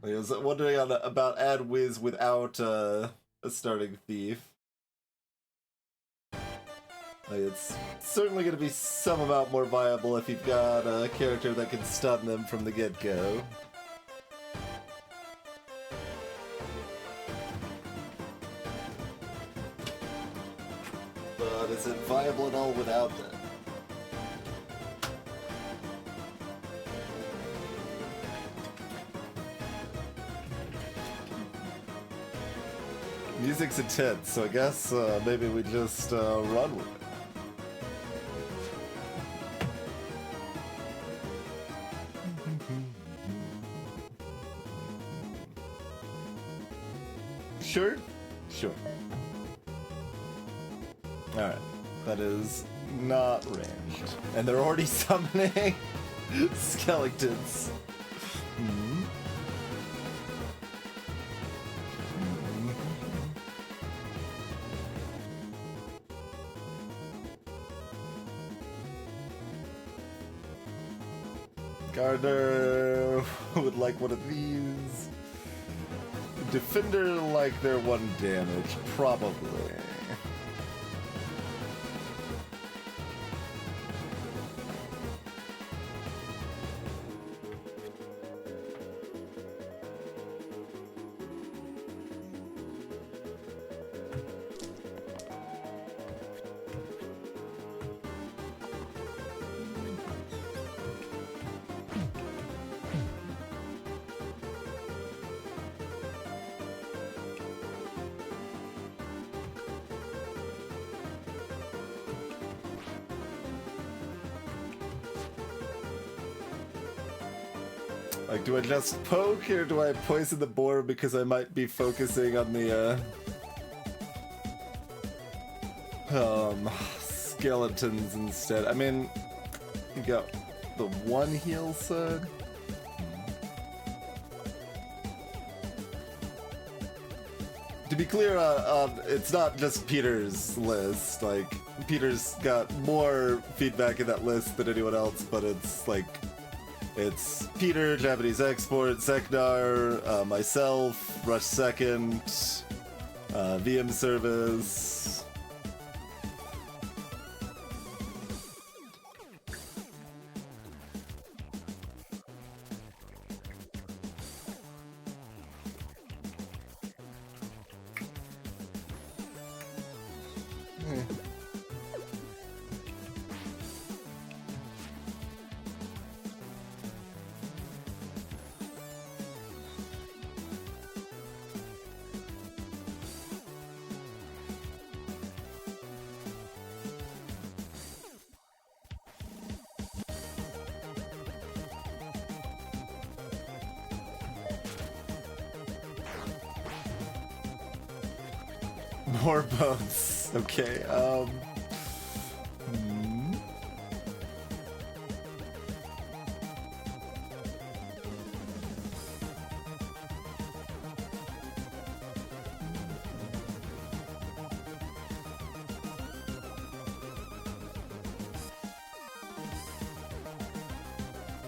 I was wondering about add Wizz without a starting thief. It's certainly going to be some amount more viable if you've got a character that can stun them from the get-go. But is it viable at all without that? Music's intense, so I guess maybe we just run with it. Sure? Sure. Alright. That is not ranged. And they're already summoning skeletons. Mm-hmm. Gardner would like one of these. Defender like their 1 damage, probably. Like, do I just poke or do I poison the boar because I might be focusing on the skeletons instead? I mean, you got the 1 heal side. To be clear, it's not just Peter's list. Like, Peter's got more feedback in that list than anyone else, but it's like, it's Peter, Japanese Export, Seknar, myself, Rush Second, VM Service. More bones. Okay,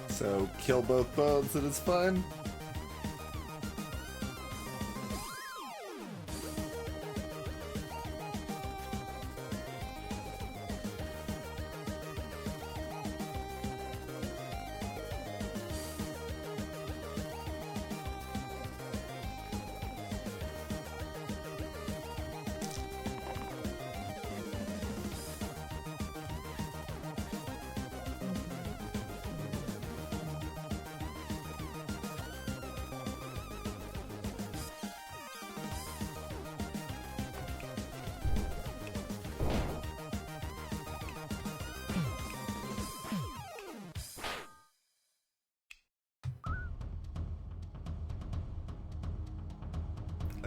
So, kill both bones and it's fine.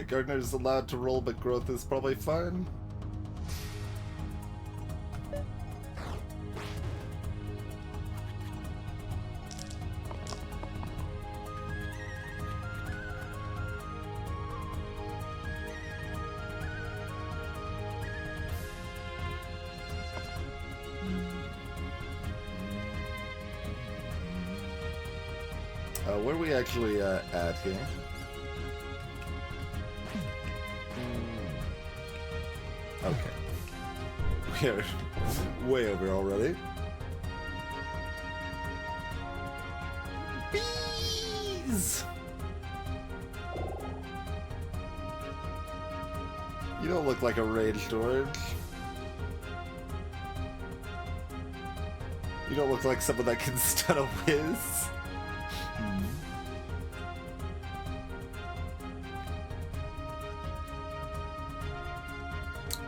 Gardner's allowed to roll, but growth is probably fine. Where are we actually at here? Okay. We're way over already. Bees! You don't look like a raged orange. You don't look like someone that can stun a Wizz.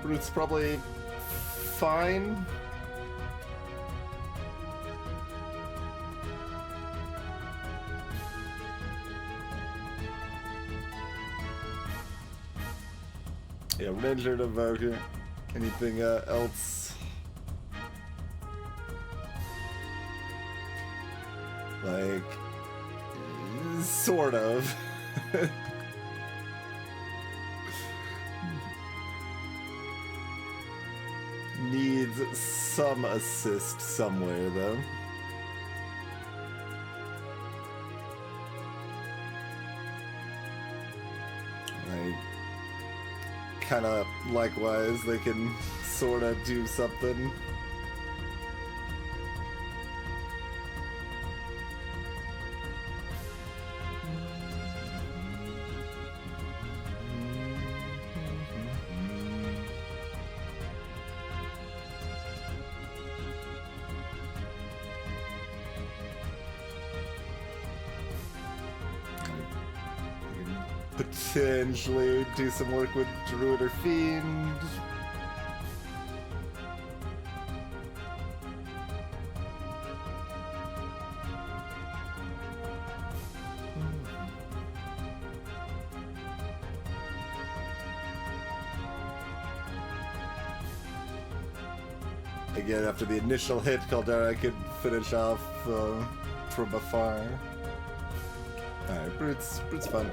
Brute's probably fine. Yeah, Ranger to Voker. Anything else? Like, sort of. Needs some assist somewhere, though. Like, kind of likewise, they can sort of do something. Potentially do some work with Druid or Fiend. Again, after the initial hit, Caldera could finish off from afar. Alright, Brute's fun.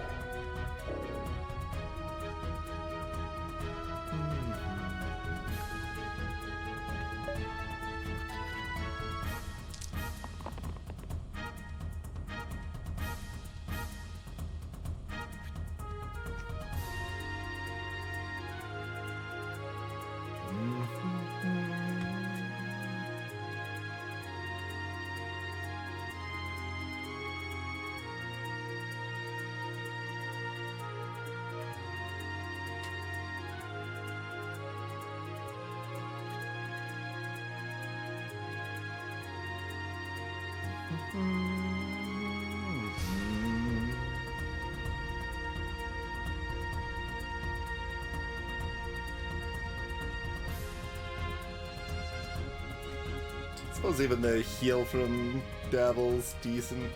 I suppose even the heal from Dabble's decent.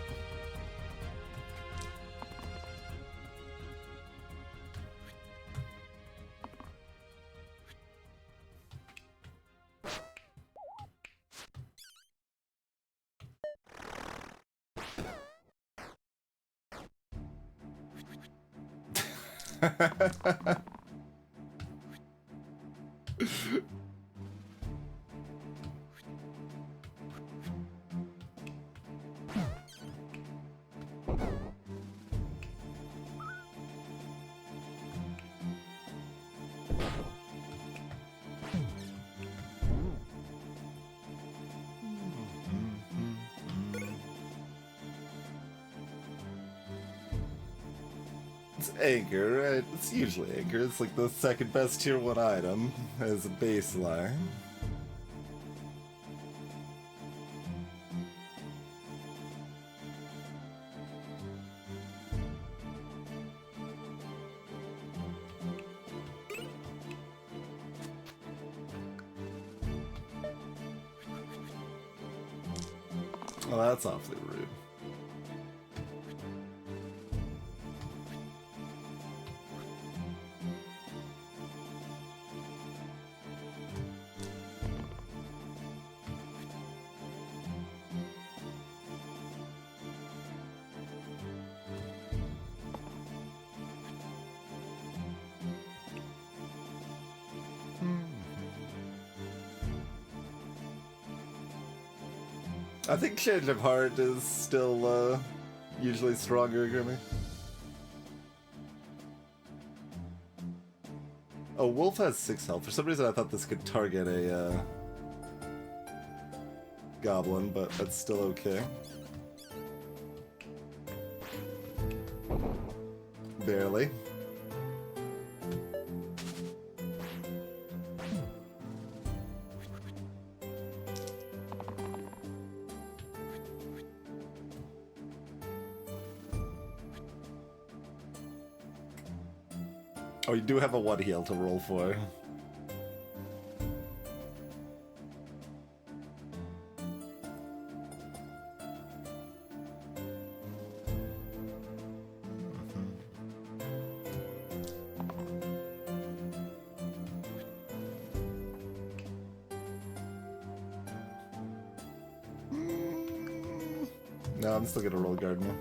It's Anchor, right? It's usually Anchor. It's like the second best tier 1 item as a baseline. Oh, that's awfully rude. I think Change of Heart is still usually stronger, Grimmy. Oh, Wolf has 6 health. For some reason I thought this could target a goblin, but that's still okay. Barely. Oh, you do have a 1 heal to roll for. No, I'm still gonna roll Gardener.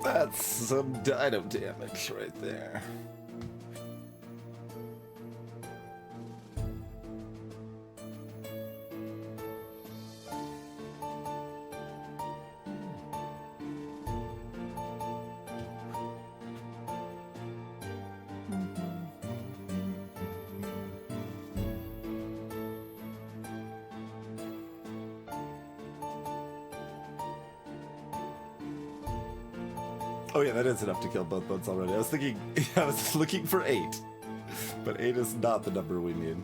That's some dino damage right there. Oh yeah, that is enough to kill both boats already. I was thinking, I was looking for 8, but 8 is not the number we need.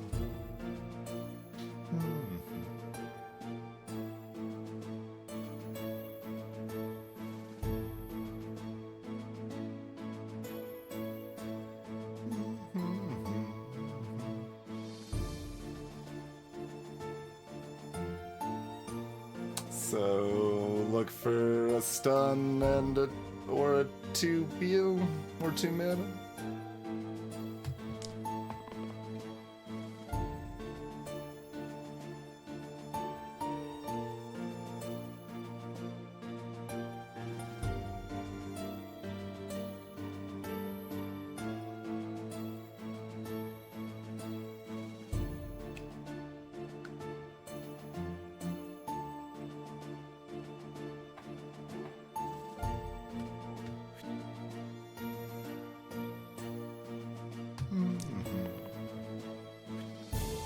So look for a stun and a or a 2 BO or 2 mana.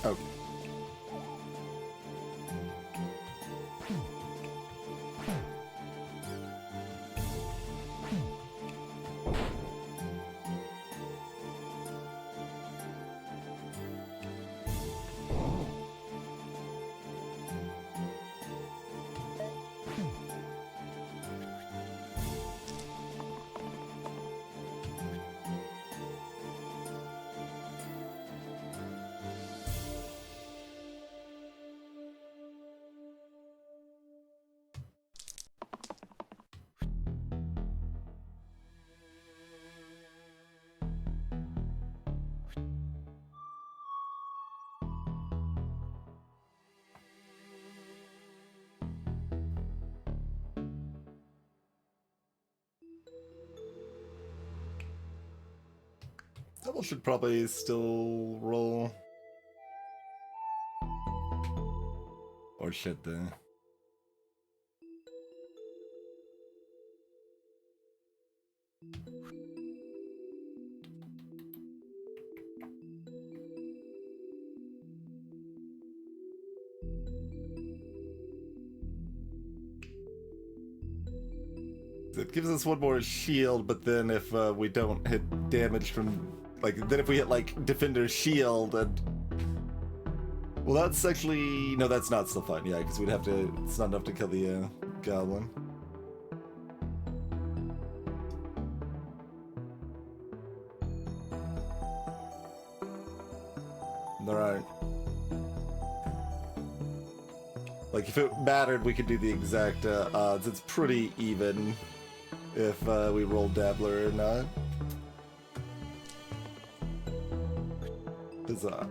Okay. Double should probably still roll. Or should they? It gives us 1 more shield, but then if we don't hit damage from, like, then if we hit, like, Defender's Shield and... Well, that's actually... No, that's not still fine, yeah, because we'd have to... It's not enough to kill the Goblin. Alright. Like, if it mattered, we could do the exact odds. It's pretty even if we roll Dabbler or not. Huzzah.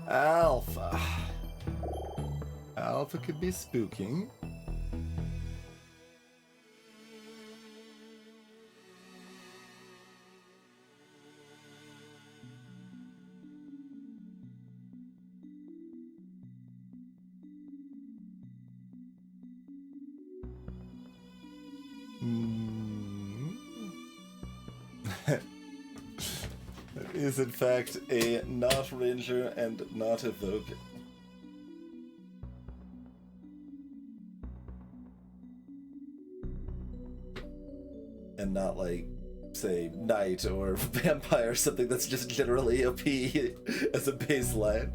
Alpha. Alpha could be spooking. It is in fact a not ranger and not evoke. And not like, say, knight or vampire or something that's just generally OP as a baseline.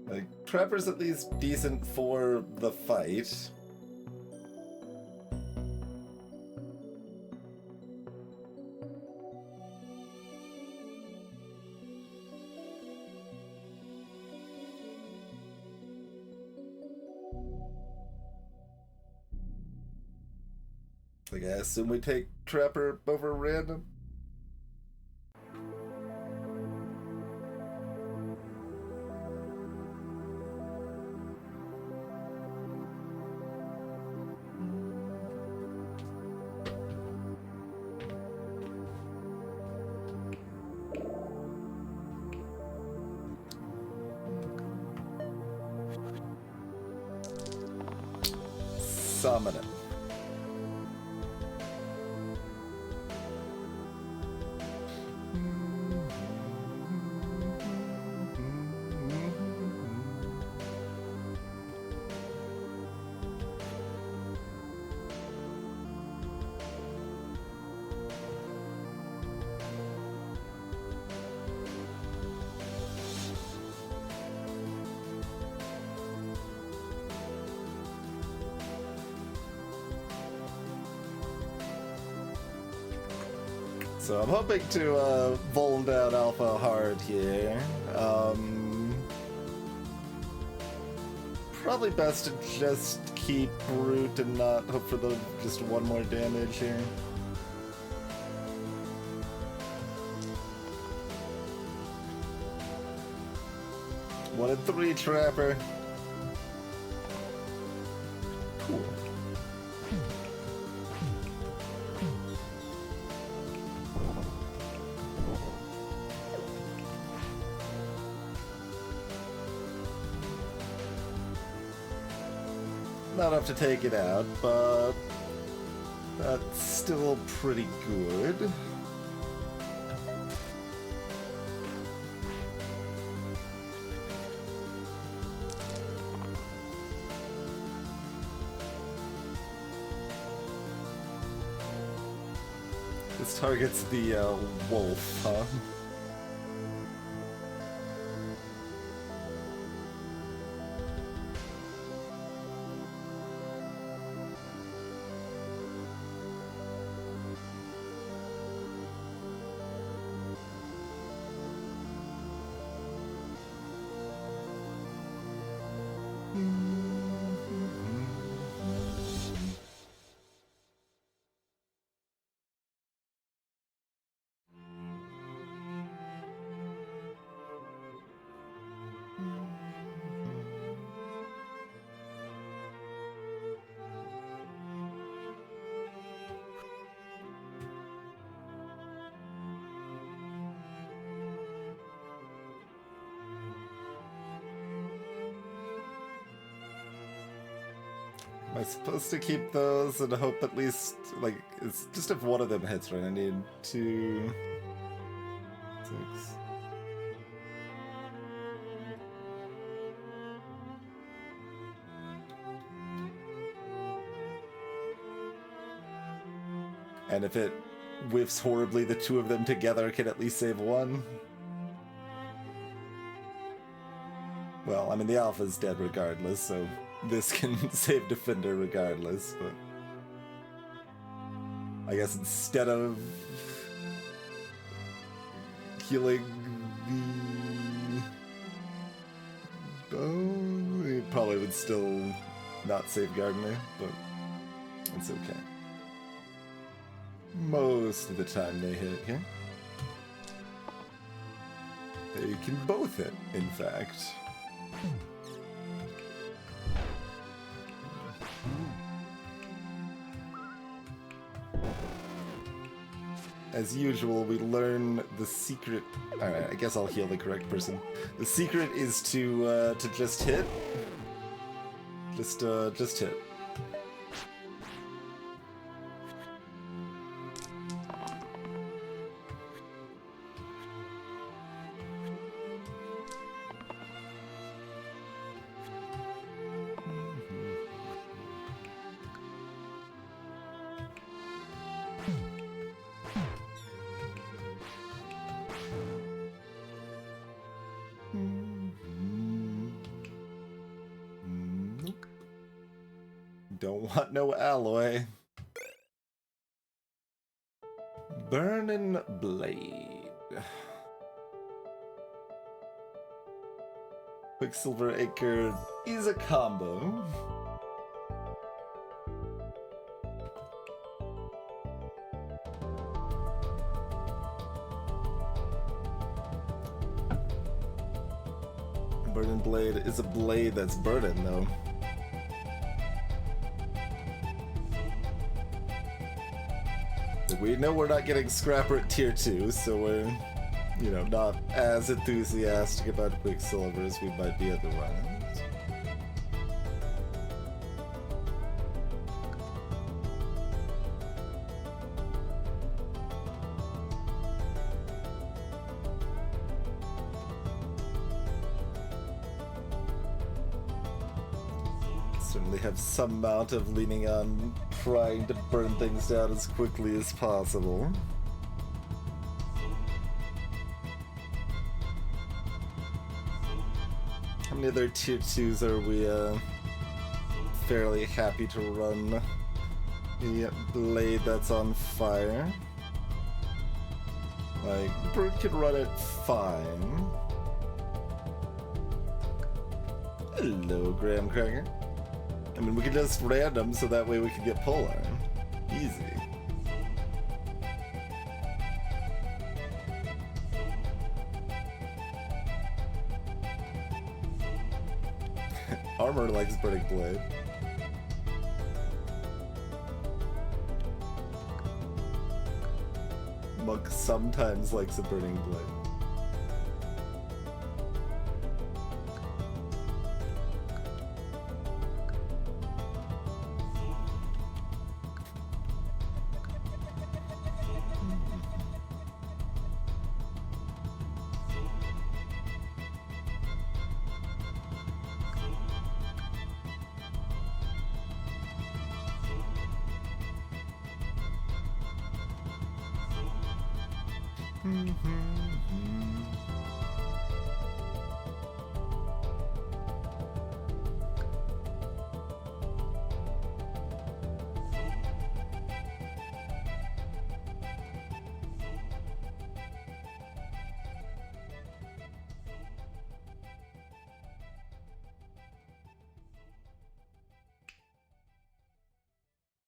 Like, Trapper's at least decent for the fight. Like, I assume we take Trapper over random. Summon him. So I'm hoping to Voln down Alpha hard here. Probably best to just keep Brute and not hope for the just one more damage here. 1 and 3 Trapper. Cool. Not enough to take it out, but that's still pretty good. This targets the wolf, huh? Am I supposed to keep those and hope at least, like, it's just if one of them hits, right? I need 2, 6. And if it whiffs horribly, the two of them together can at least save one. Well, I mean, the Alpha's dead regardless, so this can save Defender regardless, but... I guess instead of healing the bow, it probably would still not save Gardener, but it's okay. Most of the time they hit, yeah? They can both hit, in fact. As usual, we learn the secret... Alright, I guess I'll heal the correct person. The secret is to just hit. Just hit. Don't want no alloy. Burning Blade. Quicksilver Acre is a combo. Burning Blade is a blade that's burning, though. We know we're not getting Scrapper at tier 2, so we're, you know, not as enthusiastic about Quicksilver as we might be otherwise. Certainly have some amount of leaning on trying to burn things down as quickly as possible. How many other tier 2s are we fairly happy to run the blade that's on fire? Like, Bird could run it fine. Hello, Graham Cracker. I mean, we could just random so that way we can get Polar. Easy. Armor likes Burning Blade. Monk sometimes likes a Burning Blade.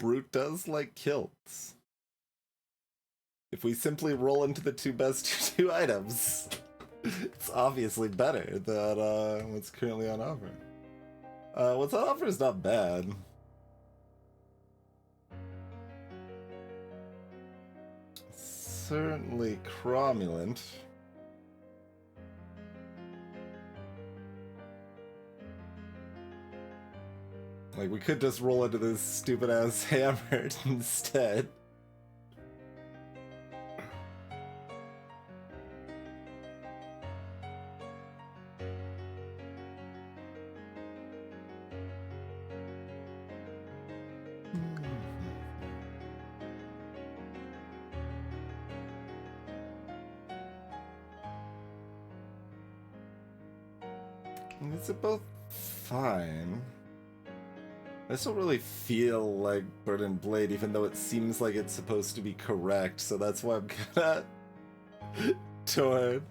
Brute does like kilts. If we simply roll into the two best two items, it's obviously better than what's currently on offer. What's on offer is not bad. Certainly cromulent. Like, we could just roll into this stupid-ass hammer instead. These are both fine. I still really feel like Burden Blade, even though it seems like it's supposed to be correct, so that's why I'm kinda torn.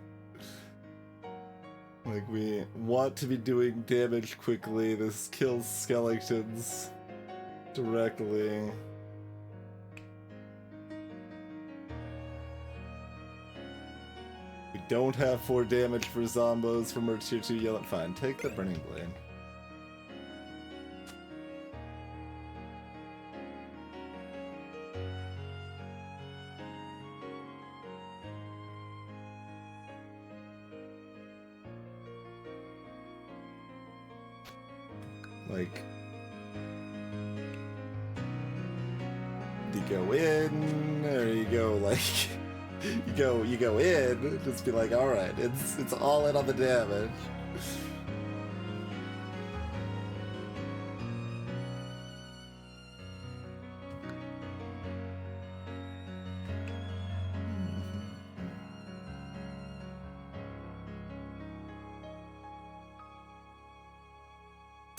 Like, we want to be doing damage quickly. This kills skeletons directly. We don't have 4 damage for zombos from our tier 2 yellow. Fine, take the Burning Blade. Like, you go in, or you go like, you go in, just be like, all right, it's all in on the damage.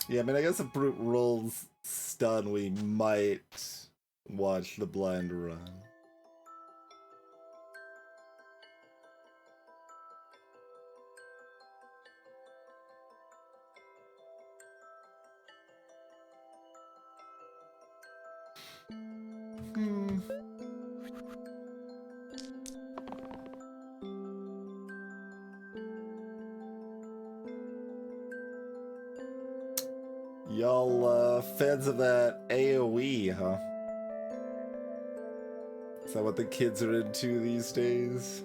Yeah, I mean, I guess if Brute rolls stun, we might watch the blind run. Y'all, fans of that AoE, huh? Is that what the kids are into these days?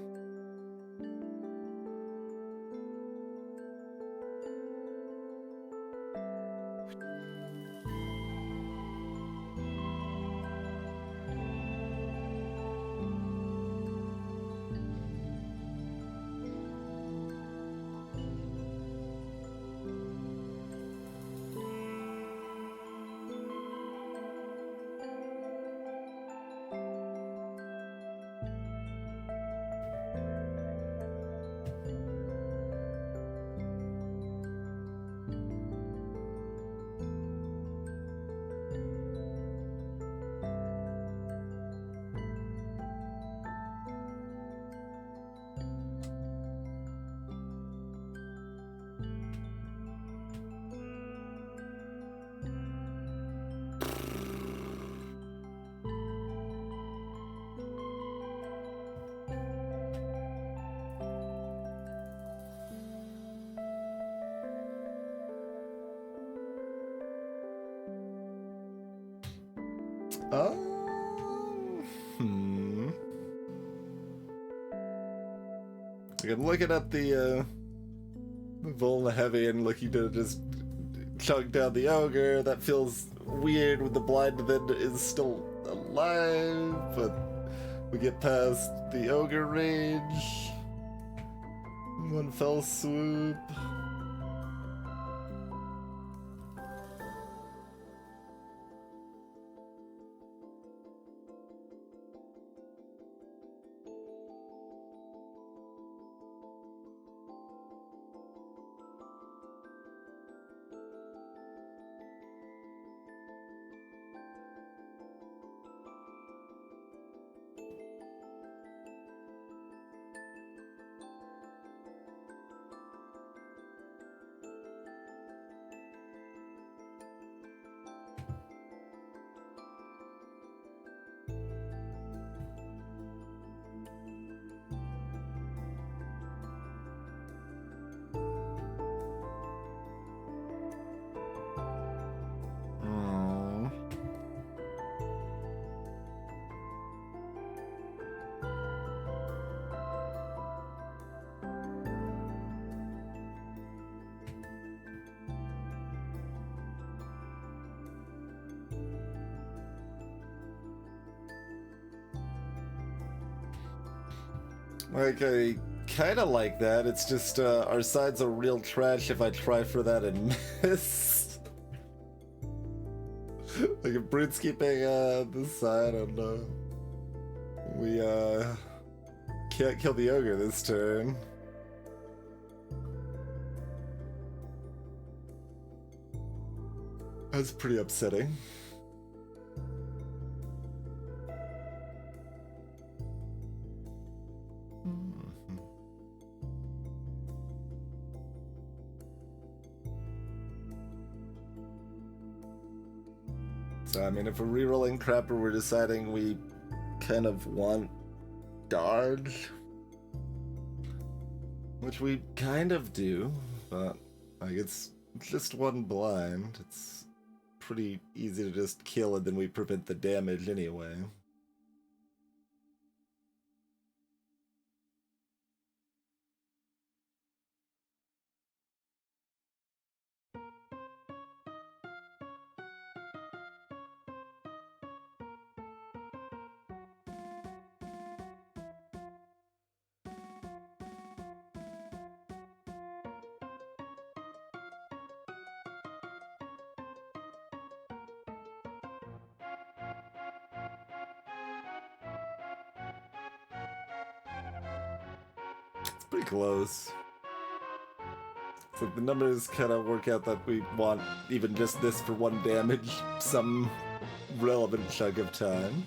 I'm looking at the Volna Heavy and looking to just chunk down the ogre. That feels weird when the blind then is still alive, but we get past the ogre rage. One fell swoop. Like, I kind of like that. It's just, our side's a real trash if I try for that and miss. Like, if Brute's keeping, this side and, we, can't kill the ogre this turn. That's pretty upsetting. So, I mean, if we're rerolling crap or we're deciding we kind of want dodge, which we kind of do, but like it's just one blind. It's pretty easy to just kill and then we prevent the damage anyway. Pretty close. So the numbers kind of work out that we want even just this for one damage some relevant chunk of time.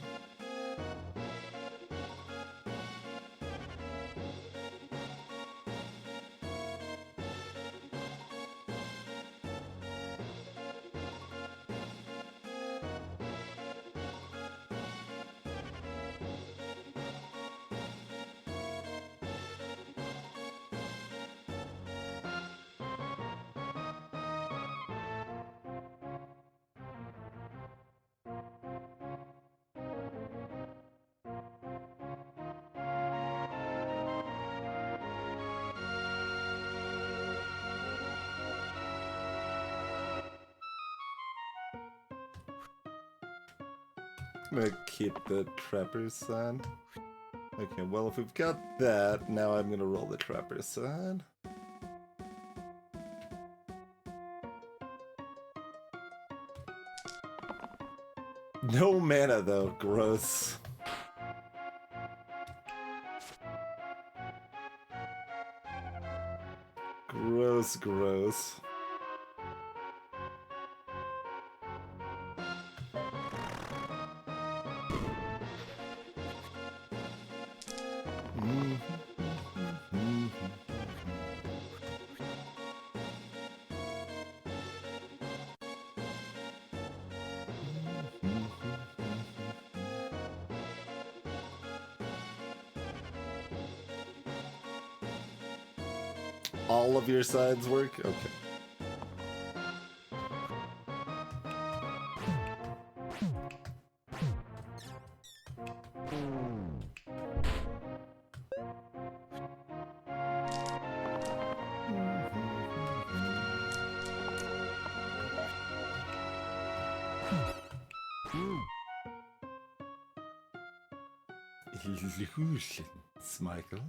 I'm gonna keep the Trapper's side. Okay, well, if we've got that, now I'm gonna roll the Trapper's side. No mana, though. Gross. Gross, gross. All of your sides work? Okay. Illusions, Michael.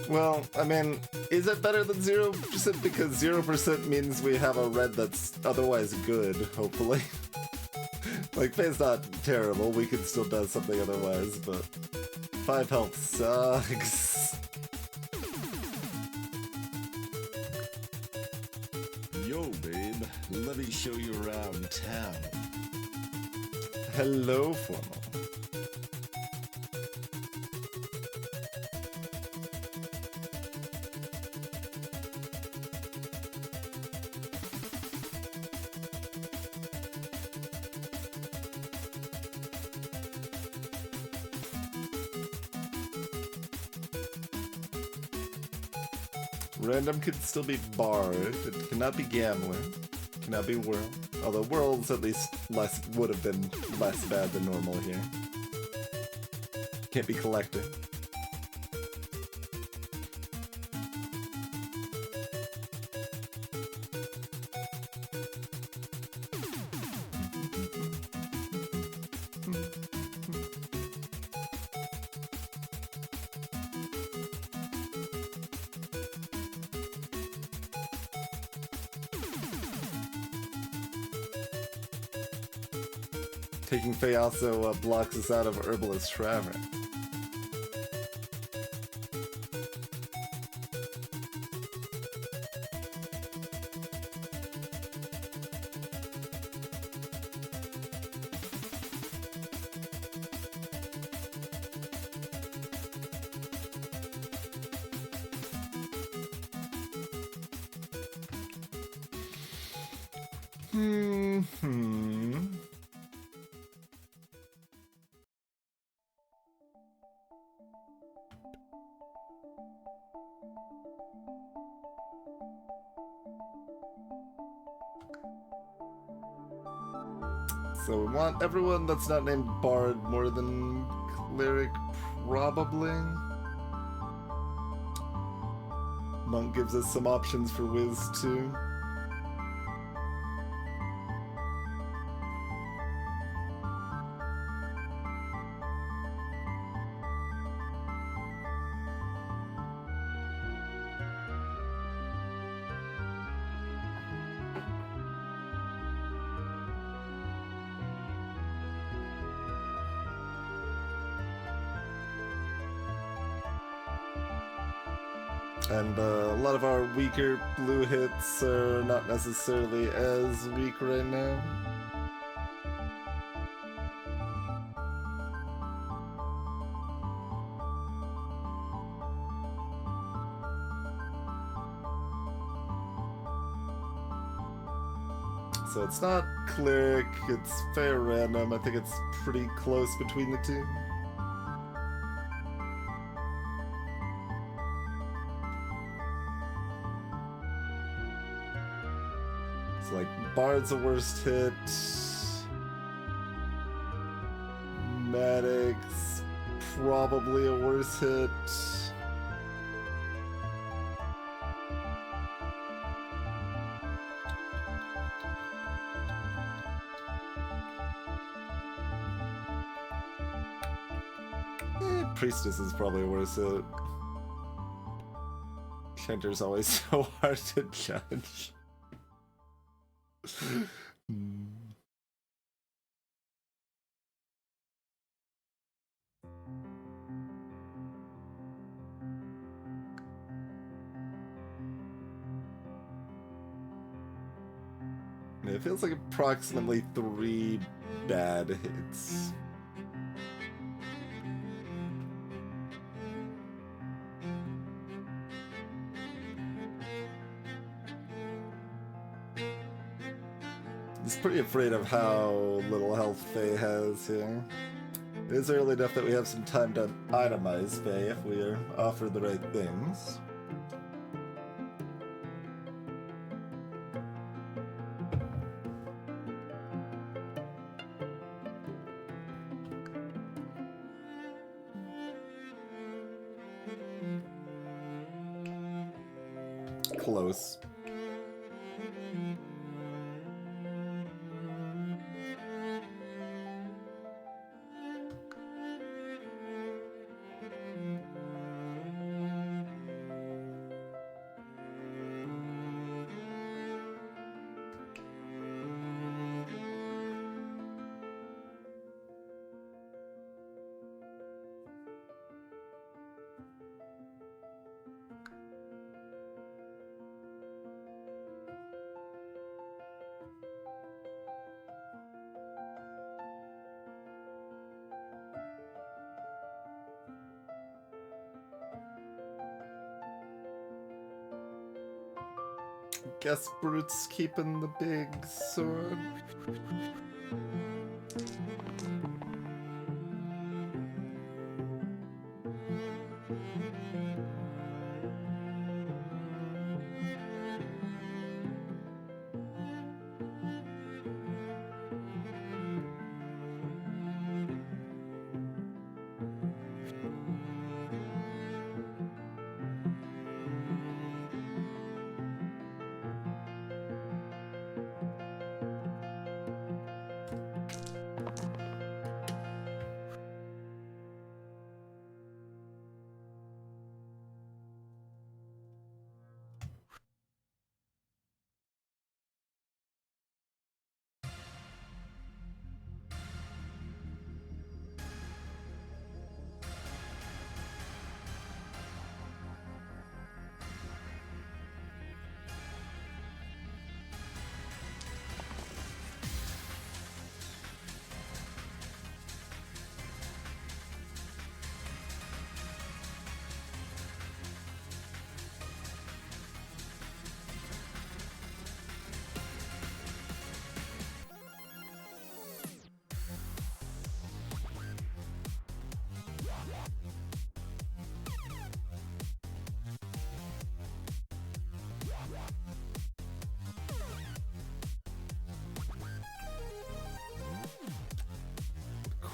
Well, I mean, is it better than 0%? Because 0% means we have a red that's otherwise good, hopefully. Like, Faye's not terrible, we can still do something otherwise, but 5 health sucks. Yo, babe, let me show you around town. Hello, Formal. Random could still be Bard. It cannot be Gambler. It cannot be Whirl. Although Whirl's at least would have been less bad than normal here. Can't be collecting. Taking Faye also blocks us out of Herbalist Tavern. So we want everyone that's not named Bard more than Cleric, probably. Monk gives us some options for Wizz too. And a lot of our weaker blue hits are not necessarily as weak right now. So it's not Cleric, it's fair random. I think it's pretty close between the two. So like Bard's the worst hit. Medic's probably a worse hit. Priestess is probably a worse hit. Chanter's always so hard to judge. It feels like approximately 3 bad hits. He's pretty afraid of how little health Faye has here. It is early enough that we have some time to itemize Faye if we are offered the right things. Close. Guess Brute's keeping the big sword.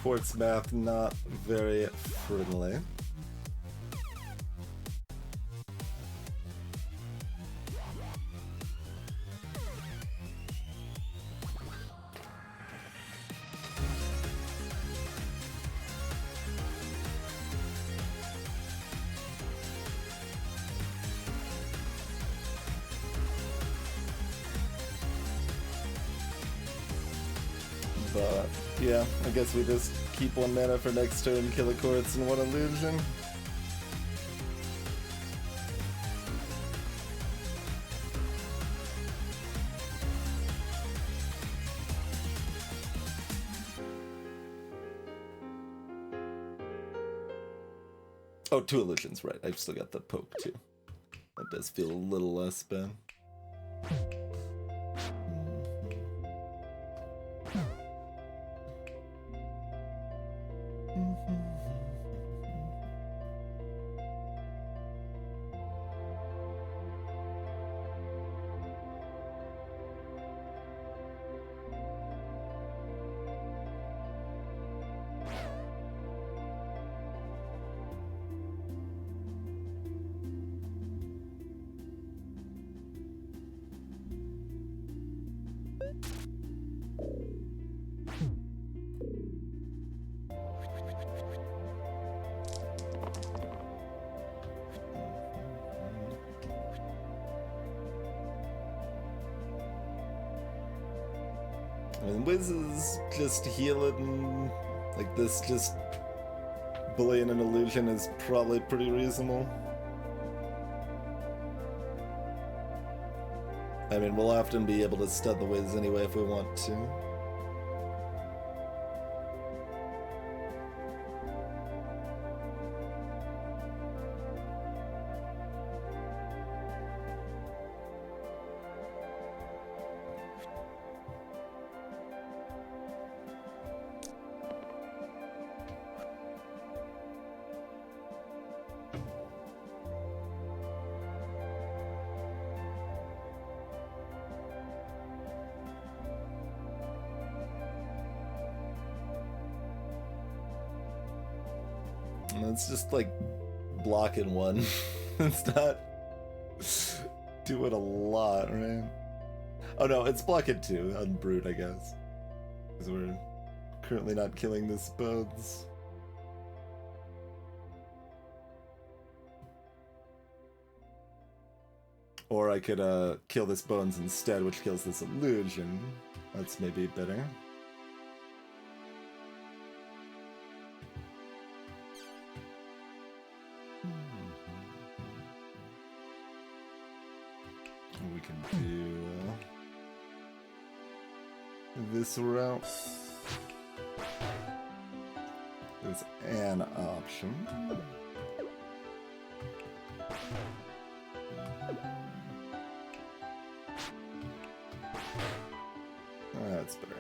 quartz math not very friendly. But yeah, I guess we just keep 1 mana for next turn, kill a quartz and 1 illusion. Oh, 2 illusions, right. I've still got the poke too. That does feel a little less bad. And Wizz is just healing, like this, just bullying an illusion is probably pretty reasonable. I mean, we'll often be able to stud the Wizz anyway if we want to. It's just like blocking 1. It's not doing a lot, right? Oh no, it's blocking 2 on Brute, I guess. Because we're currently not killing this Bones. Or I could kill this Bones instead, which kills this illusion. That's maybe better. We can do this route. There's an option. That's better.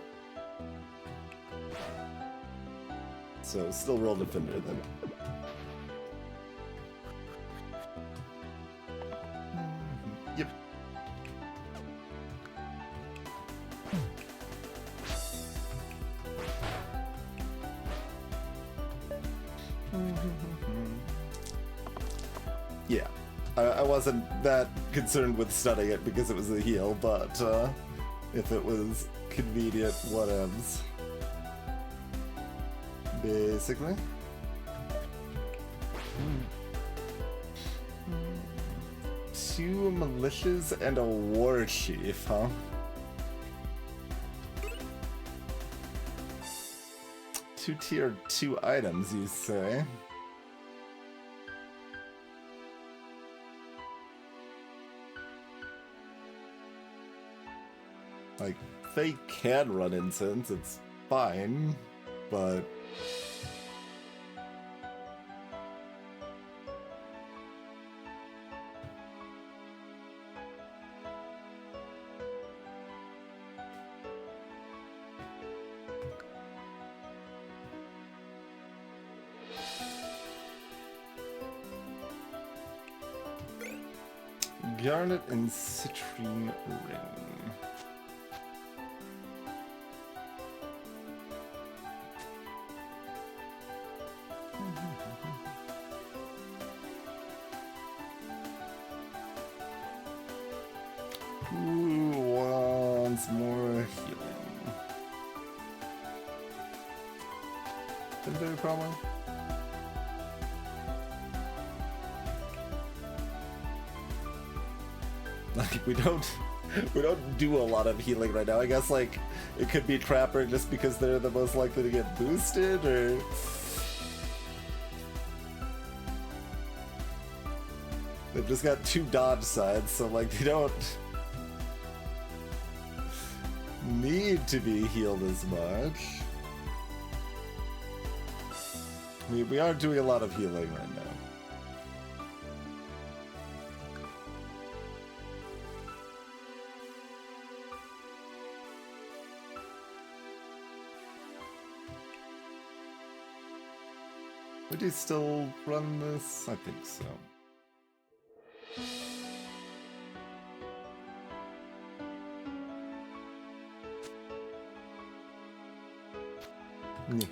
So still roll Defender then. Yep. Yeah, I wasn't that concerned with stunning it because it was a heal, but if it was convenient, whatevs. Basically. Two militias and a war chief, huh? Two tier 2 items, you say? Like, they can run incense, it's fine, but... Garnet and Citrine Ring. Defender, probably. Like, we don't do a lot of healing right now. I guess, like, it could be Trapper just because they're the most likely to get boosted, or... They've just got 2 dodge sides, so, like, they don't need to be healed as much. We are doing a lot of healing right now. Would you still run this? I think so. Yeah.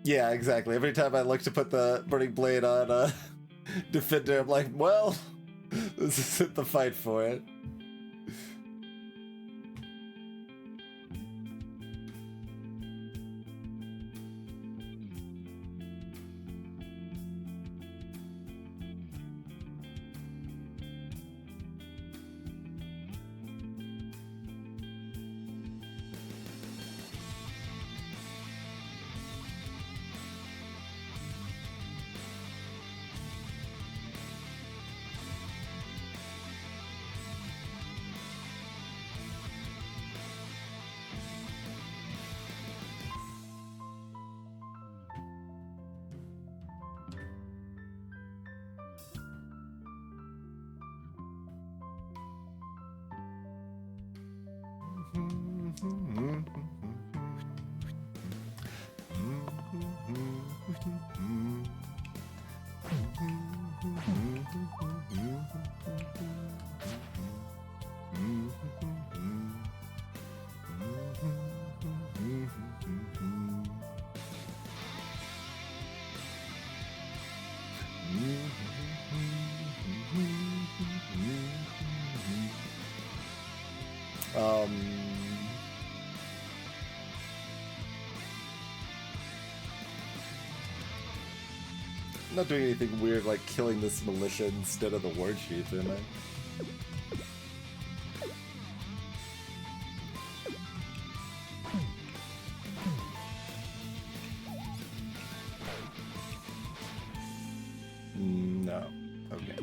Yeah, exactly. Every time I look to put the Burning Blade on Defender, I'm like, well, this isn't the fight for it. I'm not doing anything weird like killing this militia instead of the war chief, am I? No. Okay.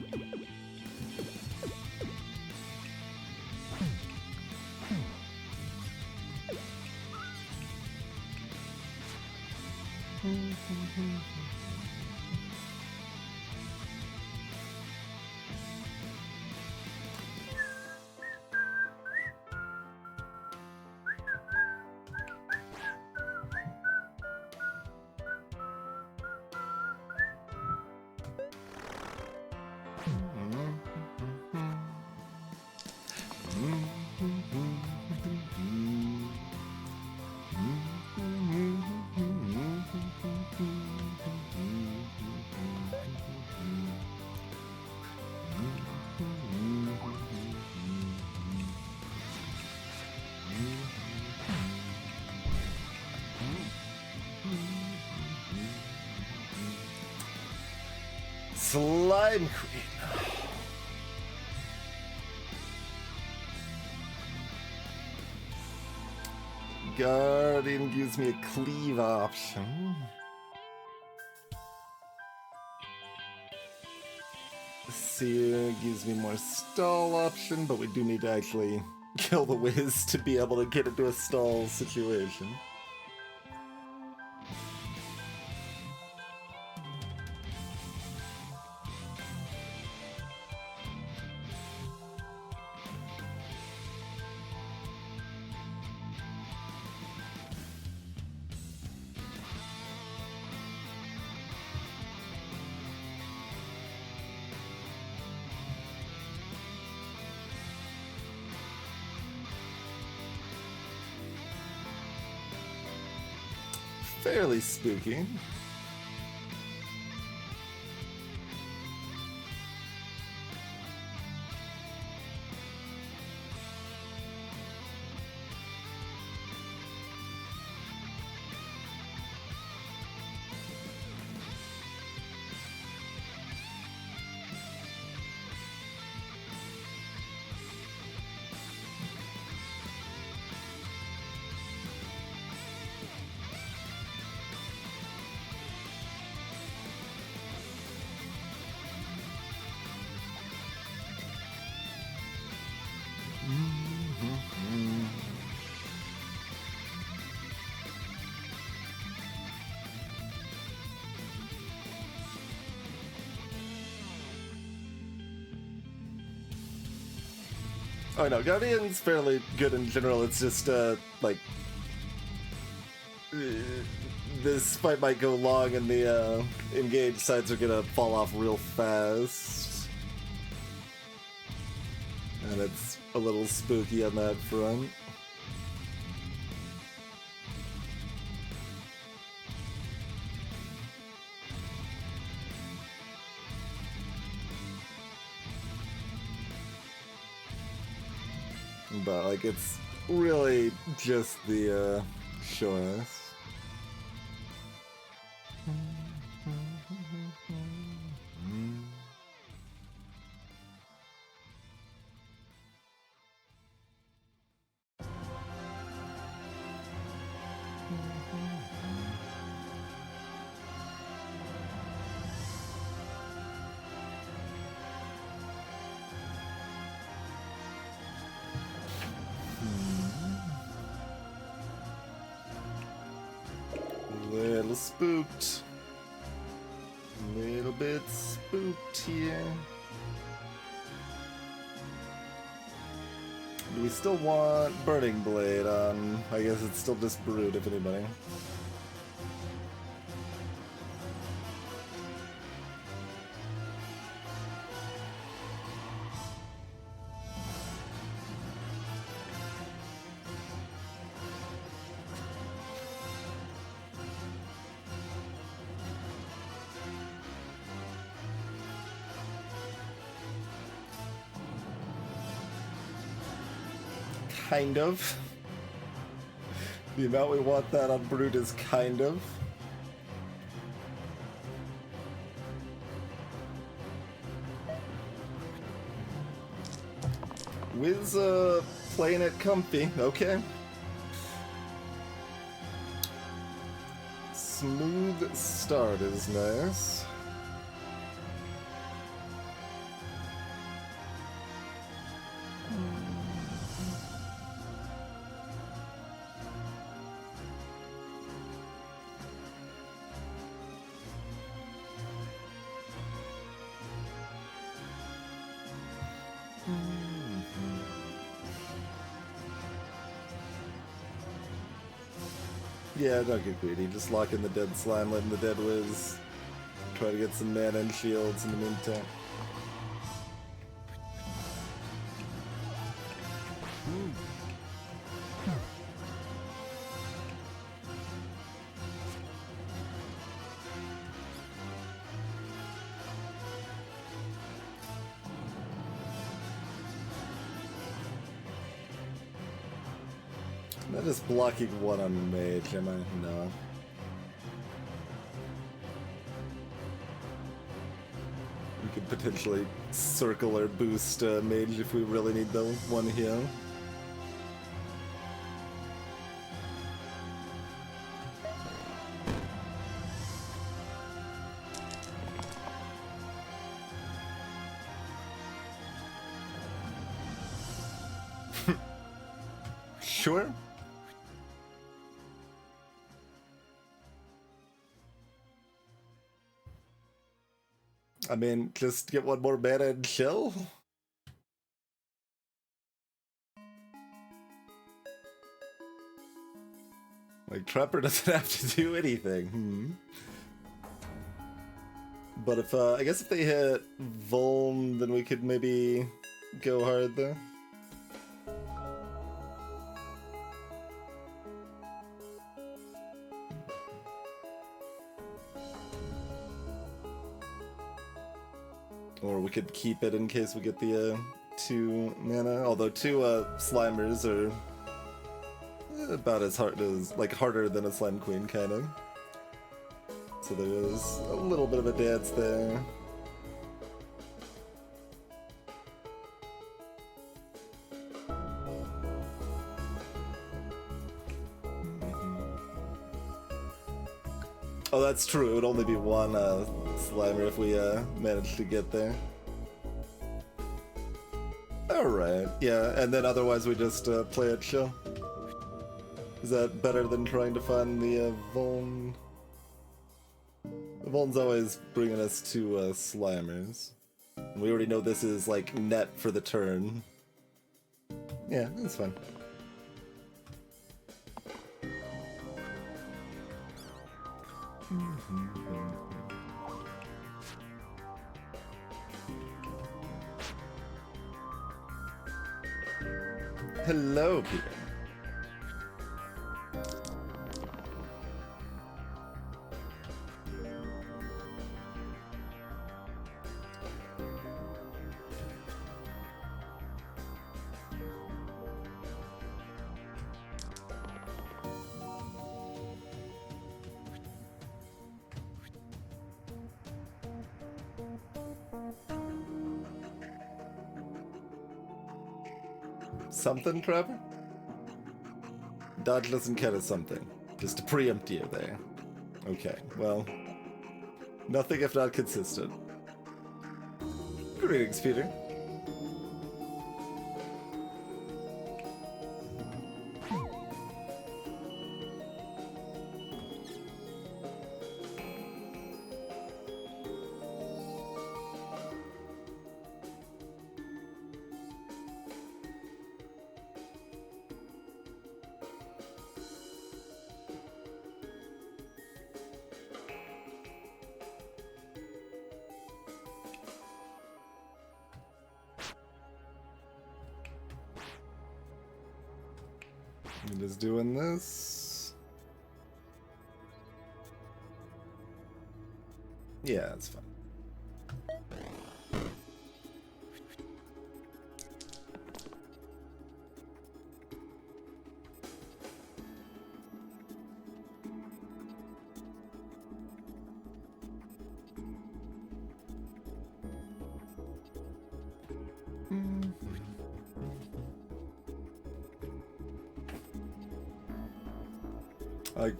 Slime Queen. Guardian gives me a cleave option. Seer gives me more stall option, but we do need to actually kill the Wizz to be able to get into a stall situation. fairly spooky. Oh no, Guardian's fairly good in general. It's just like this fight might go long, and the engaged sides are gonna fall off real fast, and it's a little spooky on that front. But like it's really just the choice. Little spooked. Little bit spooked here. Do we still want Burning Blade on? I guess it's still just Brood, if anybody. Kind of. The amount we want that on Brood is kind of. Wizz playing it comfy, okay. Smooth start is nice. Yeah, don't get greedy. Just lock in the dead slime, letting the dead Wizz try to get some mana and shields in the meantime. I'm not just blocking one on mage, am I? No. We could potentially circle or boost mage if we really need the one here. Sure. I mean, just get one more mana and chill. Like, Trapper doesn't have to do anything. But if, I guess if they hit Vuln, then we could maybe go hard there. Or we could keep it in case we get the 2 mana. Although 2 Slimers are about as hard as, like, harder than a Slime Queen, kind of. So there is a little bit of a dance there. Oh, that's true. It would only be 1 Slimer if we managed to get there. Alright, yeah, and then otherwise we just play it chill. Is that better than trying to find the Vuln? The Vuln's always bringing us to Slimers. We already know this is like net for the turn. Yeah, that's fine. Hello, Peter. Something, Trevor? Dodge doesn't count as something. Just to preempt you there. Okay, well, nothing if not consistent. Greetings, Peter. I'm just doing this. Yeah, it's fine.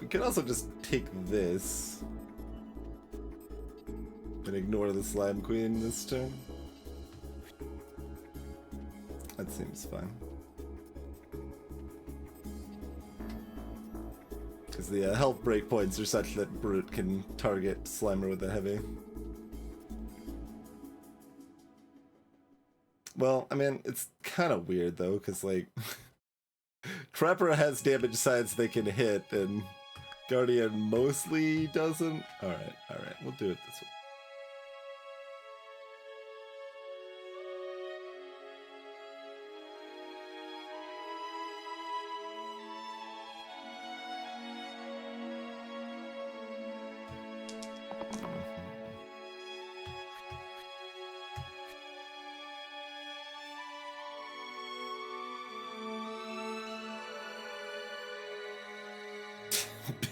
We can also just take this and ignore the Slime Queen this turn. That seems fine. Because the health breakpoints are such that Brute can target Slimer with a heavy. Well, I mean, it's kind of weird though, because like Trapper has damage sides they can hit, and Guardian mostly doesn't. Alright, we'll do it this way.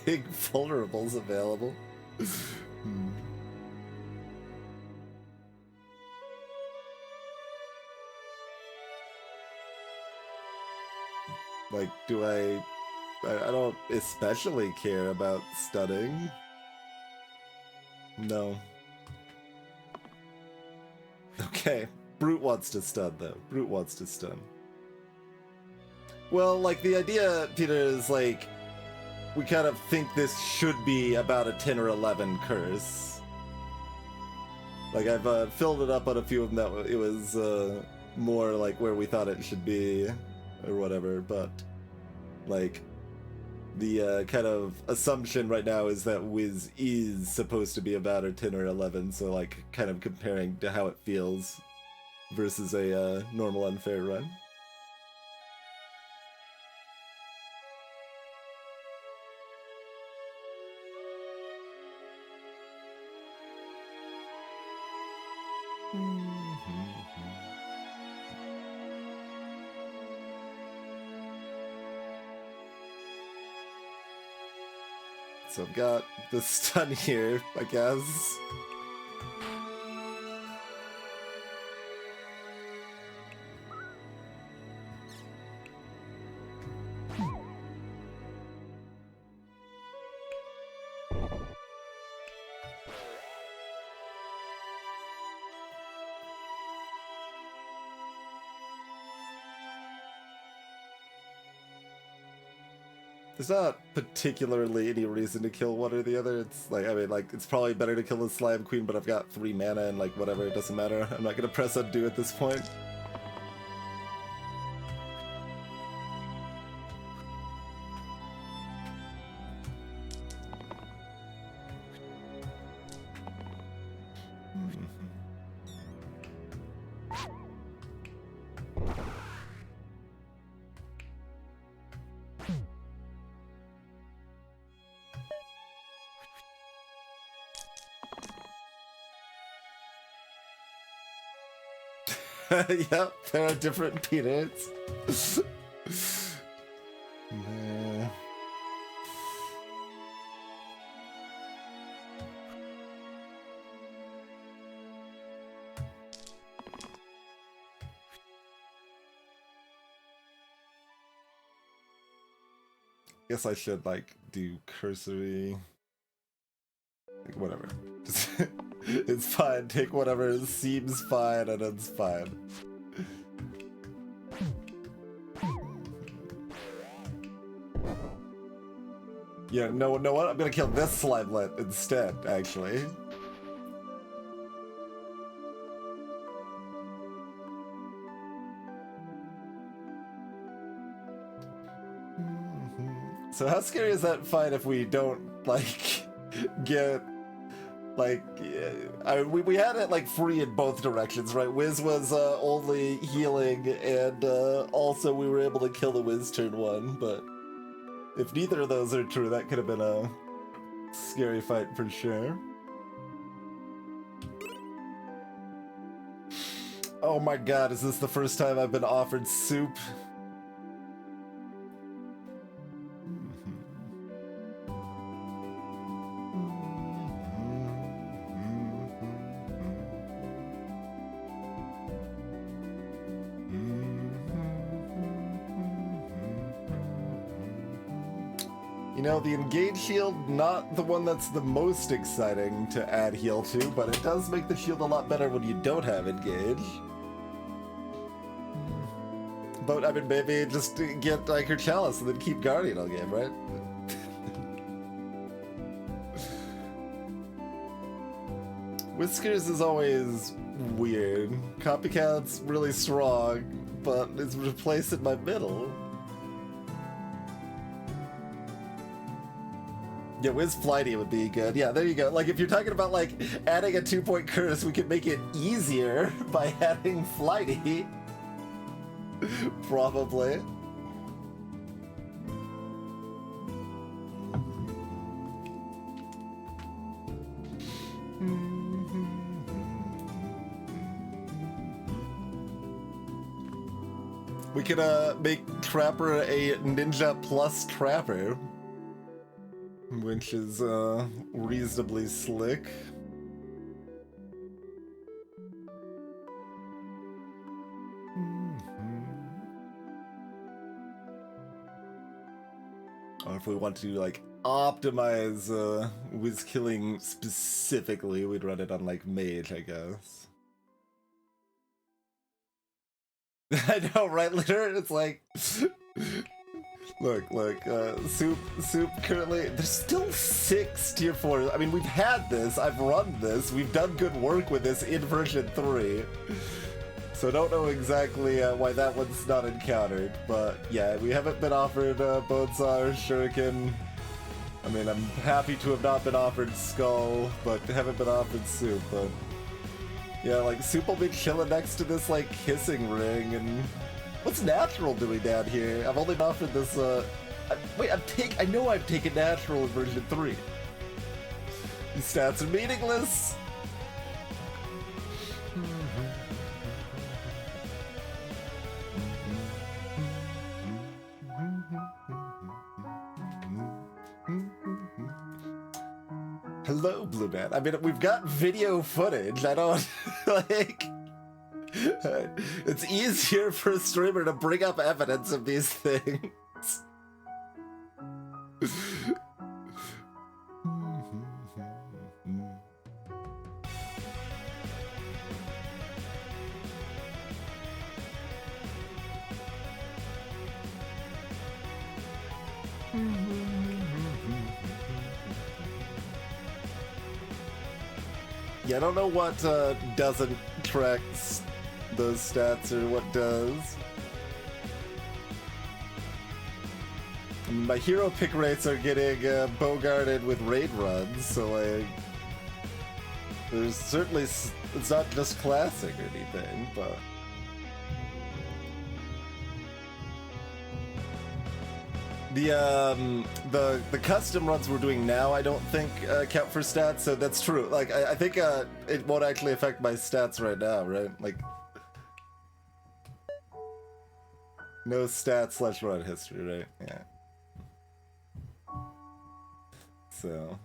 Big vulnerables available. Like, do I don't especially care about stunning. No. Okay. Brute wants to stun, though. Brute wants to stun. Well, like, the idea, Peter, is like, we kind of think this should be about a 10 or 11 curse. Like, I've filled it up on a few of them that it was more like where we thought it should be, or whatever, but, like, the kind of assumption right now is that Wizz is supposed to be about a 10 or 11, so, like, kind of comparing to how it feels versus a normal unfair run. So I've got the stun here, I guess. There's not particularly any reason to kill one or the other. It's like, I mean, like, it's probably better to kill the Slime Queen, but I've got 3 mana and, like, whatever, it doesn't matter. I'm not gonna press undo at this point. Yep, there are different peanuts. Nah. Guess I should, like, do cursory. Like, whatever. Just it's fine, take whatever seems fine and it's fine. Yeah, no, what? I'm gonna kill this Slimelet instead, actually. So how scary is that fight if we don't, like, get... Like, I mean, we had it, like, free in both directions, right? Wizz was only healing, and also we were able to kill the Wizz turn 1, but if neither of those are true, that could have been a scary fight for sure. Oh my god, is this the first time I've been offered soup? You know, the engage shield, not the one that's the most exciting to add heal to, but it does make the shield a lot better when you don't have engage. But, I mean, maybe just get, like, her chalice and then keep guarding all game, right? Whiskers is always weird. Copycat's really strong, but it's replaced in my middle. Yeah, Wizz Flighty would be good. Yeah, there you go. Like, if you're talking about, like, adding a 2-point curse, we could make it easier by adding Flighty. Probably. We could, make Trapper a Ninja plus Trapper. Which is, reasonably slick. Or if we want to, like, optimize, Wizz killing specifically, we'd run it on, like, Mage, I guess. I know, right, Litter? It's like... Look, Soup currently, there's still 6 tier 4s. I mean, we've had this, I've run this, we've done good work with this in version 3. So I don't know exactly why that one's not encountered, but yeah, we haven't been offered Bonesar, Shuriken. I mean, I'm happy to have not been offered Skull, but haven't been offered Soup, but... Yeah, like, Soup will be chilling next to this, like, kissing ring, and... What's natural doing down here? I've only been offered this, wait, I know I've taken natural in version 3. These stats are meaningless! Hello, Blue Man. I mean, we've got video footage. I don't, like... It's easier for a streamer to bring up evidence of these things. Yeah, I don't know what doesn't track those stats or what does. I mean, my hero pick rates are getting bogarted with raid runs, so like, there's certainly, it's not just classic or anything, but... The custom runs we're doing now, I don't think count for stats, so that's true. Like, I think it won't actually affect my stats right now, right? Like, no stats / run history, right? Yeah. So.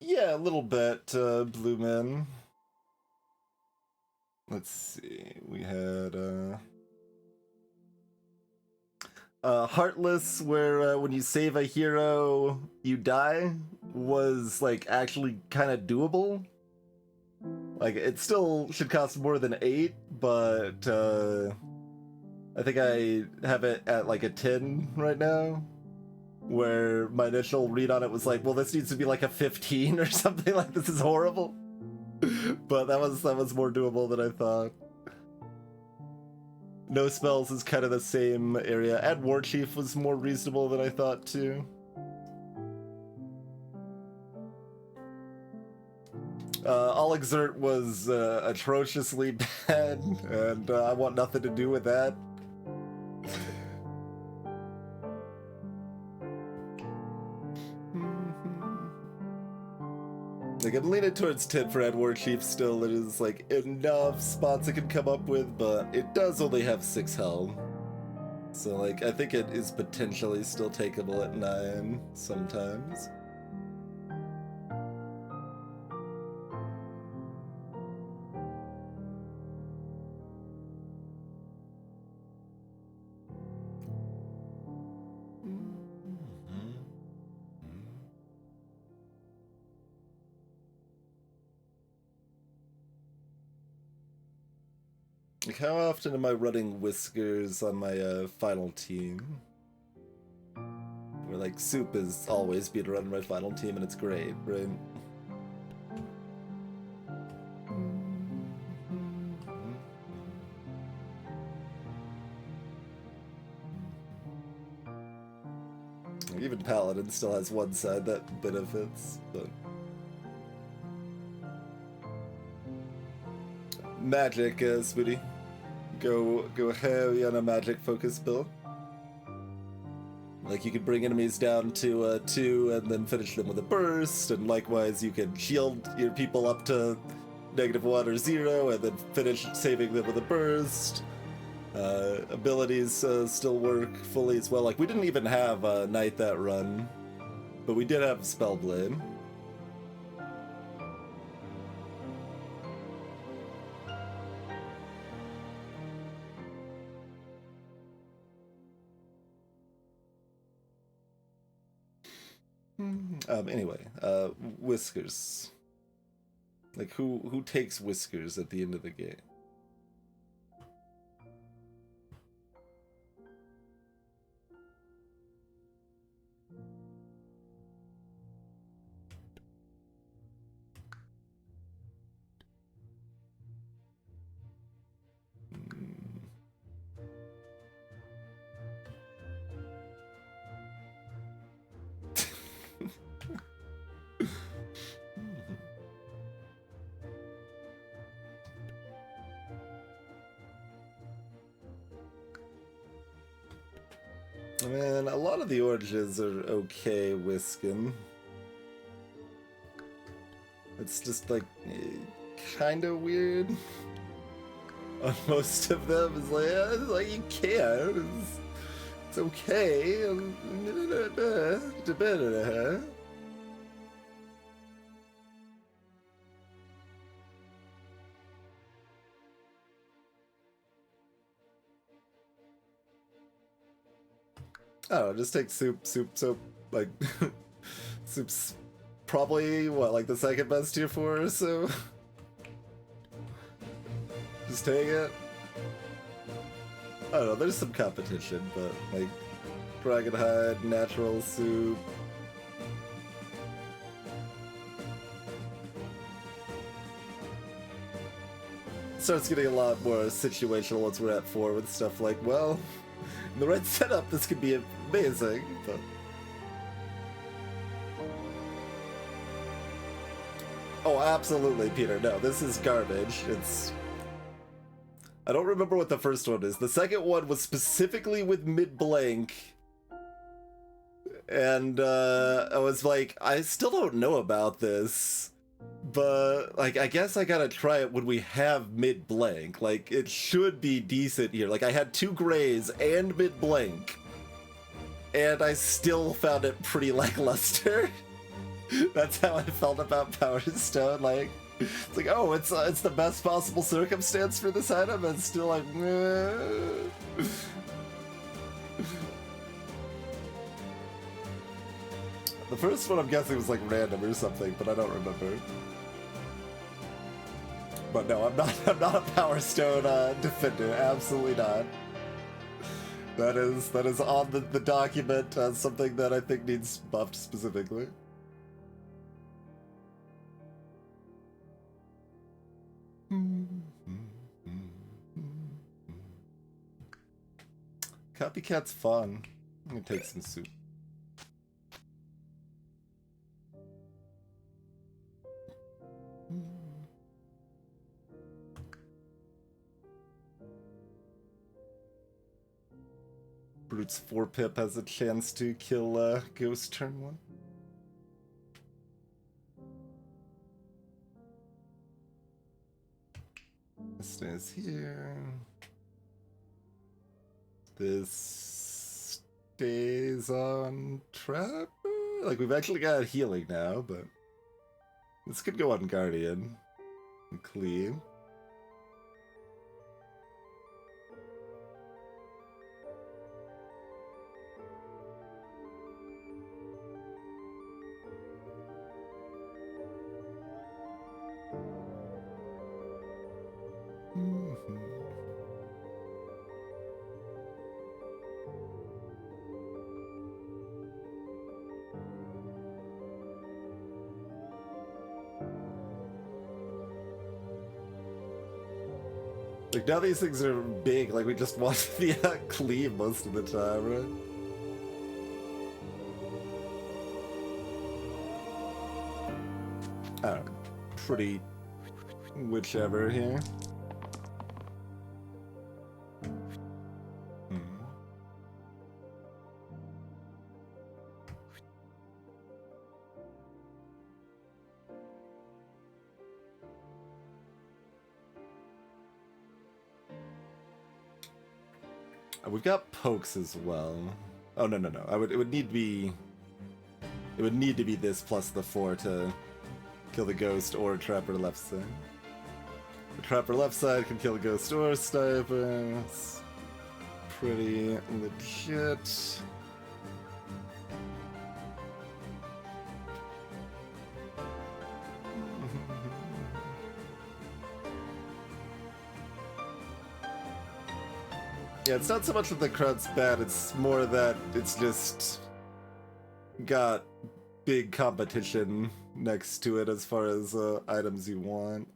Yeah, a little bit, Blue Men. Let's see, we had, Heartless, where when you save a hero, you die, was, like, actually kind of doable. Like, it still should cost more than 8, but, I think I have it at, like, a 10 right now. Where my initial read on it was like, well, this needs to be like a 15 or something, like this is horrible. But that was more doable than I thought. No spells is kind of the same area. Add War Chief was more reasonable than I thought too. All Exert was atrociously bad, and I want nothing to do with that. Like, I'm leaning towards 10 for War Chief still. It is, like, enough spots it can come up with, but it does only have 6 health. So, like, I think it is potentially still takeable at 9 sometimes. Like, how often am I running Whiskers on my final team? Where, like, Soup is always being run on my final team and it's great, right? Even Paladin still has one side that benefits, but... Magic, Spooty. Go heavy on a magic focus build. Like, you could bring enemies down to 2 and then finish them with a burst, and likewise you can shield your people up to -1 or 0 and then finish saving them with a burst. Abilities still work fully as well. Like, we didn't even have Knight that run, but we did have Spellblade. Anyway, Whiskers. Like, who takes Whiskers at the end of the game? Man, a lot of the oranges are okay whisking. It's just like, kind of weird. On most of them, it's like you can. It's okay. I don't know, just take soup, like, soup's probably, what, like the second best tier 4 or so? Just take it. I don't know, there's some competition, but, like, Dragon Hide, Natural Soup. Starts getting a lot more situational once we're at 4 with stuff like, well, in the right setup, this could be amazing, but... Oh, absolutely, Peter. No, this is garbage. It's... I don't remember what the first one is. The second one was specifically with mid-blank. And, I was like, I still don't know about this. But, like, I guess I gotta try it when we have mid-blank. Like, it should be decent here. Like, I had 2 grays and mid-blank. And I still found it pretty lackluster. That's how I felt about Power Stone. Like, it's like, oh, it's the best possible circumstance for this item, and still like, meh. The first one I'm guessing was like random or something, but I don't remember. But no, I'm not a Power Stone defender. Absolutely not. That is on the document as something that I think needs buffed specifically. Copycat's fun. I'm gonna take some soup. Brute's 4-pip has a chance to kill Ghost turn 1. This stays here. This stays on Trapper? Like, we've actually got healing now, but this could go on Guardian and clean. Like, now these things are big, like, we just want the cleave most of the time, right? I don't know. Pretty whichever here. We've got pokes as well. Oh no. It would need to be this plus the 4 to kill the ghost or Trapper left side. The Trapper left side can kill the ghost or sniper. It's pretty legit. Yeah, it's not so much that the crowd's bad, it's more that it's just got big competition next to it as far as items you want.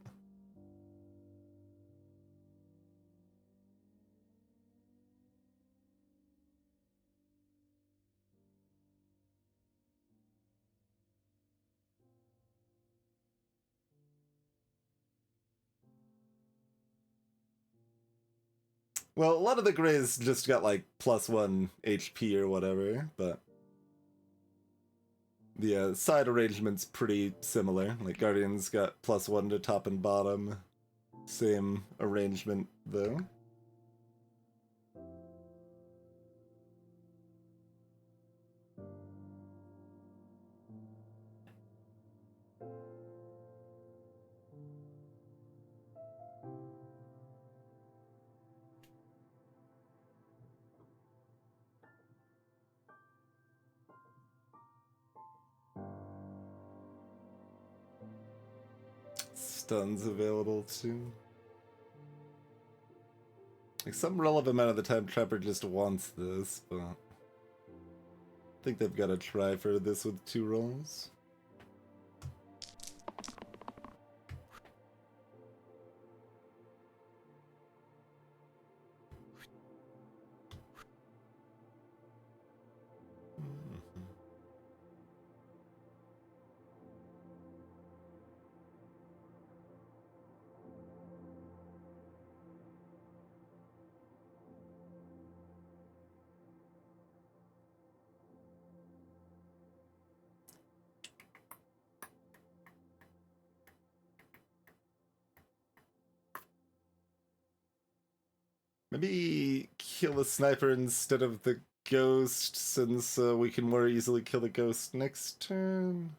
Well, a lot of the Greys just got like +1 HP or whatever, but The side arrangement's pretty similar. Like Guardian's got +1 to top and bottom. Same arrangement though. Stuns available too. Like some relevant amount of the time Trapper just wants this, but I think they've got to try for this with 2 rolls. Maybe kill the sniper instead of the ghost, since we can more easily kill the ghost next turn.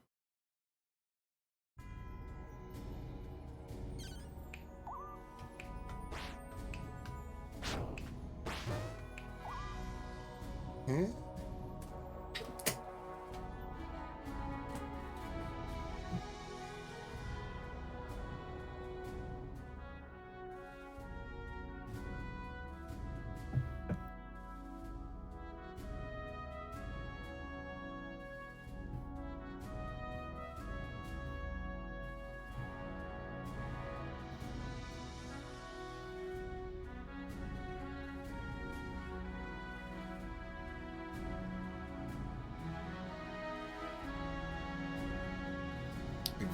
Huh?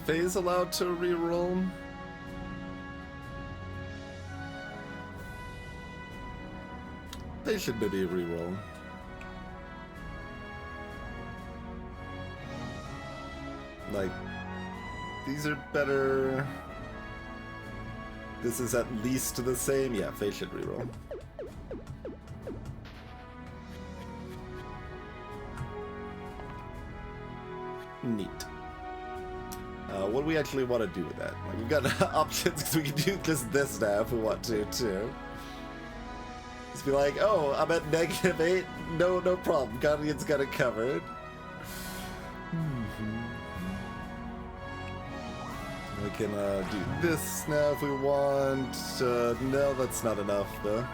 Faye's allowed to reroll. They should maybe reroll. Like, these are better. This is at least the same. Yeah, Faye should reroll. Neat. What do we actually want to do with that? Like, we've got options because we can do just this now if we want to, too. Just be like, oh, I'm at -8. No problem. Guardian's got it covered. We can do this now if we want. No, that's not enough, though.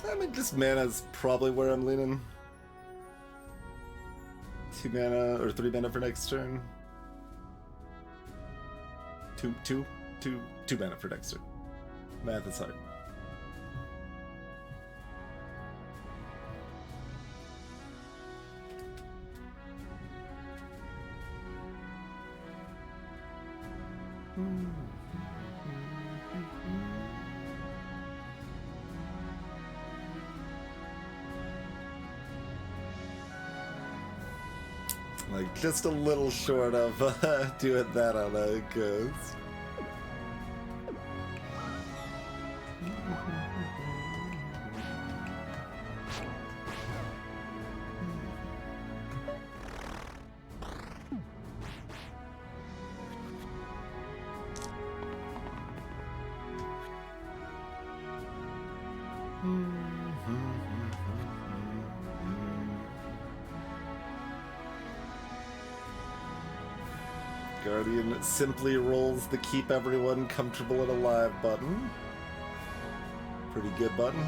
I mean, just mana's probably where I'm leaning. 2 mana or 3 mana for next turn. Two mana for next turn. Math is hard. Like, just a little short of doing that on a ghost. Guardian simply rolls the keep everyone comfortable and alive button. Pretty good button.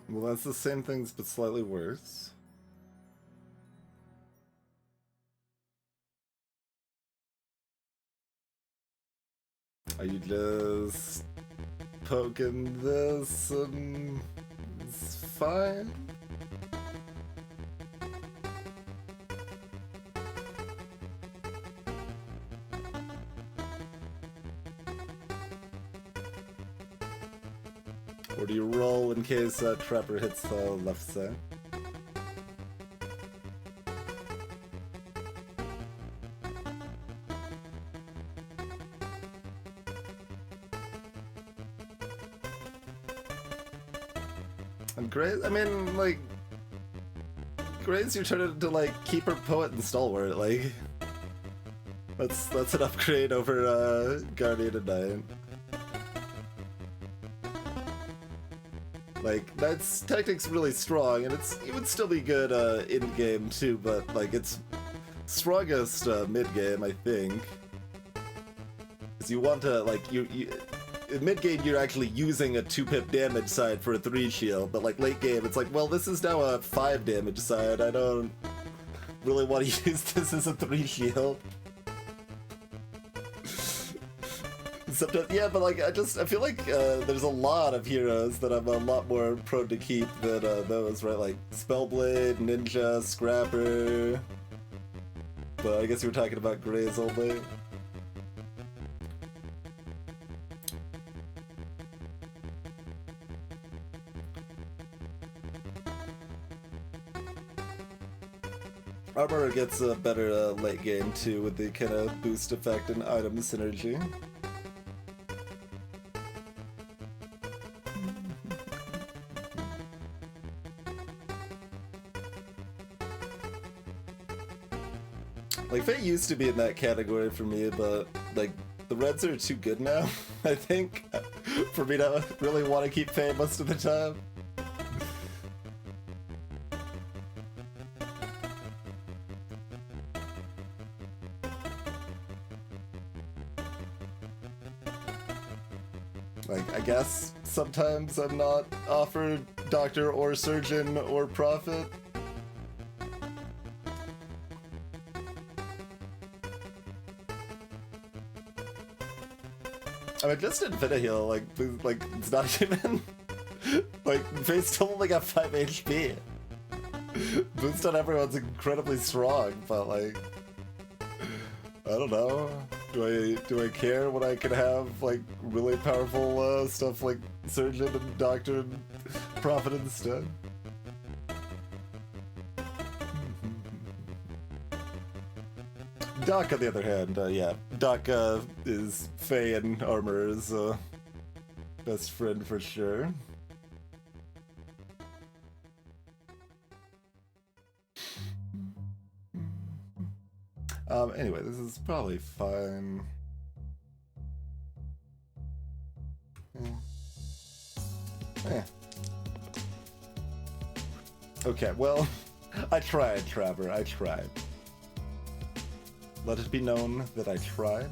Well, that's the same things, but slightly worse. Are you just poking this and it's fine? Or do you roll in case Trapper hits the left side? And Grace, I mean, like, Grace, you turned into like Keeper, Poet, and Stalwart. Like, that's an upgrade over Guardian and Knight. Like, Knight's tactics really strong, and it would still be good in game too, but like it's strongest mid game, I think. Because you want to like you in mid game you're actually using a 2-pip damage side for a 3 shield, but like late game it's like, well, this is now a 5 damage side. I don't really want to use this as a 3 shield. Sometimes, yeah, but like I feel like there's a lot of heroes that I'm a lot more prone to keep than those, right? Like Spellblade, Ninja, Scrapper. But I guess you were talking about Grays only. Armor gets a better late game too with the kind of boost effect and item synergy. Like, Faye used to be in that category for me, but, like, the Reds are too good now, I think, for me to really want to keep Faye most of the time. Like, I guess sometimes I'm not offered Doctor or Surgeon or Prophet. I mean, just Infinite Heal, like, it's not even... like, Faye's still only got 5 HP. Boost on everyone's incredibly strong, but, like... I don't know. Do I care when I can have, like, really powerful stuff like Surgeon and Doctor and Prophet instead? Doc, on the other hand, yeah. Doc is Faye and Armor's best friend for sure. Anyway, this is probably fine. Okay, well, I tried, Trapper, I tried. Let it be known that I tried.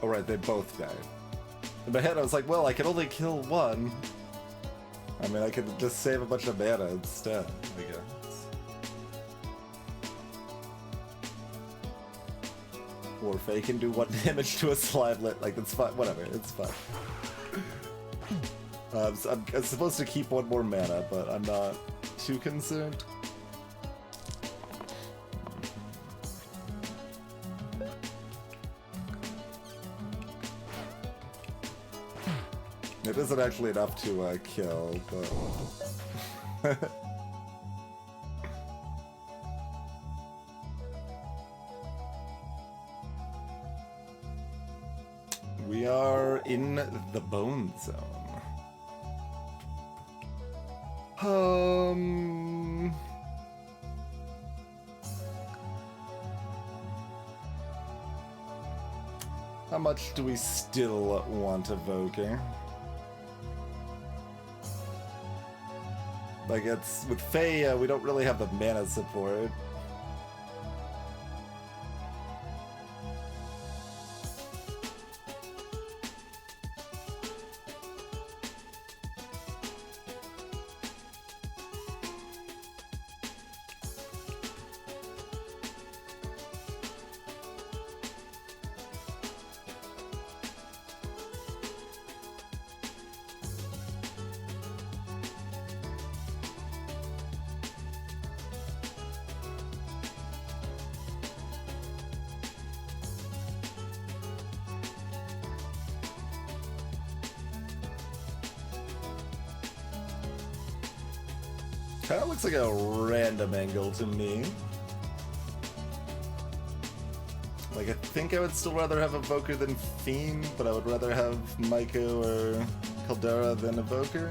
Alright, they both died. In my head I was like, well, I can only kill one. I mean, I could just save a bunch of mana instead, I guess. Or Faye can do 1 damage to a slimelet, like, it's fine, whatever, it's fine. So I'm supposed to keep 1 more mana, but I'm not too concerned. It isn't actually enough to kill, but... We are in the Bone Zone. Um... How much do we still want Evoker? Like, it's with Faye, we don't really have the mana support. Kinda looks like a random angle to me. Like, I think I would still rather have Evoker than Fiend, but I would rather have Maiko or Caldera than Evoker.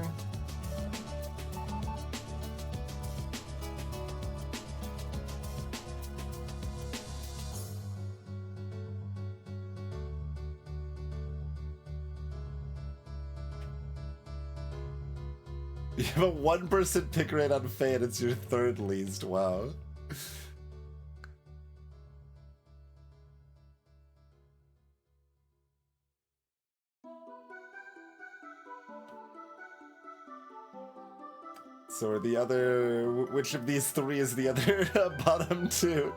You have a 1% pick rate on Faye and it's your third least, wow. So are the other... which of these three is the other bottom two?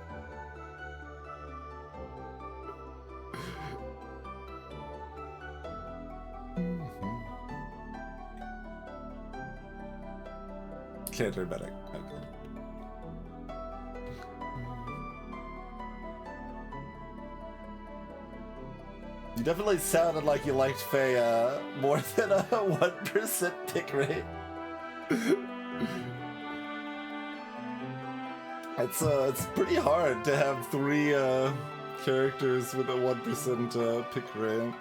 Canter medic. Okay. You definitely sounded like you liked Faye more than a 1% pick rate. It's pretty hard to have three characters with a 1% pick rate.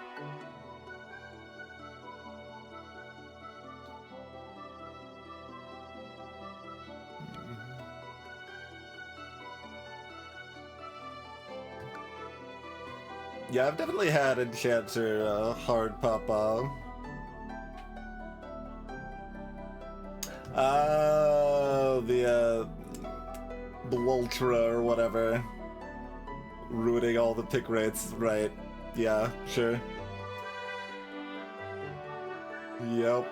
Yeah, I've definitely had Enchanter hard pop off. The Ultra or whatever. Ruining all the pick rates, right. Yeah, sure. Yep.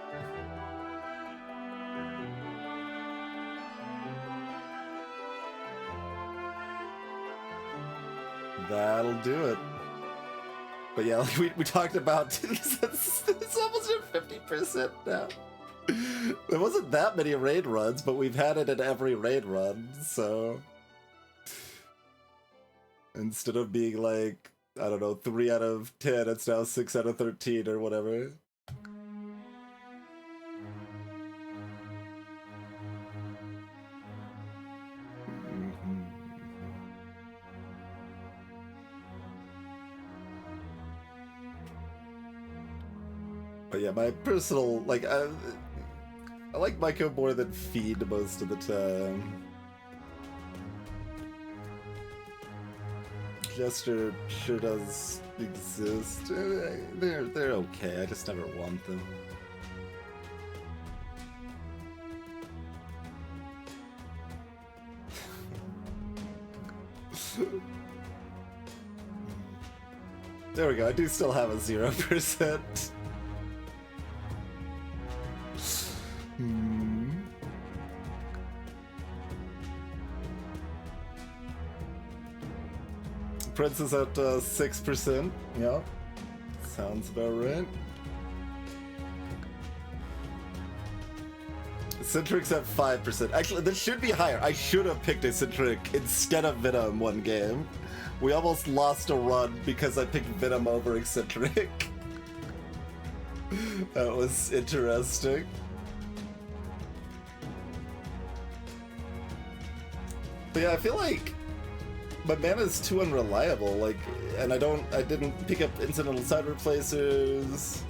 That'll do it. But yeah, like we talked about, it's almost at 50% now. There wasn't that many raid runs, but we've had it in every raid run, so... Instead of being like, I don't know, 3 out of 10, it's now 6 out of 13 or whatever. But yeah, my personal, like, I like Maiko more than Feed most of the time. Jester sure does exist. They're okay, I just never want them. There we go, I do still have a 0%. Prince is at 6%. Yeah, sounds about right. Citric's at 5%. Actually, this should be higher. I should have picked a Citric instead of Venom one game. We almost lost a run because I picked Venom over Eccentric. That was interesting. But yeah, I feel like my mana's too unreliable, like, and I didn't pick up incidental side replacers,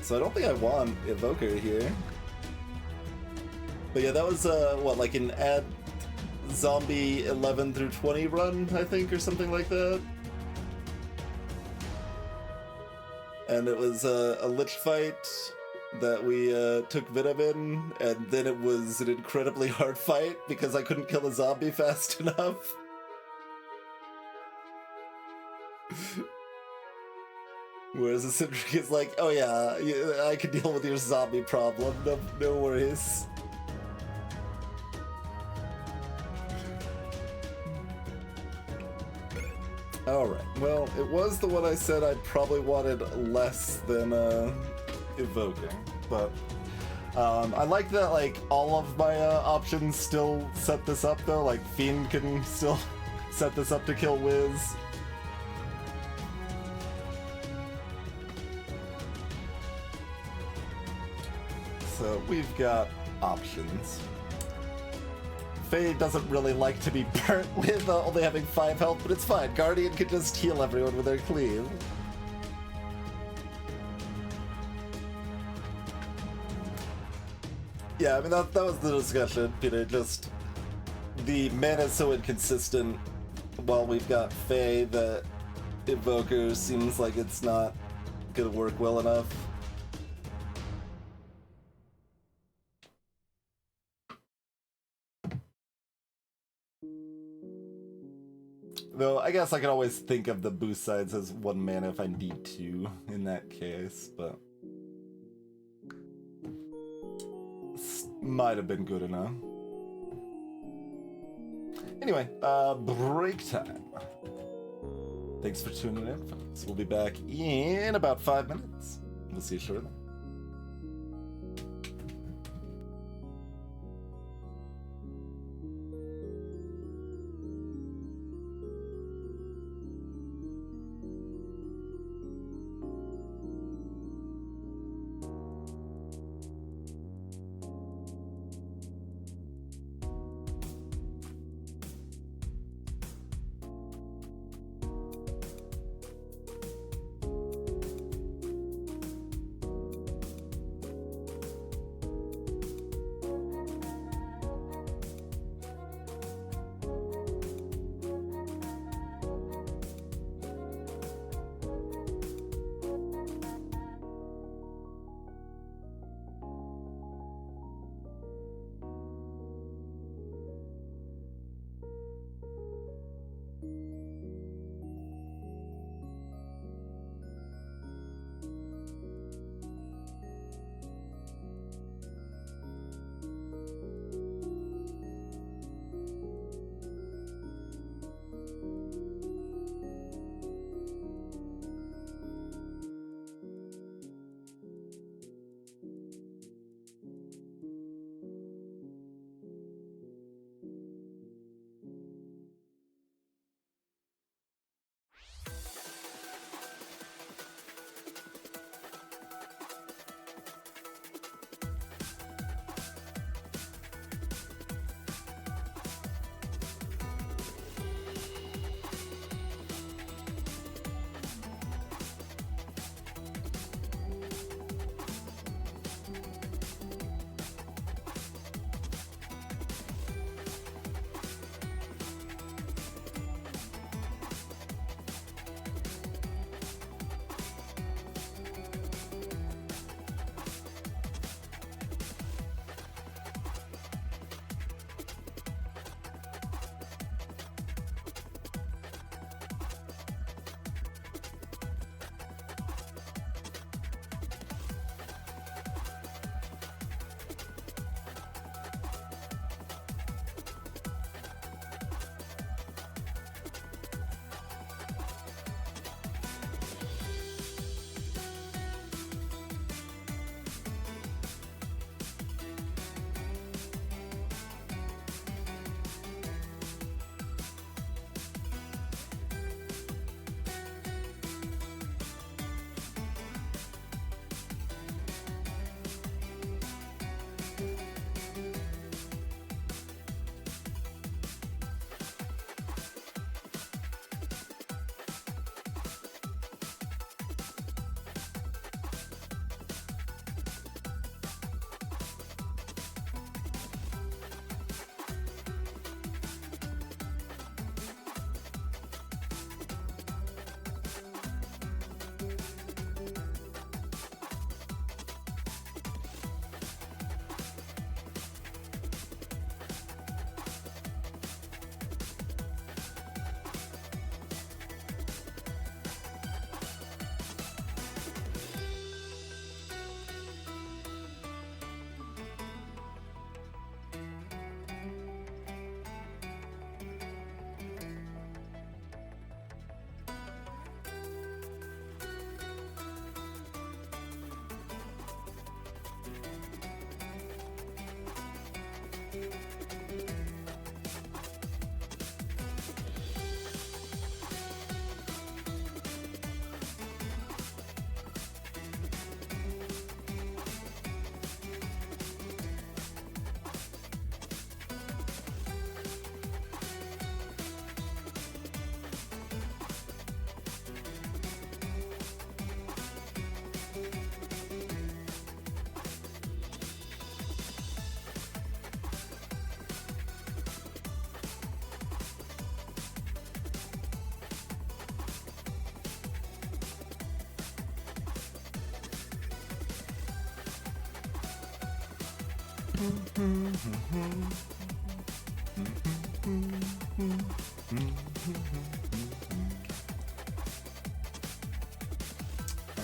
so I don't think I want Evoker here. But yeah, that was what, like an ad zombie 11 through 20 run, I think, or something like that. And it was a lich fight that we took Venom in, and then it was an incredibly hard fight because I couldn't kill a zombie fast enough. Whereas the Citric is like, oh yeah, I can deal with your zombie problem, no worries. Alright, well, it was the one I said I probably wanted less than evoking, but I like that, like, all of my options still set this up, though. Like, Fiend can still set this up to kill Wizz. So we've got options. Faye doesn't really like to be burnt with only having 5 health, but it's fine. Guardian can just heal everyone with their cleave. Yeah, I mean, that was the discussion, Peter. Just, the mana's so inconsistent while we've got Faye that Evoker seems like it's not gonna work well enough. Though, I guess I can always think of the boost sides as 1 mana if I need to in that case, but... might have been good enough. Anyway, break time. Thanks for tuning in, folks. We'll be back in about 5 minutes. We'll see you shortly.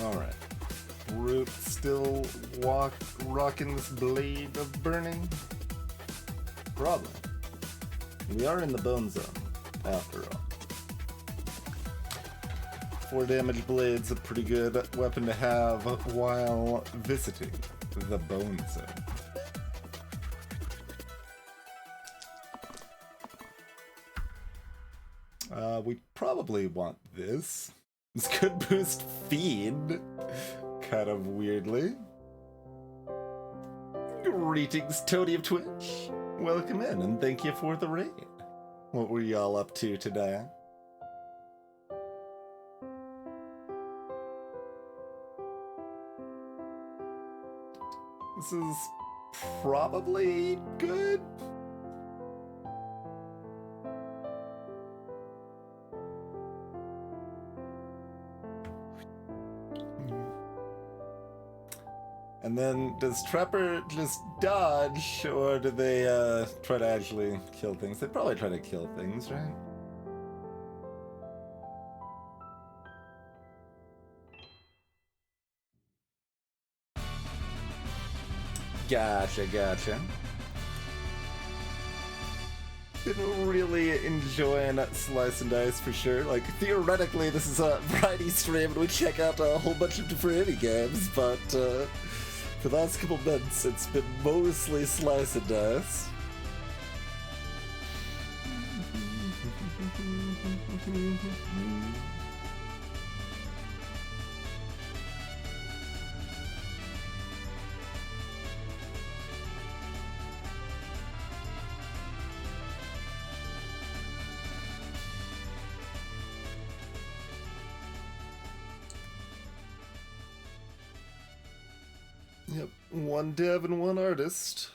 Alright. Root still rocking this blade of burning? Probably. We are in the bone zone, after all. 4 damage blade's a pretty good weapon to have while visiting the bone zone. We probably want this. This could boost feed, kind of weirdly. Greetings, Tony of Twitch. Welcome in, and thank you for the raid. What were y'all up to today? This is probably good. And then, does Trapper just dodge, or do they try to actually kill things? They probably try to kill things, right? Gotcha. Been really enjoying Slice and Dice for sure. Like, theoretically, this is a variety stream and we check out a whole bunch of different indie games, but for the last couple months, it's been mostly Slice and Dice. Yep, 1 dev and 1 artist.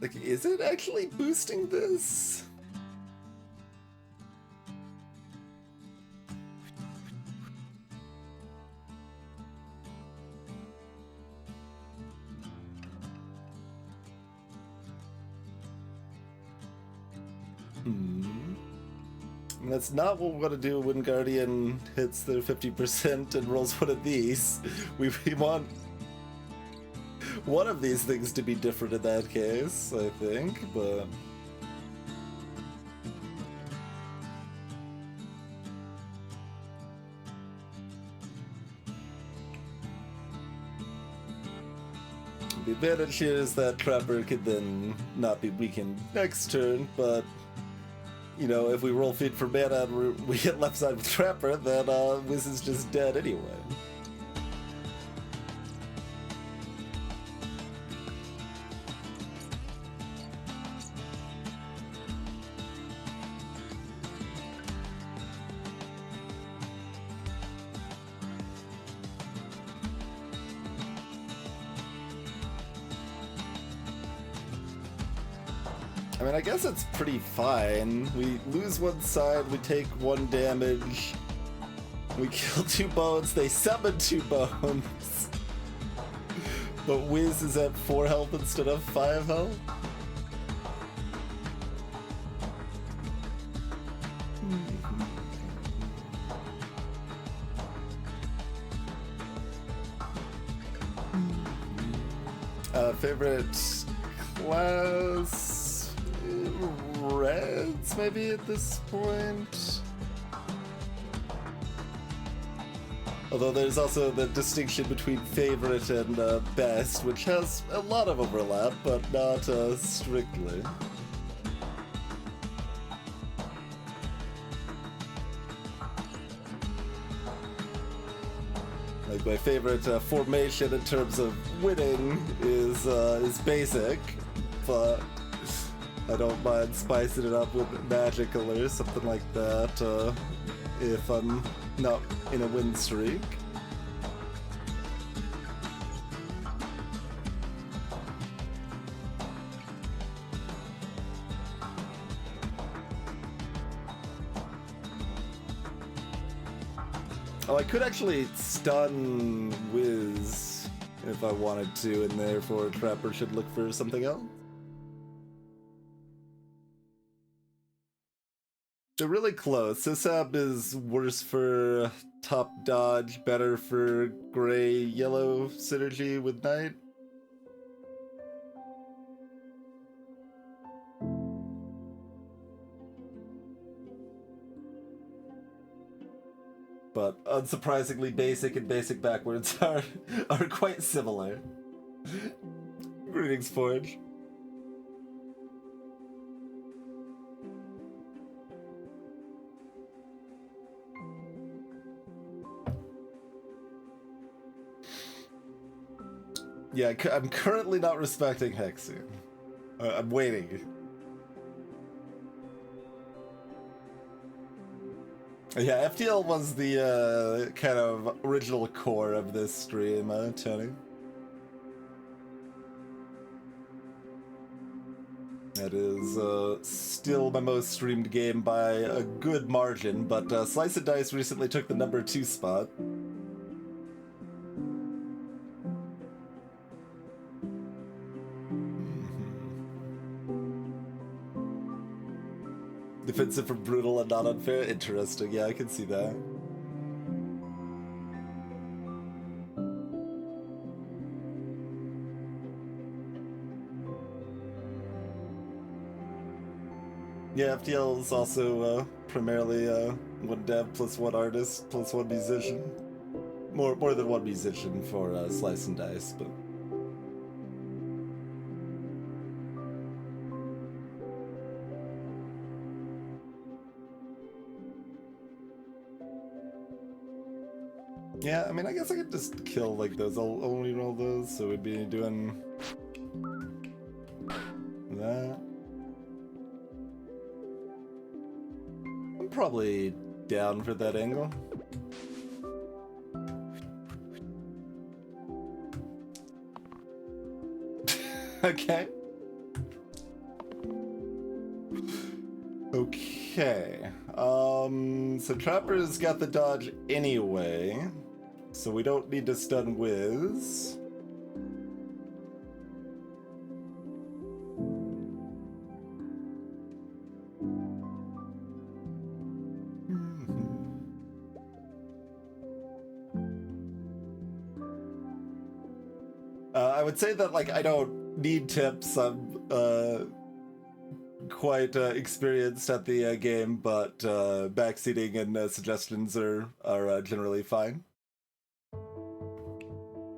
Like, is it actually boosting this? And that's not what we're gonna do when Guardian hits their 50% and rolls one of these. We want one of these things to be different in that case, I think, but... The advantage here is that Trapper could then not be weakened next turn, but... You know, if we roll feed for mana and we hit left side with Trapper, then Wizz is just dead anyway. I mean, I guess it's pretty fine. We lose one side, we take 1 damage, we kill 2 bones, they summon 2 bones. But Wizz is at 4 health instead of 5 health? Favorite class? Reds, maybe, at this point? Although there's also the distinction between favorite and best, which has a lot of overlap, but not strictly. Like, my favorite formation in terms of winning is basic, but I don't mind spicing it up with magical or something like that if I'm not in a win streak. Oh, I could actually stun Wizz if I wanted to, and therefore Trapper should look for something else. They're really close. Sisab is worse for top dodge, better for gray-yellow synergy with Knight. But unsurprisingly, basic and basic backwards are quite similar. Greetings, Forge. Yeah, I'm currently not respecting Hexy. I'm waiting. Yeah, FTL was the kind of original core of this stream, Tony. That is still my most streamed game by a good margin, but Slice and Dice recently took the number 2 spot. Defensive for brutal and not unfair? Interesting, yeah, I can see that. Yeah, FTL is also primarily one dev plus one artist plus one musician. More than one musician for Slice and Dice, but... Yeah, I mean, I guess I could just kill, like, those. I'll only roll those, so we'd be doing... that. I'm probably down for that angle. Okay. Okay. So Trapper's got the dodge anyway, so we don't need to stun Wizz. I would say that, like, I don't need tips. I'm quite experienced at the game, but backseating and suggestions are generally fine.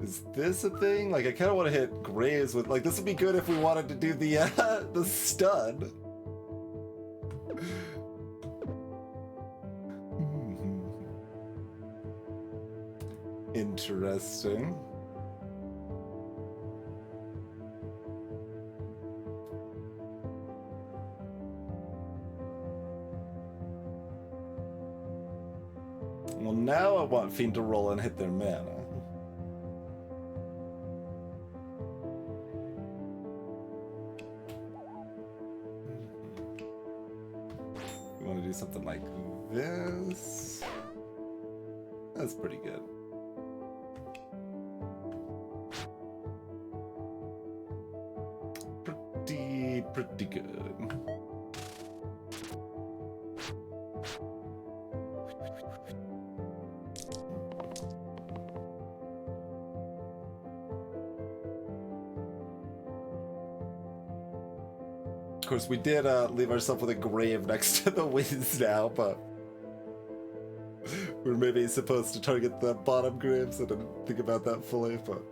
Is this a thing? Like, I kind of want to hit Graves with, like, this would be good if we wanted to do the the stun. Interesting. Well, now I want Fiend to roll and hit their mana. You want to do something like this? That's pretty good. Pretty good. Of course, we did leave ourselves with a grave next to the Wizz now, but we're maybe supposed to target the bottom graves. I didn't think about that fully, but...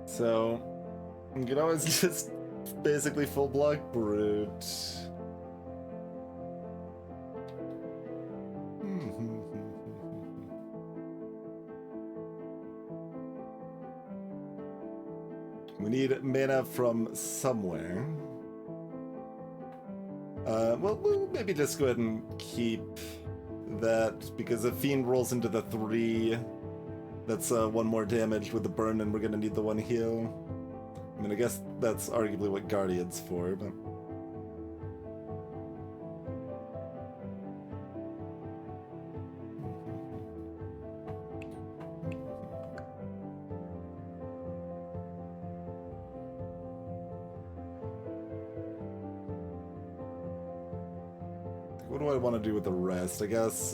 So, you can always just basically full block Brute. We need mana from somewhere. Well, we'll maybe just go ahead and keep that because if Fiend rolls into the 3, that's 1 more damage with the burn, and we're gonna need the 1 heal. I mean, I guess that's arguably what Guardian's for, but... What do I want to do with the rest? I guess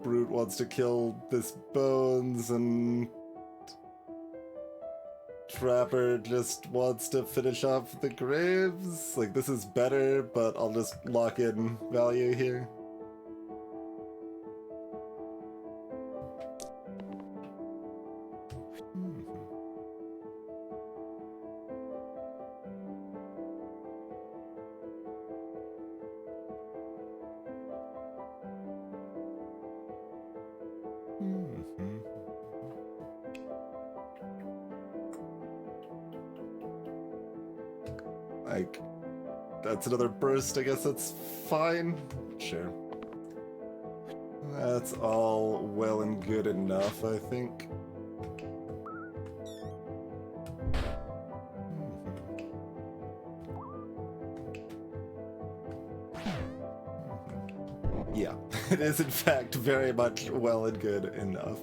Brute wants to kill this Bones, and Trapper just wants to finish off the Graves. Like, this is better, but I'll just lock in value here. Like, that's another burst, I guess that's fine. Sure. That's all well and good enough, I think. Yeah, it is in fact very much well and good enough.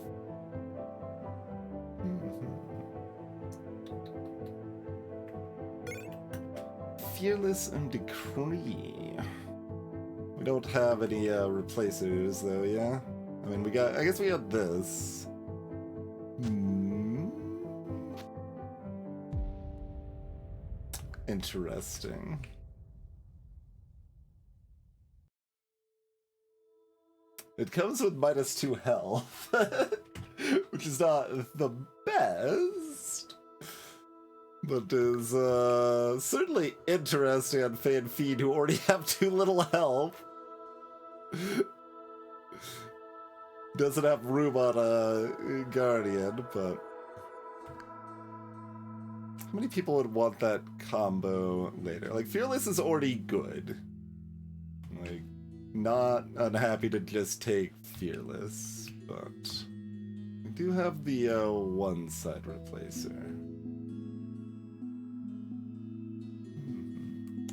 Fearless and Decree. We don't have any replacers though, yeah? I mean, I guess we got this. Interesting. It comes with -2 health, which is not the best, but is certainly interesting on Fae and Fiend, who already have too little health. Doesn't have room on a Guardian, but... How many people would want that combo later? Like, Fearless is already good. Like, not unhappy to just take Fearless, but we do have the one-side replacer.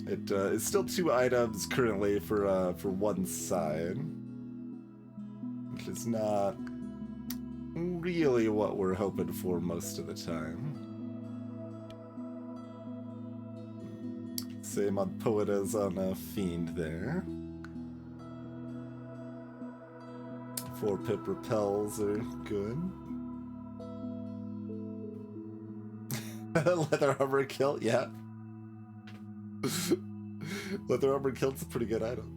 It is still 2 items currently for one side, which is not really what we're hoping for most of the time. Same on Poet as on Fiend there. 4 pip repels are good. Leather armor kilt, yeah. Leather armor kilt's a pretty good item.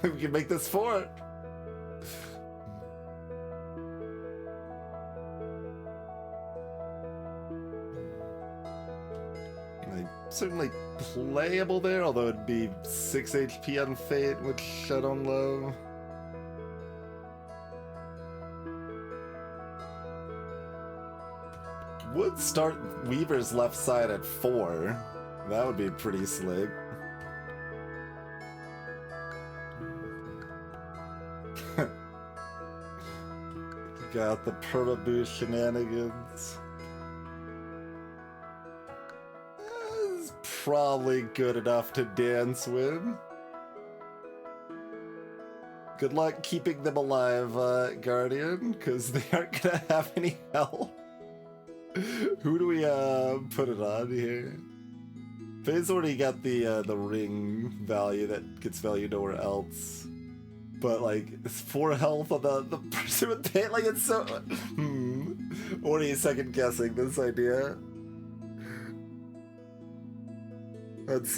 We can make this 4. Like, certainly playable there, although it'd be 6 HP on Fate, which I don't love. Would start Weaver's left side at 4. That would be pretty slick. Got the perma boost shenanigans. It's probably good enough to dance with. Good luck keeping them alive, Guardian, because they aren't gonna have any health. Who do we put it on here? Faye's already got the ring value that gets value nowhere else. But like, it's 4 health on the person with pain, like it's so... Or are you second guessing this idea? That's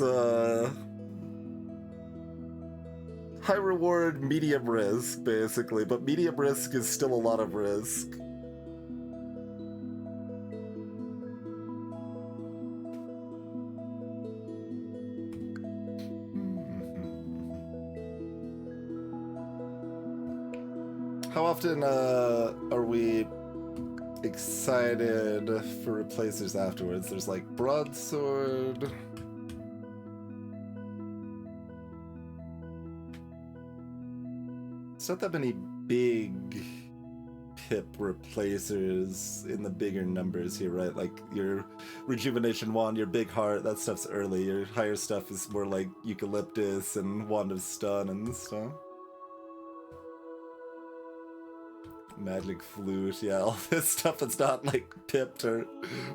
high reward, medium risk, basically, but medium risk is still a lot of risk. How often are we excited for replacers afterwards? There's like broadsword. It's not that many big pip replacers in the bigger numbers here, right? Like your rejuvenation wand, your big heart, that stuff's early. Your higher stuff is more like eucalyptus and wand of stun and stuff. Magic flute, yeah, all this stuff that's not like pipped or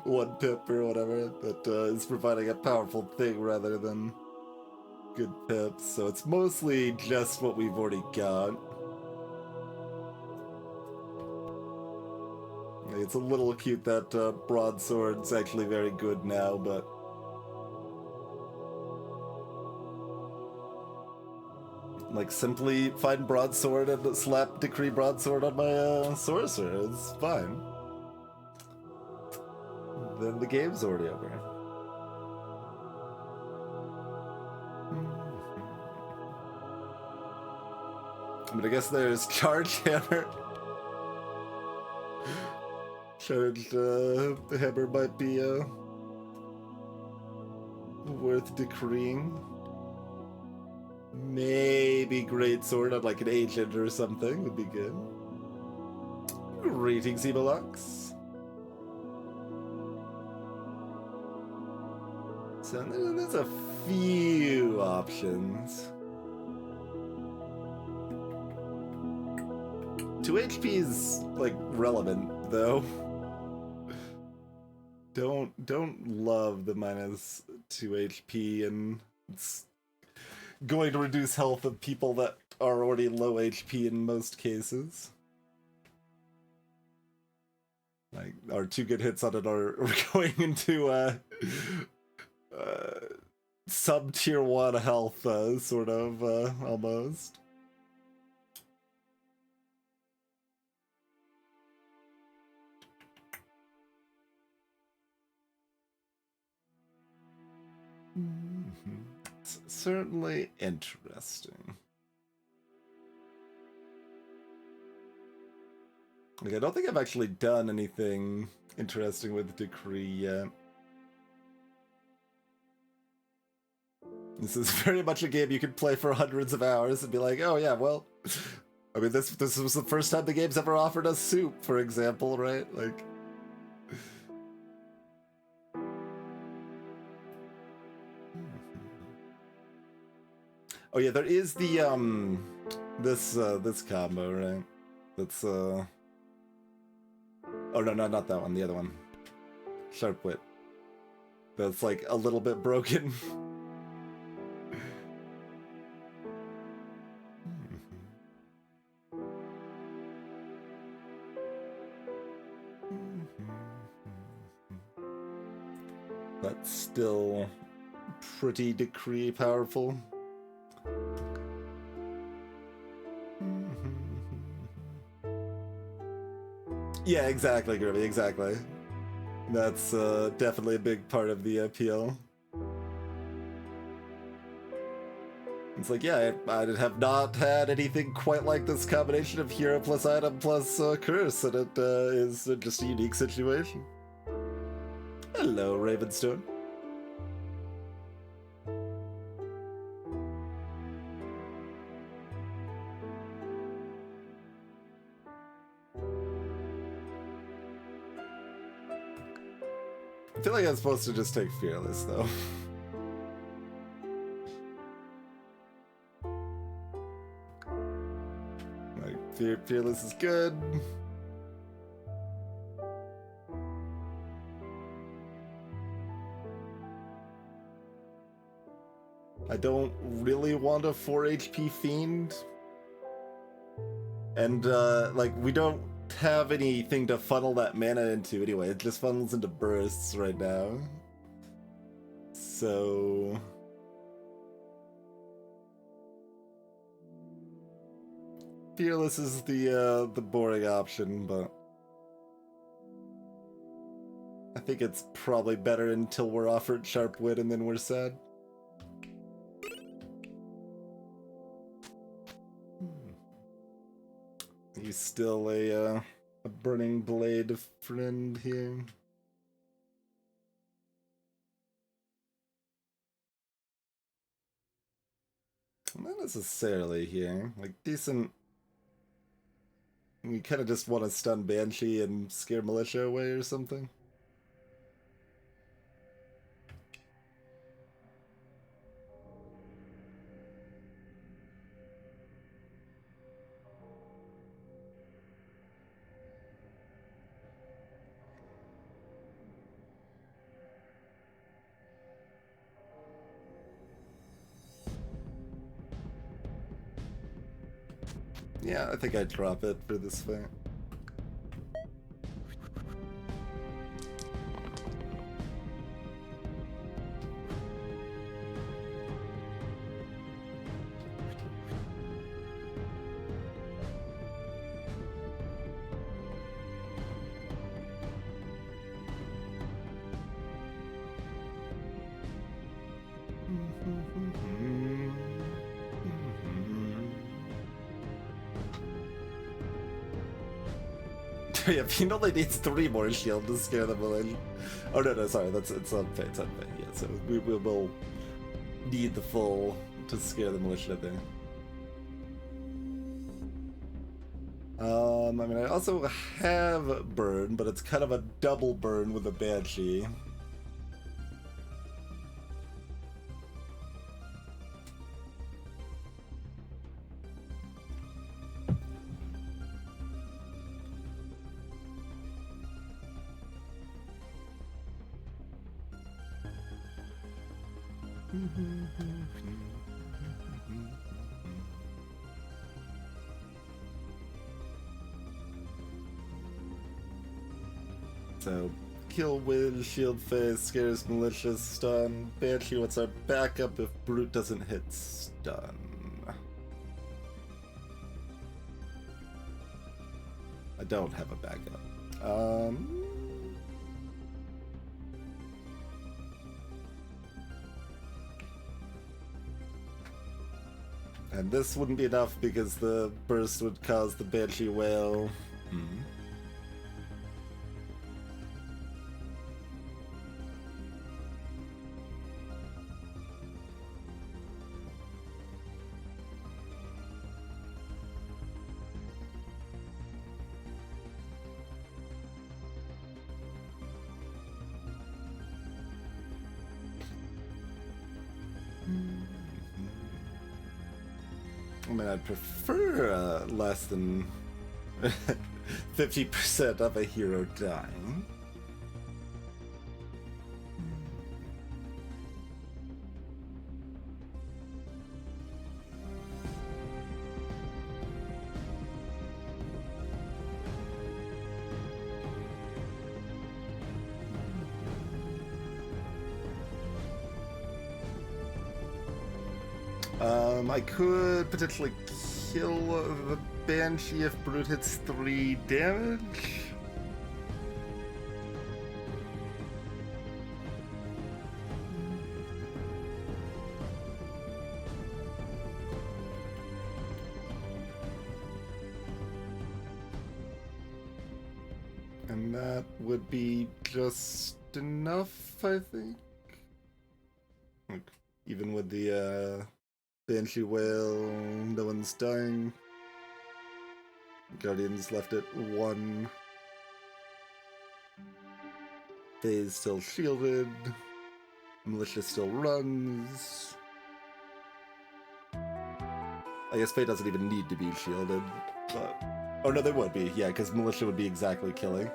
one pip or whatever, that is providing a powerful thing rather than good pips. So it's mostly just what we've already got. It's a little cute that broadsword's actually very good now, but like simply find broadsword and slap decree broadsword on my sorcerer. It's fine. Then the game's already over. I mean, I guess there's charge hammer. Charged hammer might be worth decreeing. Maybe greatsword on like an agent or something would be good. Greetings, Ebolux. So there's a few options. 2 HP is like relevant though. Don't love the minus 2 HP, and it's going to reduce health of people that are already low HP in most cases. Like our 2 good hits on it are going into sub tier 1 health, sort of almost. It's certainly interesting. Like, I don't think I've actually done anything interesting with Decree yet. This is very much a game you could play for hundreds of hours and be like, oh yeah, well, I mean, this was the first time the game's ever offered us soup, for example, right? Like, oh yeah, there is the this combo, right? That's oh no, not that one, the other one. Sharp wit. That's like a little bit broken. That's still pretty decree powerful. Yeah, exactly, Grimmy, exactly. That's definitely a big part of the appeal. It's like, yeah, I have not had anything quite like this combination of hero plus item plus curse, and it is just a unique situation. Hello, Ravenstone. I feel like I'm supposed to just take Fearless, though. Like, Fearless is good. I don't really want a 4 HP Fiend. And, like, we don't have anything to funnel that mana into anyway. It just funnels into bursts right now. So... Fearless is the boring option, but... I think it's probably better until we're offered Sharp Wit and then we're sad. He's still a burning blade friend here. Not necessarily here. Like, decent. We kind of just want to stun Banshee and scare Militia away or something. Yeah, I think I'd drop it for this fight. Yeah, Fiend only needs 3 more shield to scare them away. Oh no, sorry, it's unfair, it's unfair. Yeah, so we will need the full to scare the Militia there. I mean, I also have burn, but it's kind of a double burn with a Banshee. So, kill Wizz, shield face, scares Militia, stun. Banshee, what's our backup if Brute doesn't hit stun? I don't have a backup. And this wouldn't be enough because the burst would cause the Banshee Whale. I mean, I'd prefer less than 50% of a hero dying. I could potentially kill the Banshee if Brute hits 3 damage. And that would be just enough, I think. Like, even with the Banshee Whale, no one's dying. Guardian's left at 1. Phase still shielded. Militia still runs. I guess Faye doesn't even need to be shielded, but... Oh no, they would be, yeah, because Militia would be exactly killing.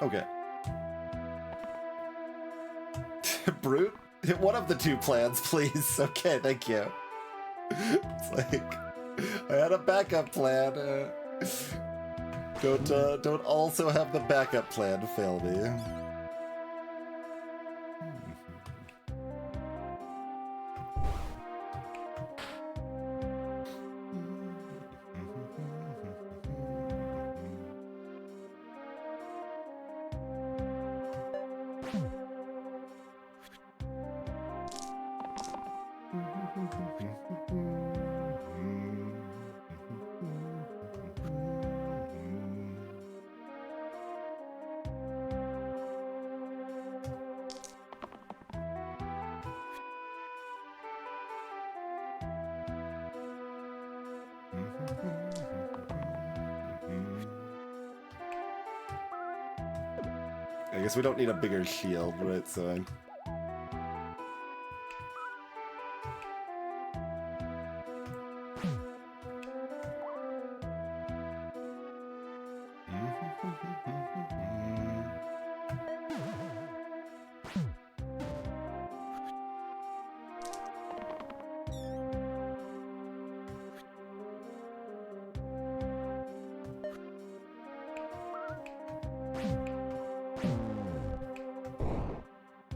Okay. Brute? Hit one of the 2 plans, please. Okay, thank you. It's like... I had a backup plan. Don't also have the backup plan fail me. I guess we don't need a bigger shield, right? So I...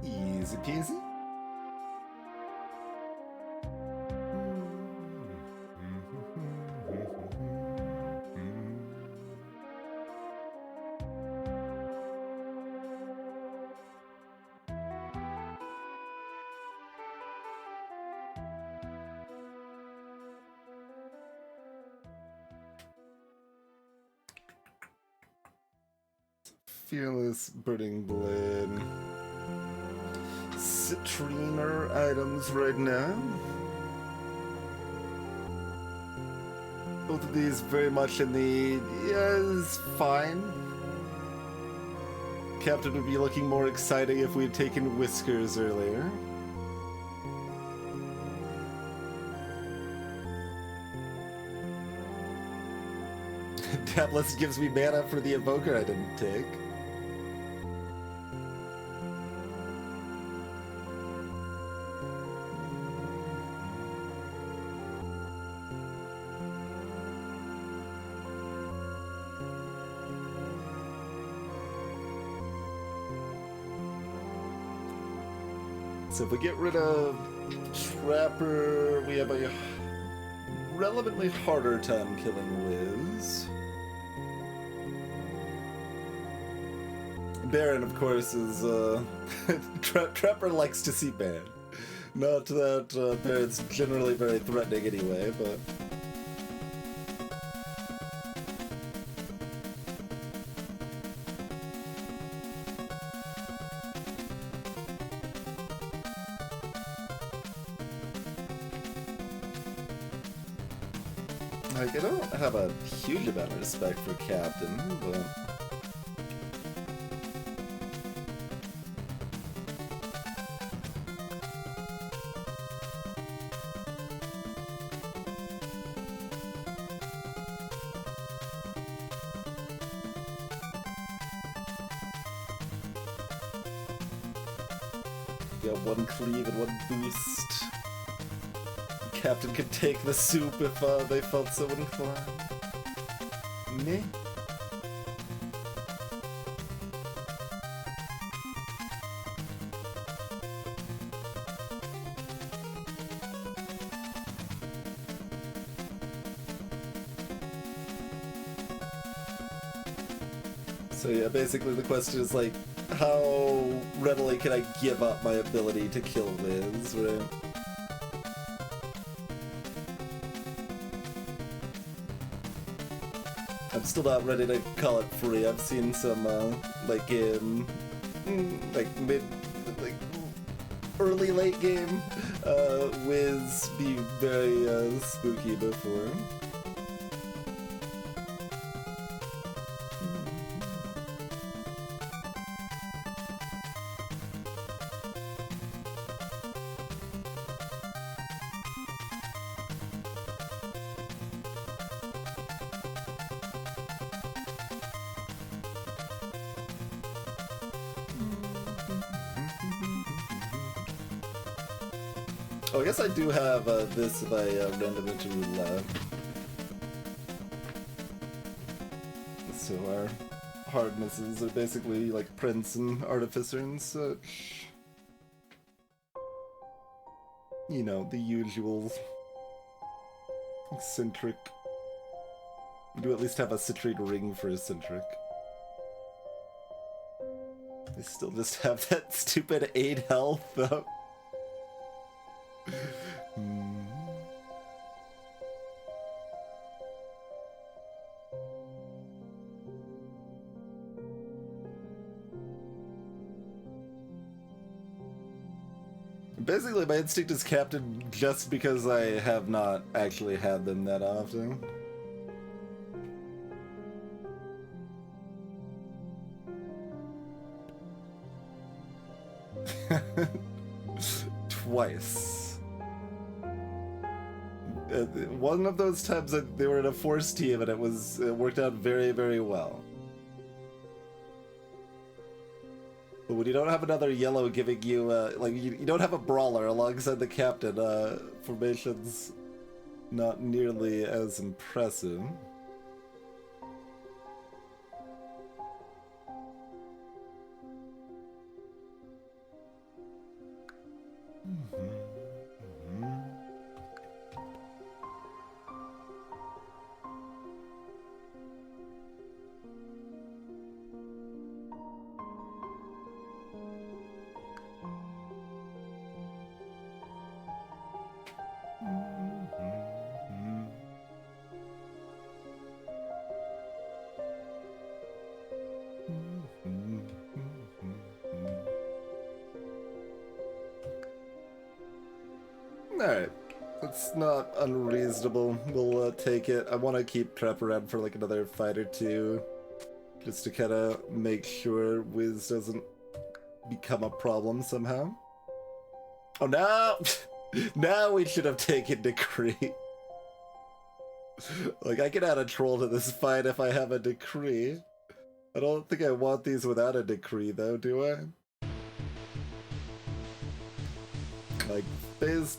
Easy peasy. Fearless Burning Blade. Citriner items right now. Both of these very much in the yes, fine. Captain would be looking more exciting if we'd taken Whiskers earlier. Dabless gives me mana for the Evoker I didn't take. So if we get rid of Trapper, we have a relatively harder time killing Wizz. Baron, of course, is Trapper likes to see Baron. Not that Baron's generally very threatening anyway, but... Like, I don't have a huge amount of respect for Captain, but... Got one cleave and one boost. Captain could take the soup if they felt so inclined. Meh. So yeah, basically the question is like, how readily can I give up my ability to kill Wizz, right? I'm still not ready to call it free. I've seen some, like in, like early late game, Wizz be very, spooky before. Oh, I guess I do have this if I random into roulette. So our hardnesses are basically like Prince and Artificer and such. You know, the usual eccentric. We do at least have a citrate ring for eccentric. I still just have that stupid 8 health though. Basically, my instinct is Captain just because I have not actually had them that often. Twice. One of those times that they were in a force team and it worked out very, very well. But when you don't have another yellow giving you, like, you don't have a brawler alongside the captain, formation's not nearly as impressive. Alright, that's not unreasonable. We'll take it. I want to keep Trap around for like another fight or two, just to kind of make sure Wizz doesn't become a problem somehow. Oh no! Now we should have taken Decree. Like, I can add a troll to this fight if I have a Decree. I don't think I want these without a Decree though, do I? Like, Faye's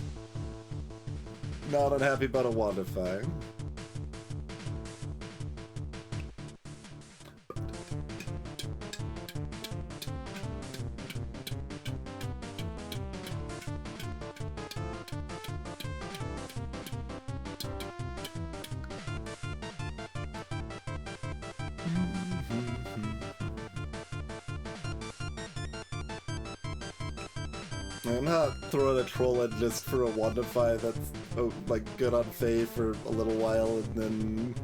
not unhappy about a Wandify. I'm not throwing a troll in just for a Wandify that's like good on Faye for a little while and then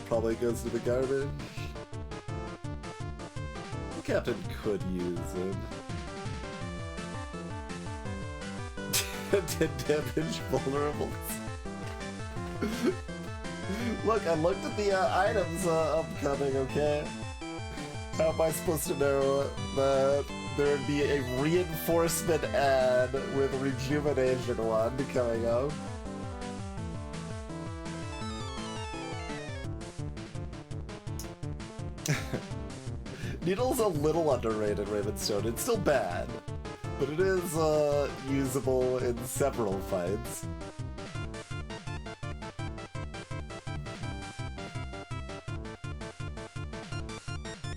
probably goes to the garbage. The captain could use it. To damage vulnerables. Look, I looked at the items upcoming, okay? How am I supposed to know that there would be a reinforcement ad with Rejuvenation Wand coming up? Needle's a little underrated, Ravenstone. It's still bad, but it is usable in several fights.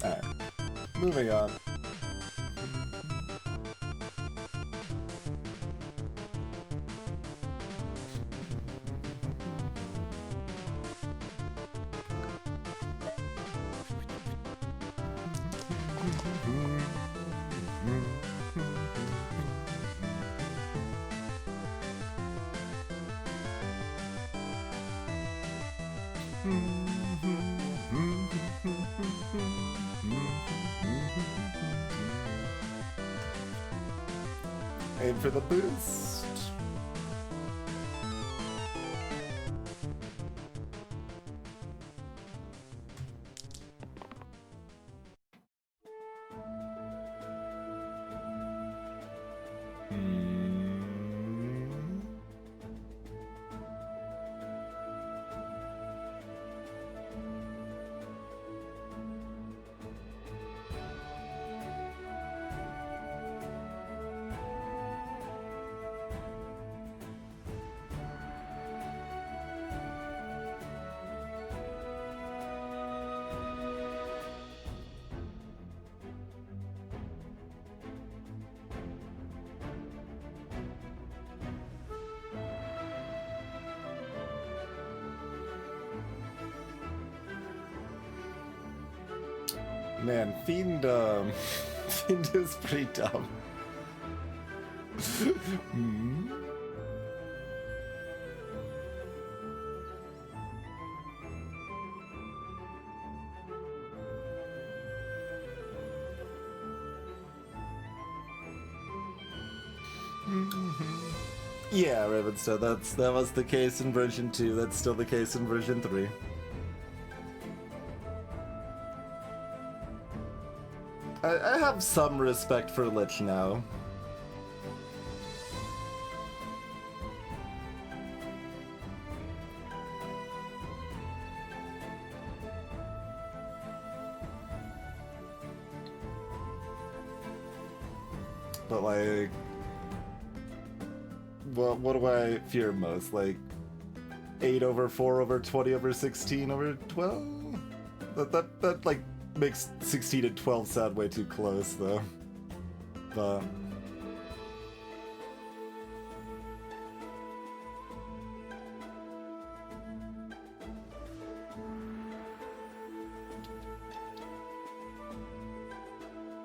Alright, moving on. Aim for the boost. Man, Fiend, Fiend is pretty dumb. Yeah, Ravenstone, that was the case in version 2, that's still the case in version 3. I have some respect for Lich now. But like, what do I fear most? Like 8 over 4 over 20 over 16 over 12? That like makes 16 and 12 sound way too close though. But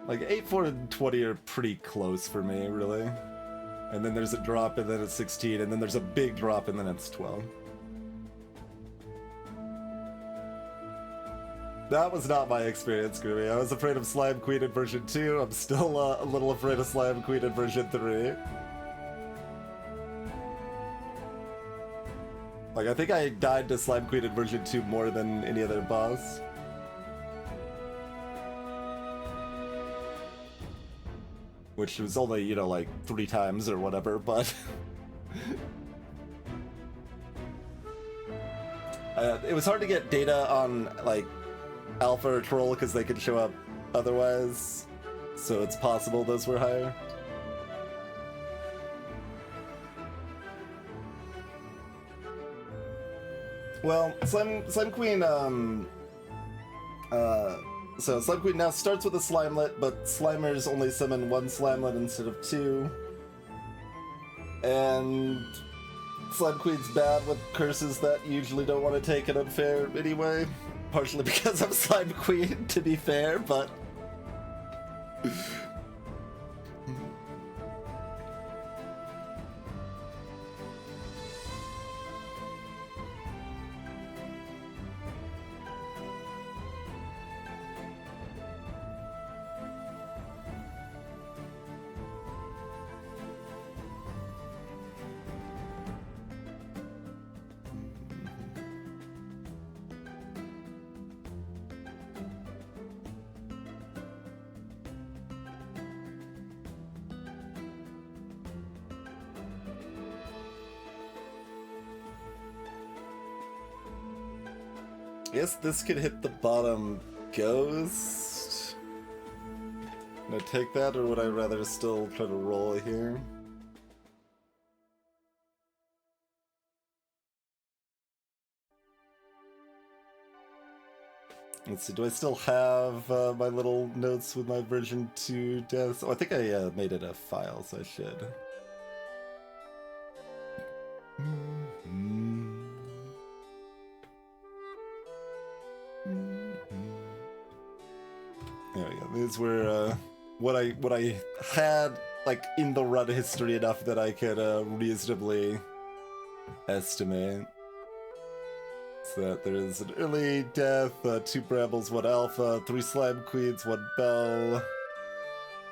like 8, 4, and 20 are pretty close for me, really. And then there's a drop, and then it's 16, and then there's a big drop, and then it's 12. That was not my experience, Groovy. I was afraid of Slime Queen in version 2. I'm still a little afraid of Slime Queen in version 3. Like, I think I died to Slime Queen in version 2 more than any other boss. Which was only, you know, like 3 times or whatever, but... it was hard to get data on, like, Alpha or Troll because they could show up otherwise, so it's possible those were higher. Well, Slime Queen, so Slime Queen now starts with a Slimelet, but Slimers only summon 1 Slimelet instead of 2. And Slime Queen's bad with curses that you usually don't want to take it unfair anyway. Partially because I'm Slime Queen, to be fair, but... Yes, this could hit the bottom ghost. Would I take that, or would I rather still try to roll here? Let's see, do I still have my little notes with my version 2 deaths? Oh, I think I made it a file, so I should. There we go. These were what I had like in the run history enough that I could reasonably estimate. So that there is an early death, 2 brambles, 1 alpha, 3 slime queens, 1 bell,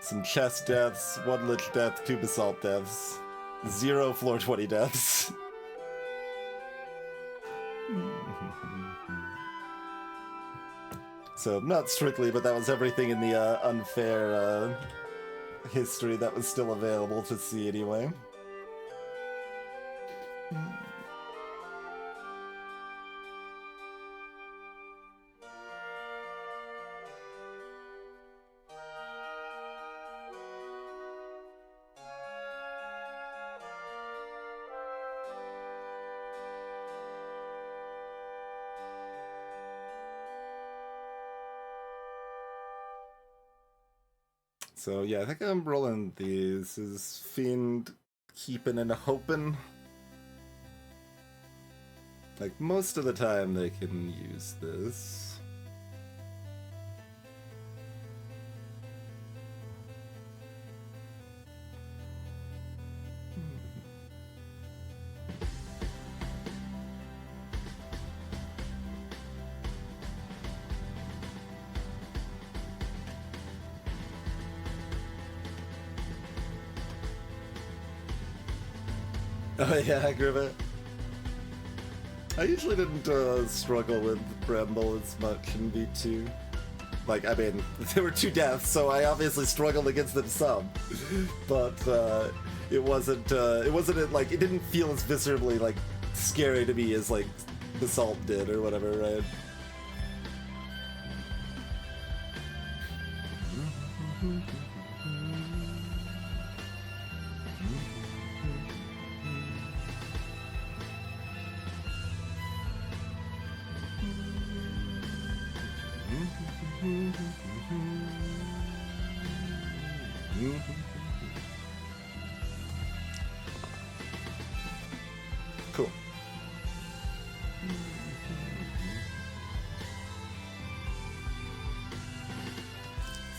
some chest deaths, 1 lich death, 2 basalt deaths, 0 floor 20 deaths. So, not strictly, but that was everything in the unfair history that was still available to see anyway. So yeah, I think I'm rolling these. Is Fiend keeping and hoping? Like, most of the time they can use this. Oh yeah, I agree with it. I usually didn't struggle with Bramble as much in V2. Like, I mean, there were 2 deaths, so I obviously struggled against them some. But it wasn't like, it didn't feel as viscerally like scary to me as like Basalt did or whatever, right? Cool.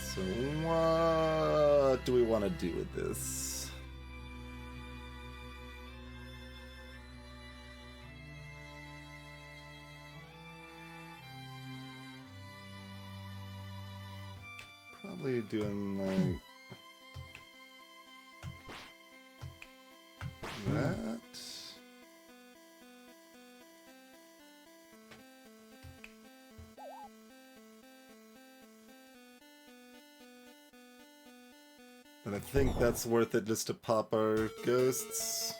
So what do we want to do with this? Probably doing like that. And I think that's worth it just to pop our ghosts.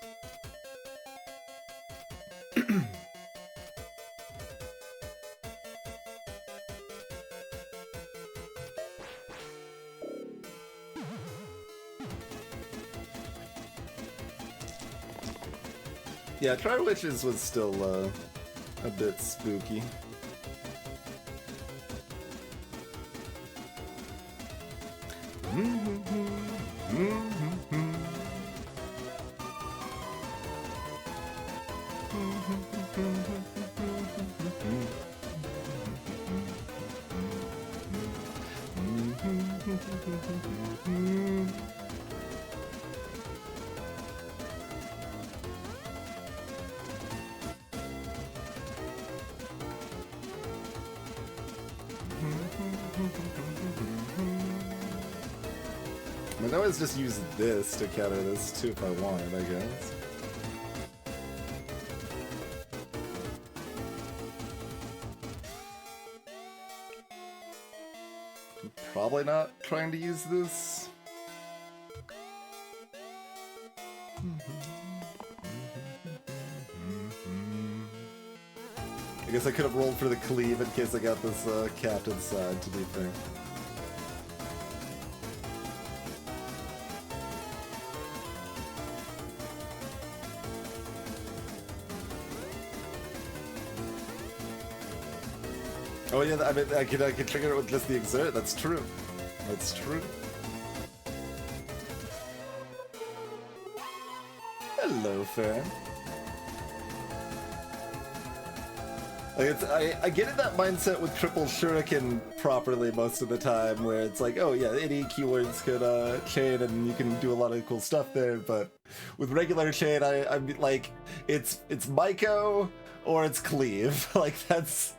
Yeah, Try Witches was still a bit spooky. I mean, I always just use this to counter this too if I wanted, I guess. I'm probably not trying to use this. I guess I could have rolled for the cleave in case I got this captain side, to be fair. Oh yeah, I mean, I could trigger it with just the exert. That's true. That's true. Hello, fan. Like I get in that mindset with triple shuriken properly most of the time, where it's like, oh yeah, any keywords could chain and you can do a lot of cool stuff there. But with regular chain, I'm like, it's Myco or it's cleave. Like that's.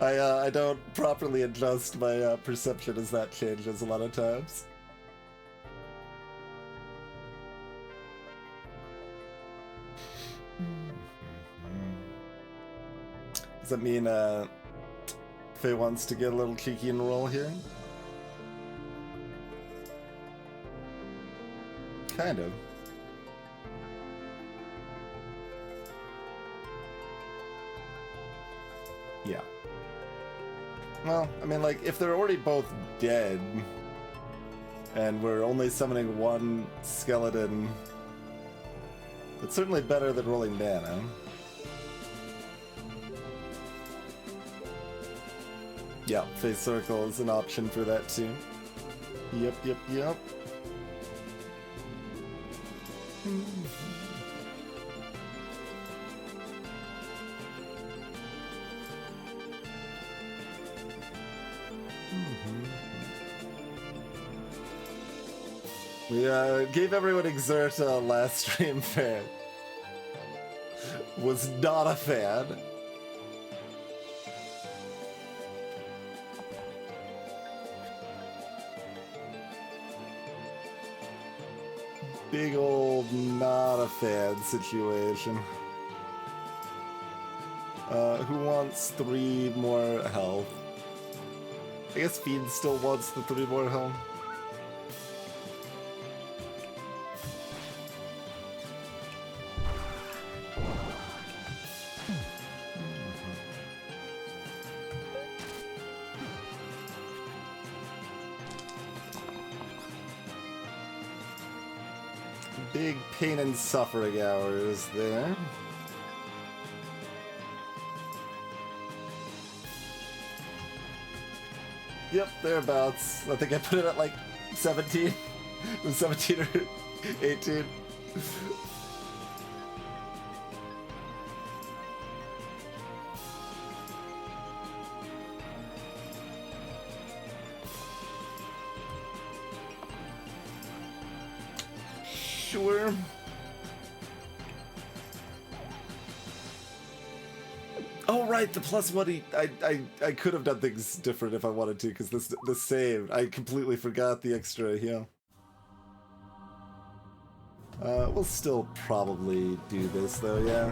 I don't properly adjust my perception as that changes a lot of times. Does that mean Faye wants to get a little cheeky and roll here? Kind of. Yeah. Well, I mean, like, if they're already both dead, and we're only summoning one skeleton, it's certainly better than rolling mana. Yeah, Face Circle is an option for that too. Yep. We gave everyone Exert last stream fan. Was not a fan. Big old not a fan situation. Who wants 3 more health? I guess Fiend still wants the 3 more health. Big pain and suffering hours there. Yep, thereabouts. I think I put it at like 17. It was 17 or 18. Sure. Oh right, the plus one. I could have done things different if I wanted to, because this saved. I completely forgot the extra heal. We'll still probably do this though. Yeah.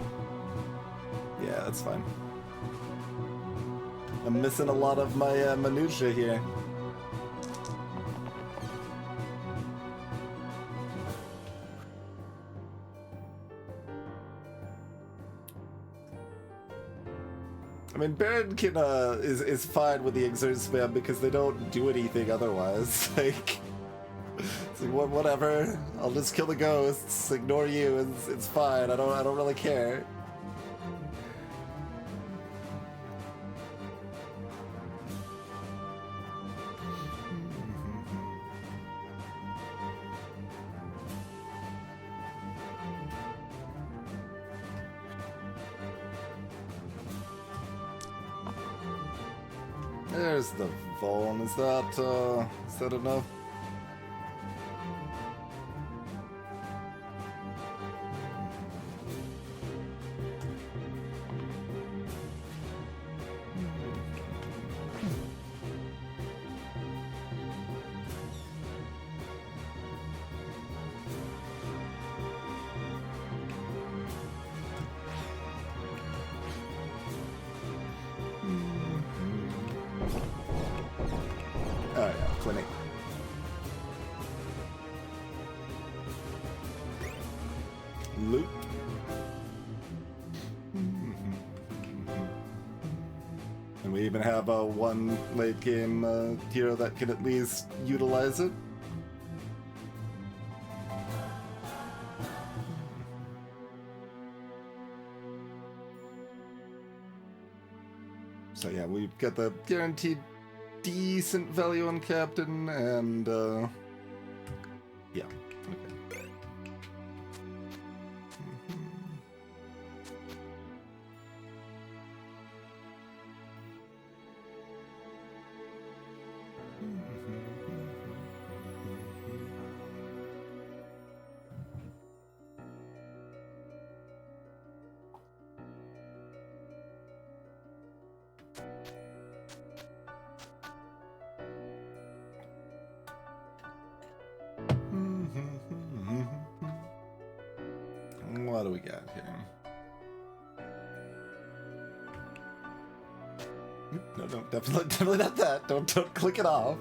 Yeah, that's fine. I'm missing a lot of my minutia here. I mean, Baron can, is fine with the exert spam because they don't do anything otherwise. Like, it's like whatever. I'll just kill the ghosts, ignore you. It's fine. I don't really care. There's the Vuln. Is that enough? Oh yeah, clinic. Loot. And we even have one late game hero that can at least utilize it. So yeah, we've got the guaranteed decent value on Captain, and yeah, okay. What do we got here? No, definitely not that. Don't click it off.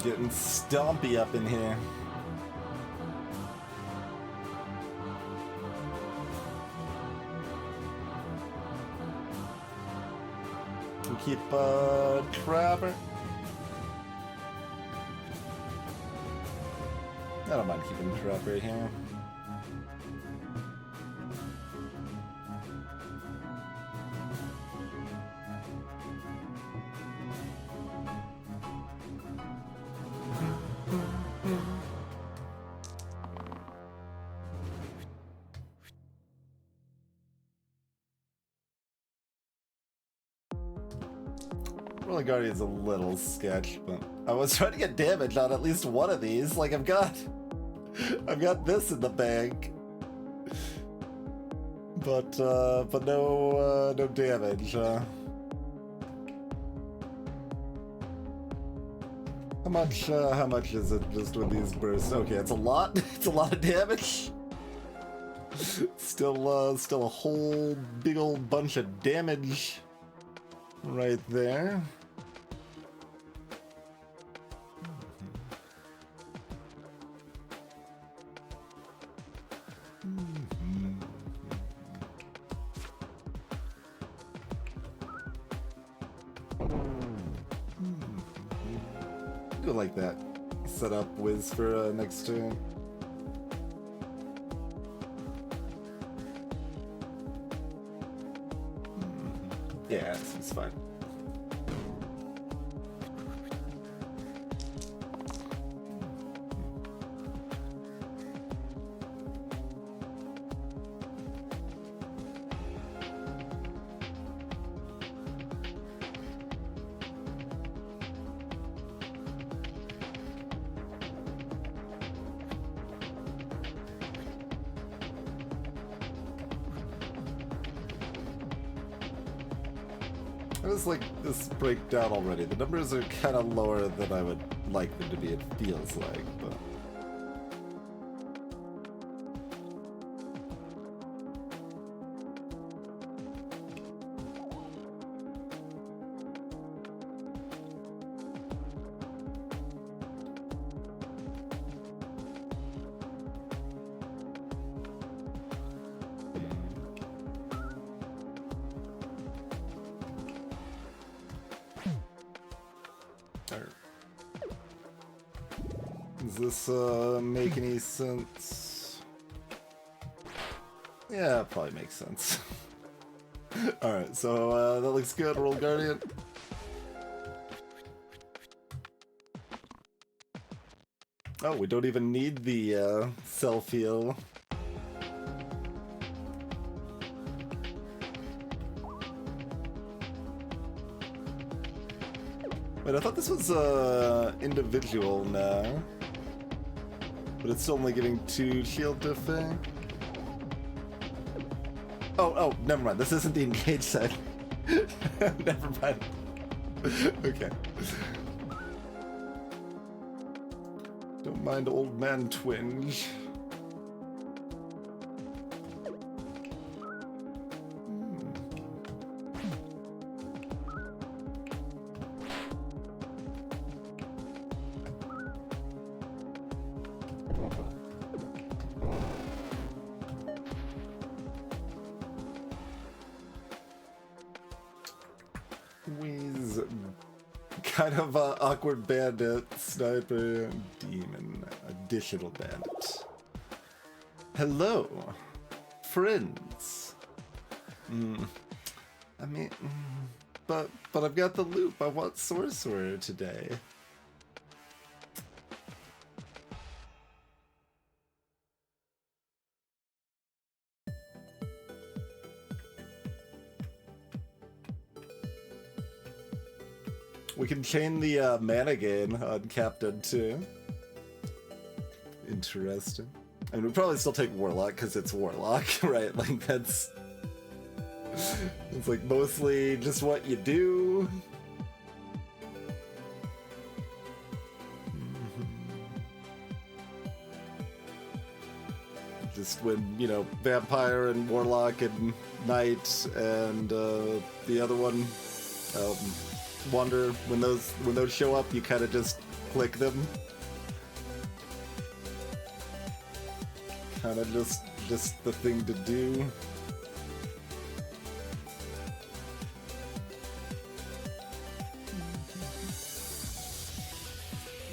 Getting stompy up in here. Keep Trapper. I don't mind keeping Trapper here. Rolling Guardian's a little sketch, but I was trying to get damage on at least one of these. Like I've got this in the bank, but no damage. How much is it just with these bursts? Okay, it's a lot. It's a lot of damage. Still a whole big old bunch of damage right there. something like that. Set up Wizz for next turn. Yeah, it's fine. I was like this breakdown already. The numbers are kind of lower than I would like them to be, it feels like, but... Does this make any sense? Yeah, it probably makes sense. Alright, so that looks good. Roll Guardian. Oh, we don't even need the self-heal. Wait, I thought this was individual now. But it's still only giving 2 shield defang. Oh, never mind. This isn't the engage side. Never mind. Okay. Don't mind old man twinge. Wizz, kind of awkward bandit, sniper, demon, additional bandit. Hello, friends. I mean, but I've got the loop. I want sorcerer today. We can chain the mana gain on Captain too. Interesting. I mean, we probably still take Warlock because it's Warlock, right? Like that's... It's like mostly just what you do. Just when, you know, Vampire and Warlock and Knight and the other one, Wander, when those show up, you kind of just click them. Kind of just the thing to do.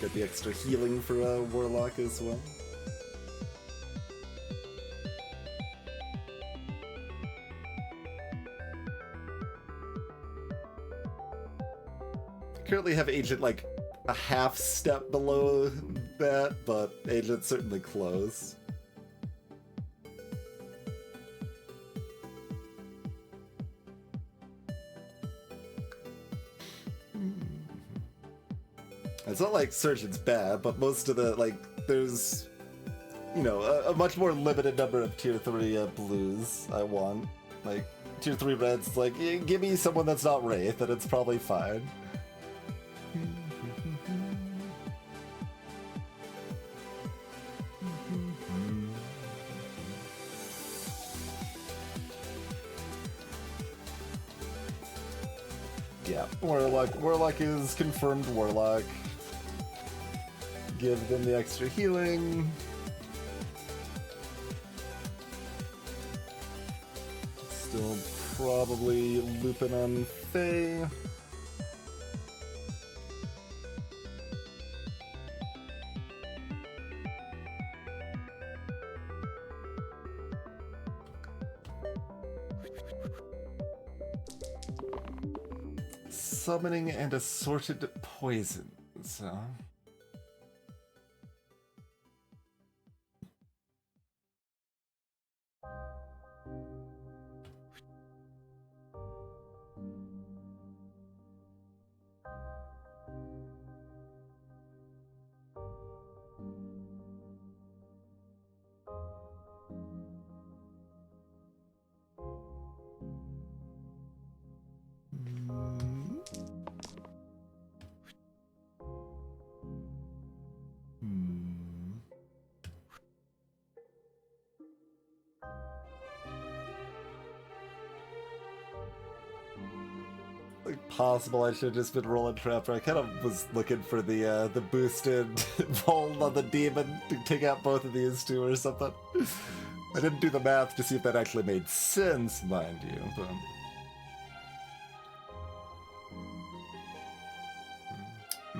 Got the extra healing for Warlock as well. Currently have Agent like a half step below that, but Agent's certainly close. It's not like Surgeon's bad, but most of the, like, there's, you know, a much more limited number of tier 3 blues I want. Like, tier 3 reds, like, give me someone that's not Wraith, and it's probably fine. Yeah, Warlock is confirmed Warlock. Give them the extra healing. Still probably looping on Faye. summoning and assorted poisons. Like possible I should have just been rolling Trapper. I kind of was looking for the boosted roll on the demon to take out both of these two or something. I didn't do the math to see if that actually made sense, mind you, but...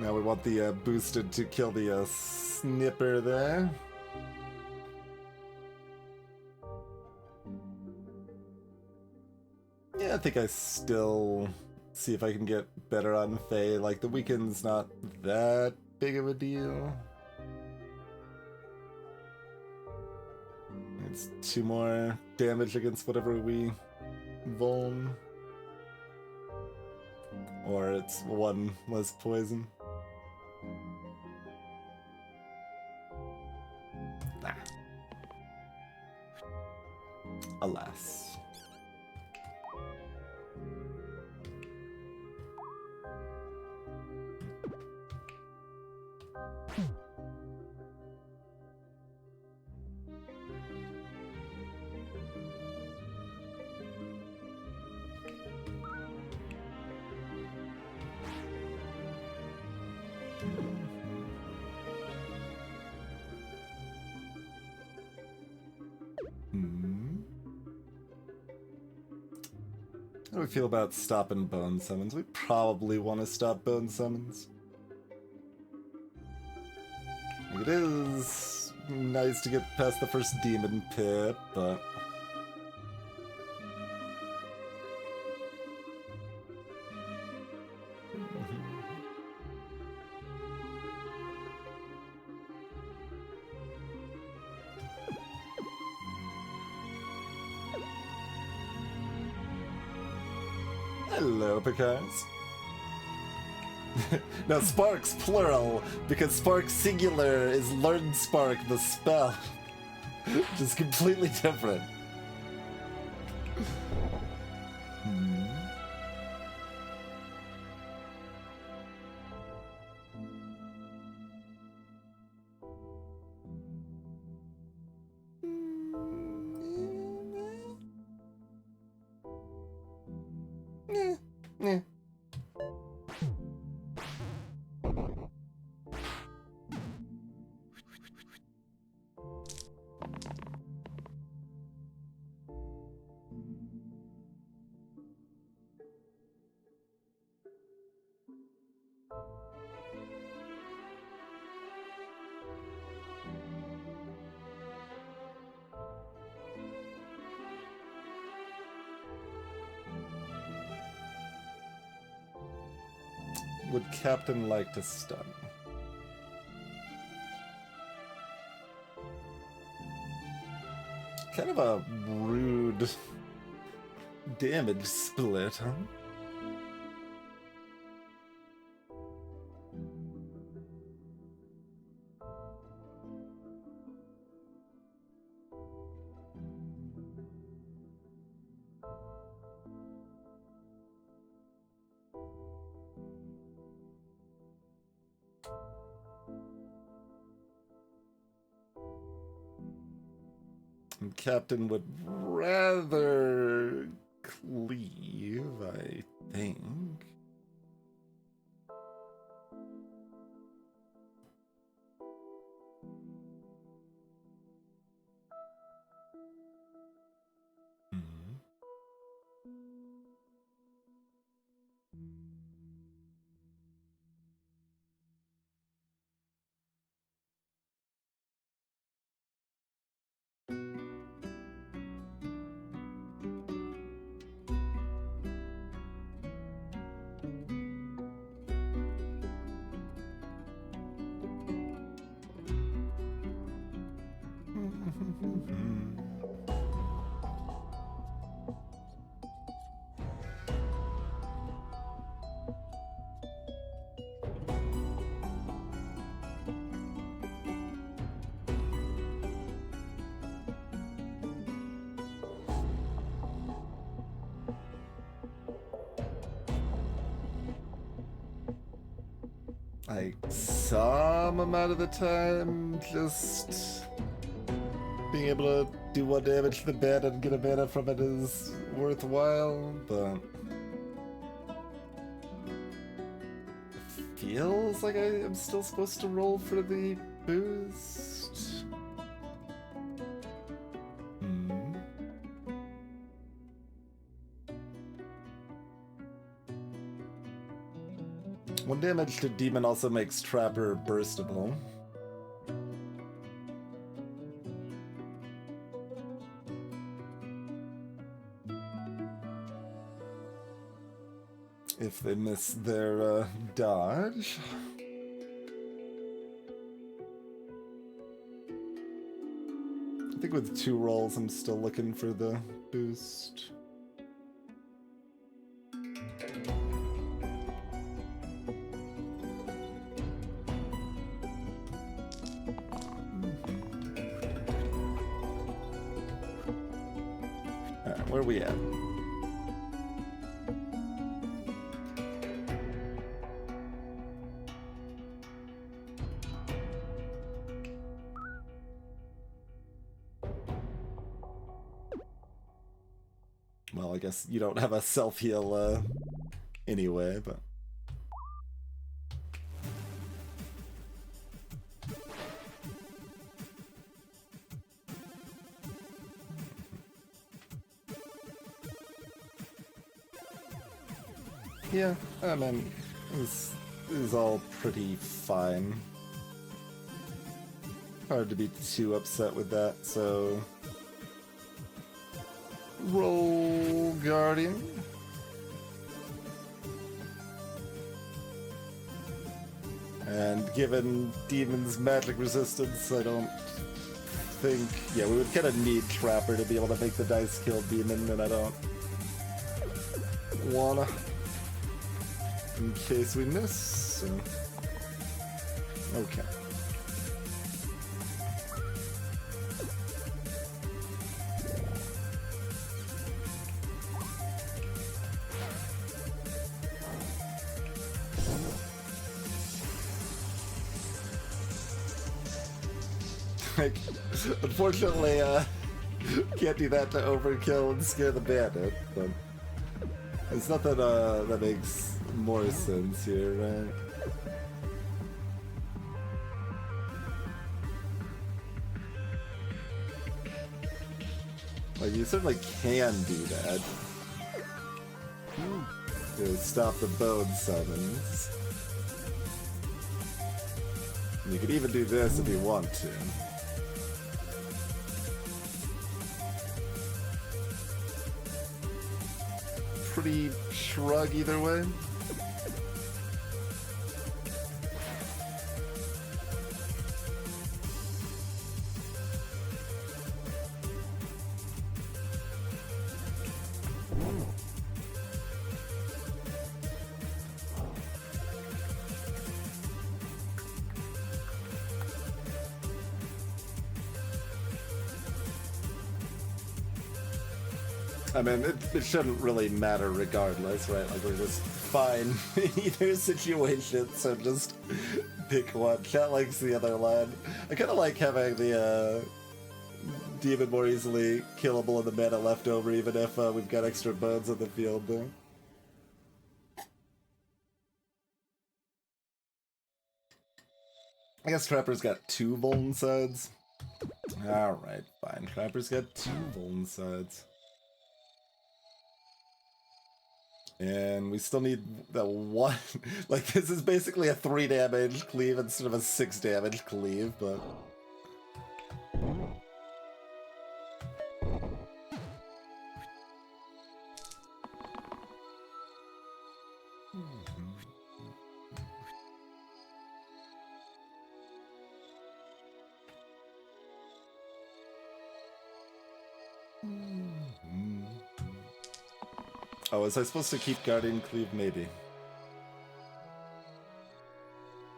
Now we want the boosted to kill the snipper there. Yeah, I think I still see if I can get better on Faye. Like, the weakened's not that big of a deal. It's 2 more damage against whatever we vuln. Or it's 1 less poison. Ah. Alas. How do we feel about stopping bone summons? We probably want to stop bone summons. It is nice to get past the first demon pit, but... Hello, Picards. Now, Spark's plural, because Spark singular is Learn Spark, the spell. Which is completely different. Would Captain like to stun? Kind of a rude damage split, huh? And Captain would rather cleave, I think. Like, some amount of the time, just being able to do 1 damage to the bed and get a mana from it is worthwhile, but it feels like I am still supposed to roll for the boost. Hmm. One damage to demon also makes Trapper burstable. If they miss their dodge. I think with 2 rolls, I'm still looking for the boost. Alright, where are we at? Well, I guess you don't have a self-heal anyway, but... Yeah, I mean, this is all pretty fine. Hard to be too upset with that, so... Roll Guardian. And given Demon's magic resistance, I don't think... Yeah, we would kind of need Trapper to be able to make the dice kill Demon, and I don't wanna... In case we miss, so... Okay. Like, unfortunately, can't do that to overkill and scare the bandit, but it's not that that makes more sense here, right? Like, you certainly can do that. To stop the bone summons. You could even do this if you want to. Pretty shrug either way. I mean, it shouldn't really matter regardless, right? Like, we're just fine in either situation, so just pick one. Chat likes the other line. I kind of like having the demon more easily killable and the mana left over, even if we've got extra bones on the field, though. I guess Trapper's got 2 Vuln sides. Alright, fine. Trapper's got 2 Vuln sides. And we still need that 1... Like, this is basically a 3 damage cleave instead of a 6 damage cleave, but... Oh, was I supposed to keep Guardian Cleave? Maybe.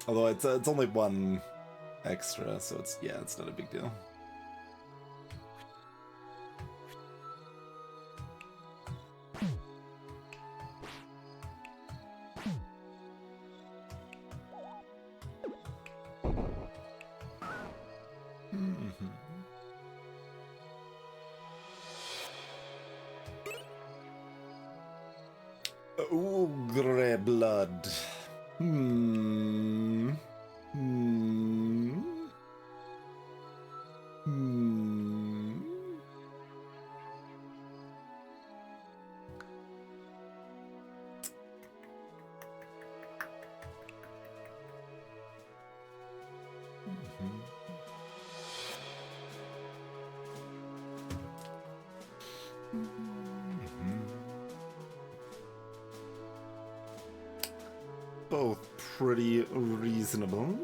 Although it's only one extra, so it's not a big deal. Ogre blood. Both pretty reasonable.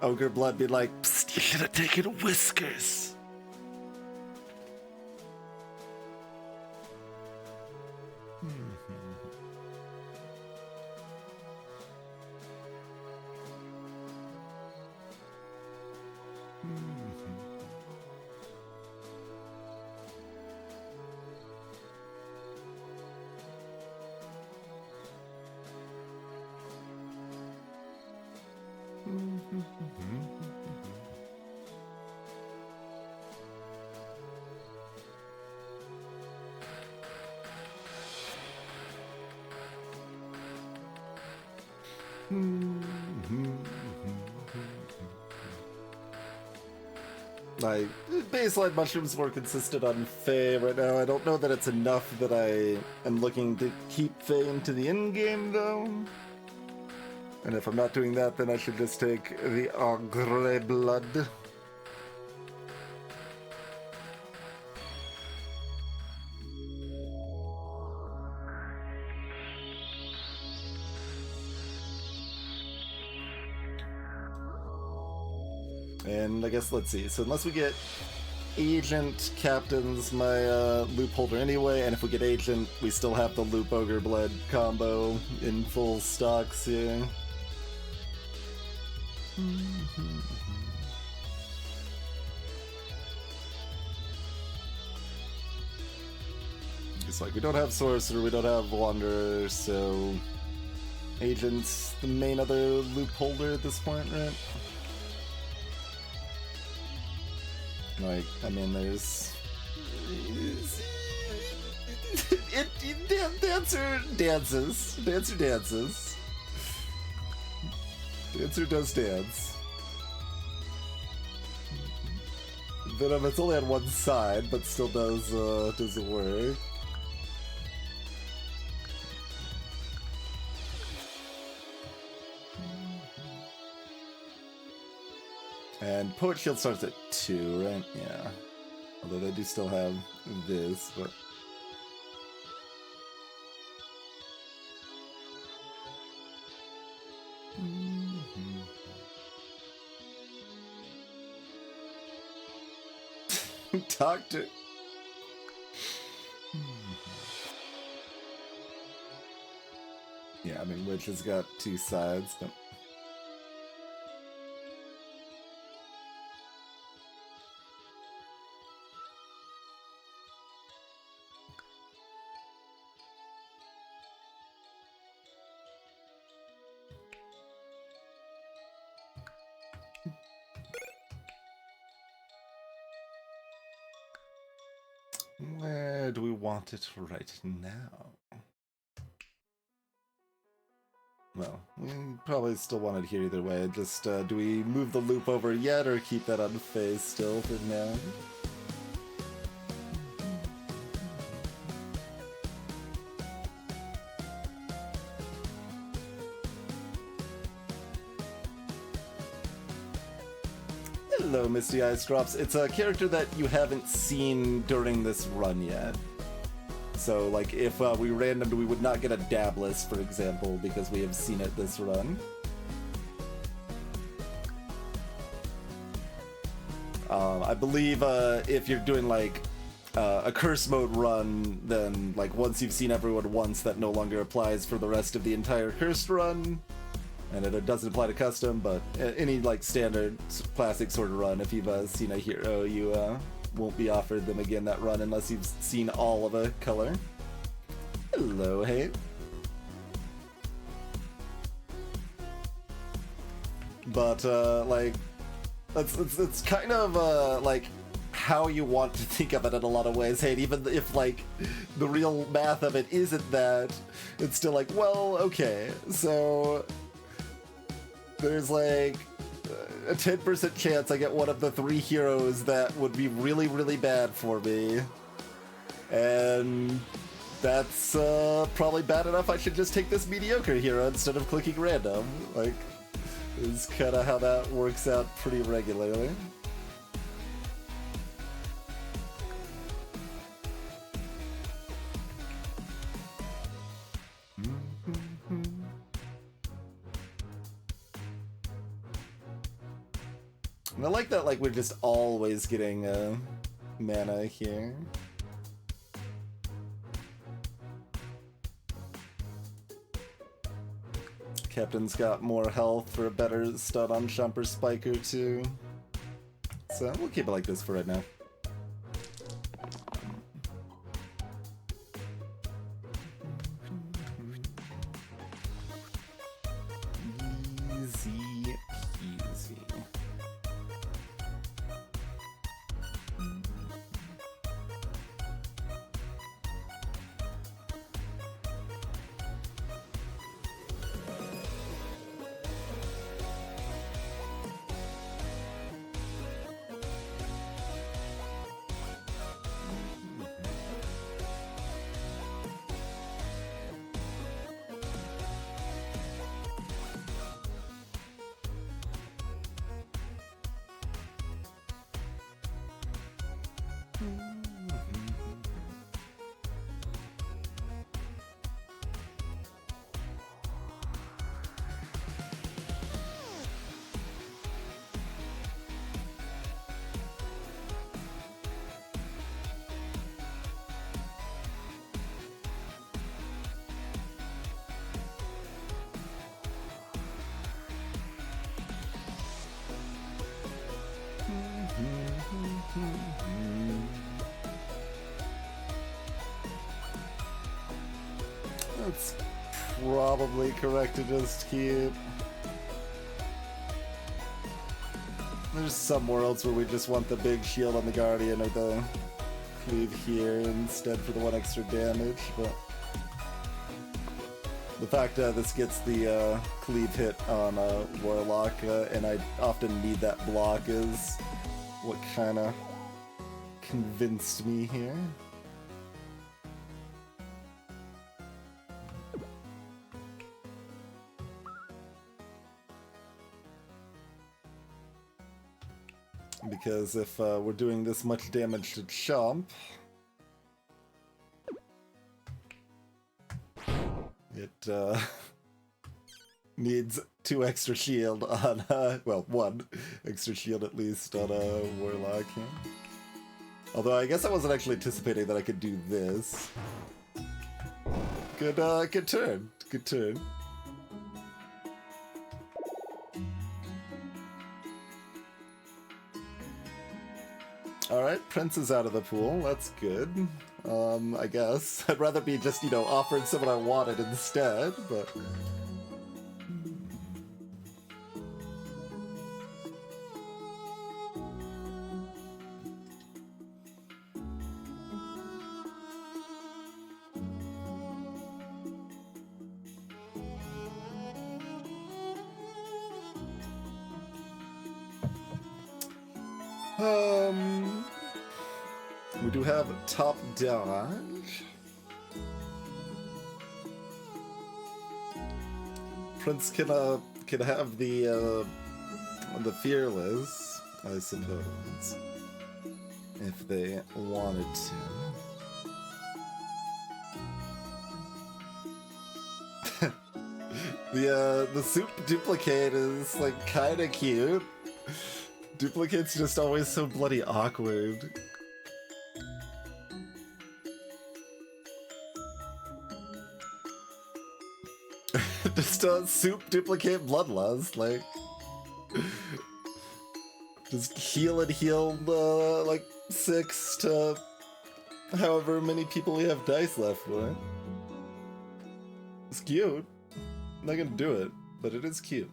Ogre blood be like, psst, you should have taken Whiskers. Like, baseline mushrooms more consistent on Fae right now. I don't know that it's enough that I am looking to keep Fae into the in-game, though. And if I'm not doing that, then I should just take the Ogre blood. And I guess, let's see, so unless we get Agent, Captain's my loop holder anyway, and if we get Agent, we still have the loop Ogre Blood combo in full stocks here. It's like, we don't have Sorcerer, we don't have Wanderer, so Agent's the main other loop holder at this point, right? Like, I mean, there's... Dancer dances. Dancer dances. Dancer does dance. Venom, it's only on one side, but still does work. And Poet Shield starts at 2, right? Yeah. Although they do still have this, but... Doctor... Yeah, I mean, Witch has got 2 sides, but... Where do we want it right now? Well, we probably still want it here either way. Just, do we move the loop over yet, or keep that on phase still for now? Hello, Misty Ice Drops. It's a character that you haven't seen during this run yet. So, like, if we randomed, we would not get a dab list, for example, because we have seen it this run. I believe if you're doing like a curse mode run, then like once you've seen everyone once, that no longer applies for the rest of the entire cursed run. And it doesn't apply to custom, but any like standard classic sort of run, if you've seen a hero, you won't be offered them again that run unless you've seen all of a color. Hello, hey. But like, it's kind of like how you want to think of it in a lot of ways. Hey, even if like the real math of it isn't that, it's still like, well, okay, so there's like a 10% chance I get one of the 3 heroes that would be really, really bad for me. And that's probably bad enough I should just take this mediocre hero instead of clicking random. Like, is kind of how that works out pretty regularly. And I like that, like, we're just always getting mana here. Captain's got more health for a better stun on Shumper Spiker too. So we'll keep it like this for right now. Easy peasy. That's probably correct to just keep. There's some worlds where we just want the big shield on the Guardian or the cleave here instead for the 1 extra damage, but the fact that this gets the cleave hit on Warlock, and I often need that block, is what kind of convinced me here. Because if we're doing this much damage to Chomp, it needs 2 extra shield on, well, 1 extra shield at least on a Warlock here. Although I guess I wasn't actually anticipating that I could do this. Good turn. Good turn. Alright, Prince is out of the pool. That's good. I guess. I'd rather be just, you know, offered someone I wanted instead, but... we do have top dodge. Prince can have the fearless, I suppose, if they wanted to. The soup duplicate is like kind of cute. Duplicate's just always so bloody awkward. Just soup duplicate bloodlust, like just heal and heal like 6 to however many people we have dice left with. It's cute. I'm not gonna do it, but it is cute.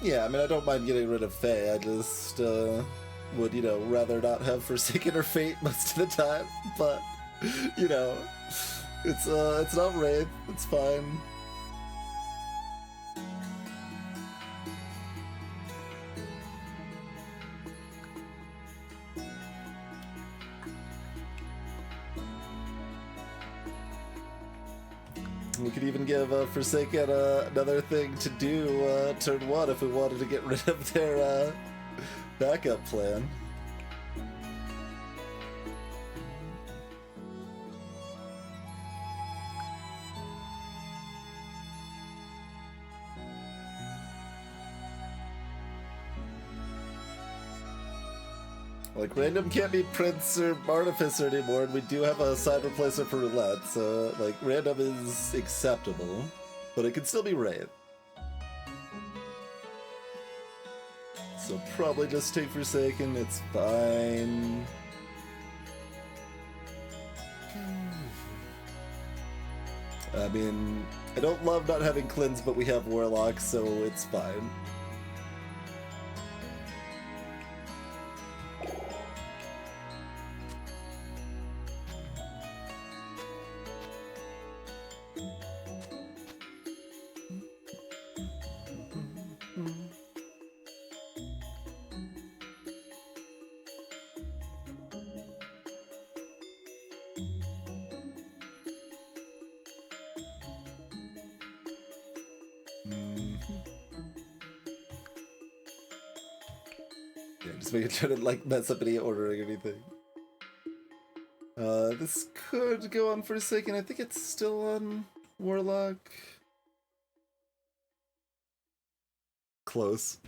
Yeah, I mean, I don't mind getting rid of Faye. I just would, you know, rather not have Forsaken or Fate most of the time. But, you know, it's not Wraith. It's fine. We could even give Forsaken another thing to do turn 1 if we wanted to get rid of their backup plan. Like, random can't be Prince or Artificer anymore, and we do have a side replacer for Roulette, so, like, random is acceptable, but it can still be Wraith. So probably just take Forsaken, it's fine. I mean, I don't love not having Cleanse, but we have Warlock, so it's fine. Making sure to like mess up any ordering or anything. This could go on for a second. I think it's still on Warlock. Close.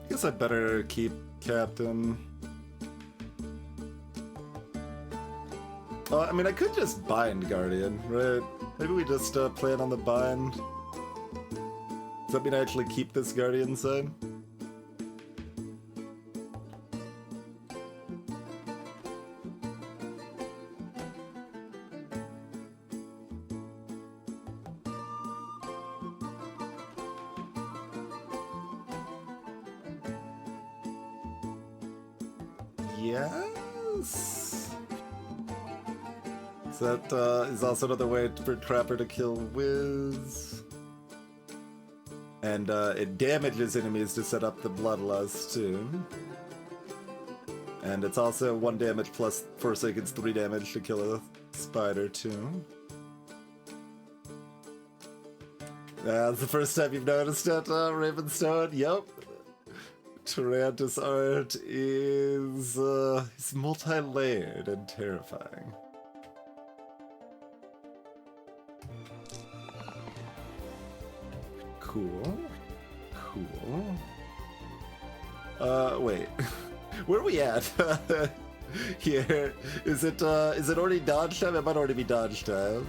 Guess I better keep Captain. I mean, I could just bind Guardian, right? Maybe we just plan on the bind. Does that mean I actually keep this Guardian side? Yes. So that is also another way for Trapper to kill Wizz. And it damages enemies to set up the Bloodlust too. And it's also 1 damage plus Forsaken's 3 damage to kill a spider too. That's the first time you've noticed it, Ravenstone? Yep. Tyrantus art is multi-layered and terrifying. Cool. Cool. Wait. Where are we at? Here. Is it already dodge time? It might already be dodge time.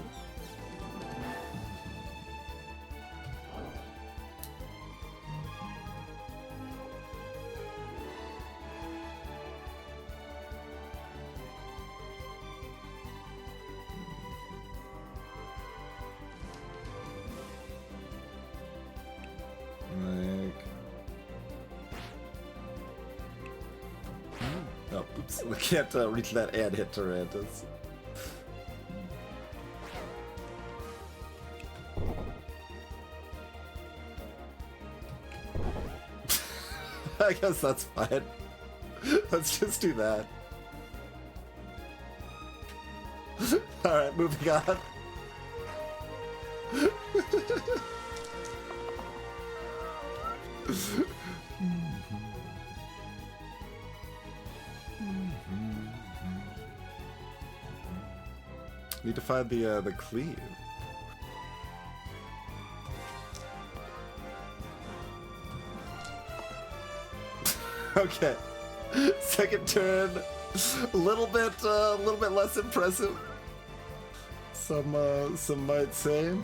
Oh, oops. I can't reach that and hit Tarantus. I guess that's fine. Let's just do that. Alright, moving on. Need to find the cleave. Okay. Second turn, a little bit less impressive. Some might say.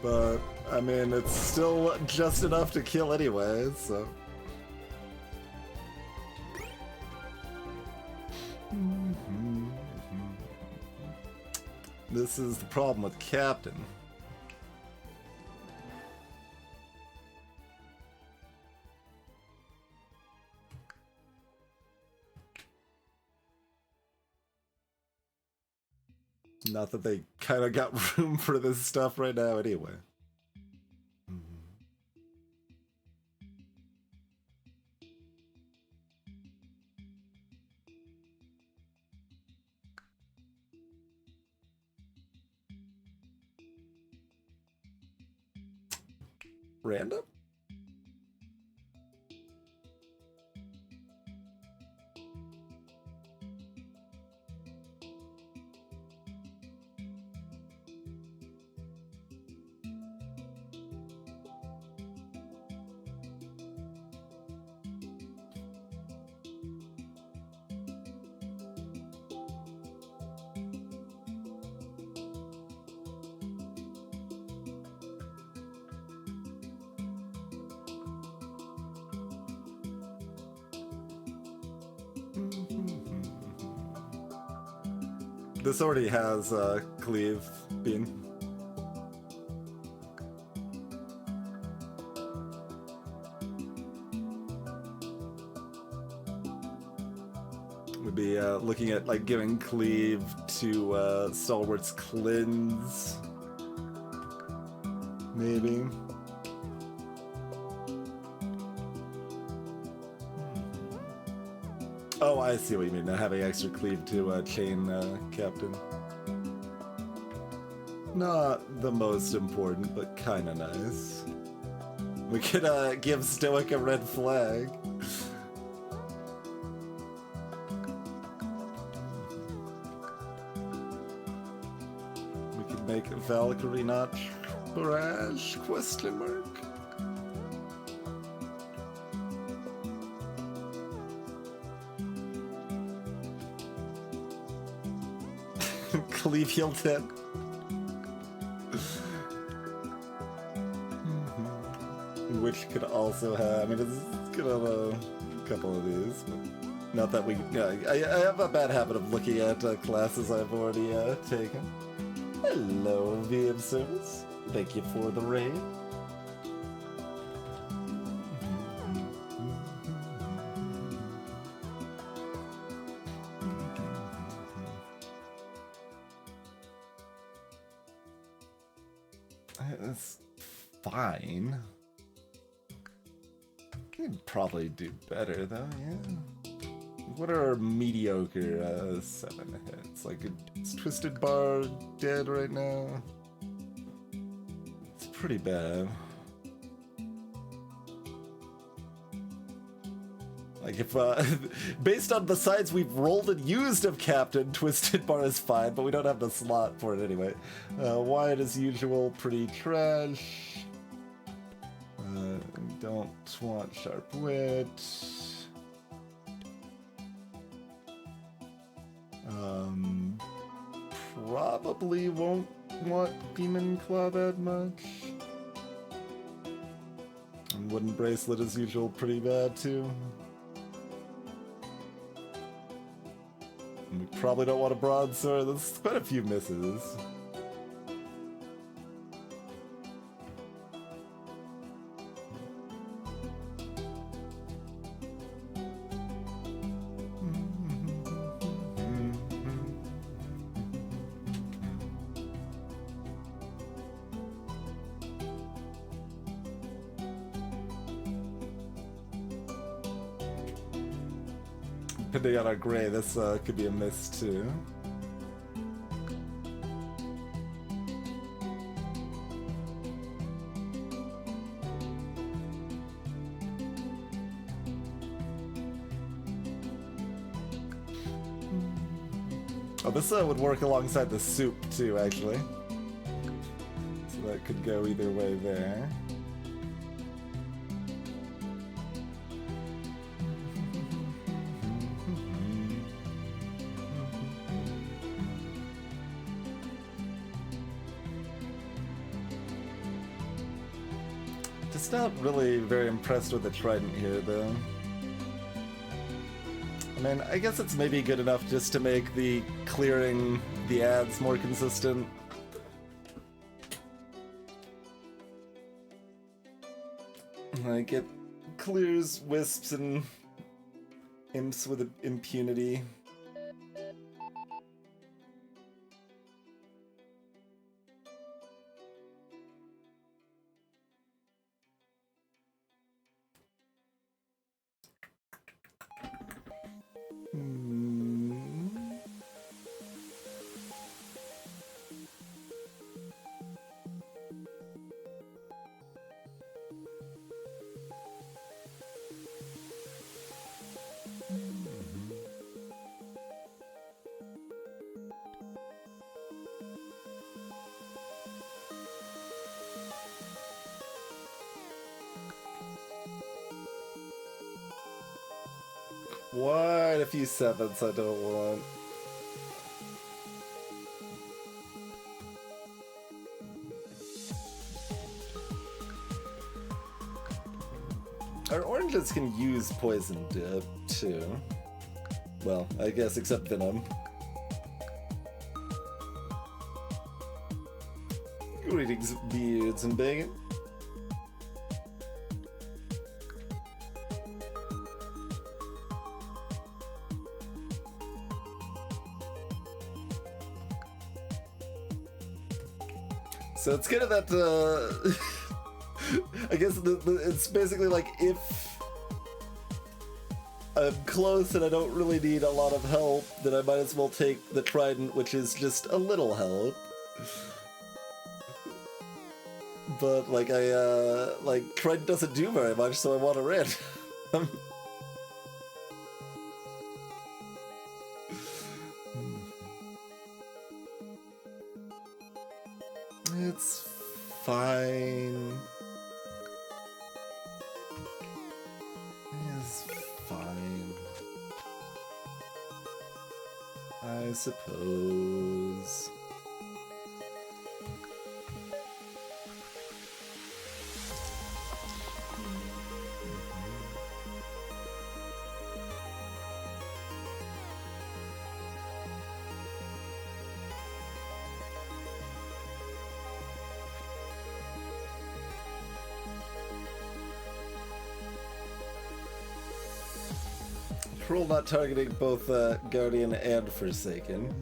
But I mean, it's still just enough to kill anyway, so. This is the problem with Captain. Not that they kind of got room for this stuff right now anyway. Random? This already has cleave bean. We'd be looking at like giving cleave to Stalwart's cleanse, maybe. Oh, I see what you mean. Having extra cleave to chain Captain. Not the most important, but kind of nice. We could give Stoic a red flag. We could make Valkyrie not trash? Question mark. Cleave heal 10. Which could also have, I mean, it's gonna have a couple of these, but not that we, I have a bad habit of looking at classes I've already taken. Hello, VM Service. Thank you for the raid. That's fine. You'd probably do better though, yeah. What are mediocre 7 hits? Like, is Twisted Bar dead right now? It's pretty bad. Like if, based on the sides we've rolled and used of Captain, Twisted Bar is fine, but we don't have the slot for it anyway. Wyatt as usual, pretty trash. Don't want sharp wit. Probably won't want Demon Claw that much. And Wooden Bracelet as usual, pretty bad too. And we probably don't want a Broadsword. There's quite a few misses. Depending on our gray, this could be a miss too. Oh, this would work alongside the soup too, actually. So that could go either way there. Just not really very impressed with the trident here, though. I mean, I guess it's maybe good enough just to make the clearing the ads more consistent. Like, it clears wisps and imps with impunity. Quite a few sevens I don't want. Our oranges can use poison dip too. Well, I guess except venom. Greetings, beards and bacon. So it's kind of that, I guess it's basically like if I'm close and I don't really need a lot of help, then I might as well take the trident, which is just a little help. But like like trident doesn't do very much, so I want a red. It's fine. It's fine. I suppose. Cruel not targeting both Guardian and Forsaken.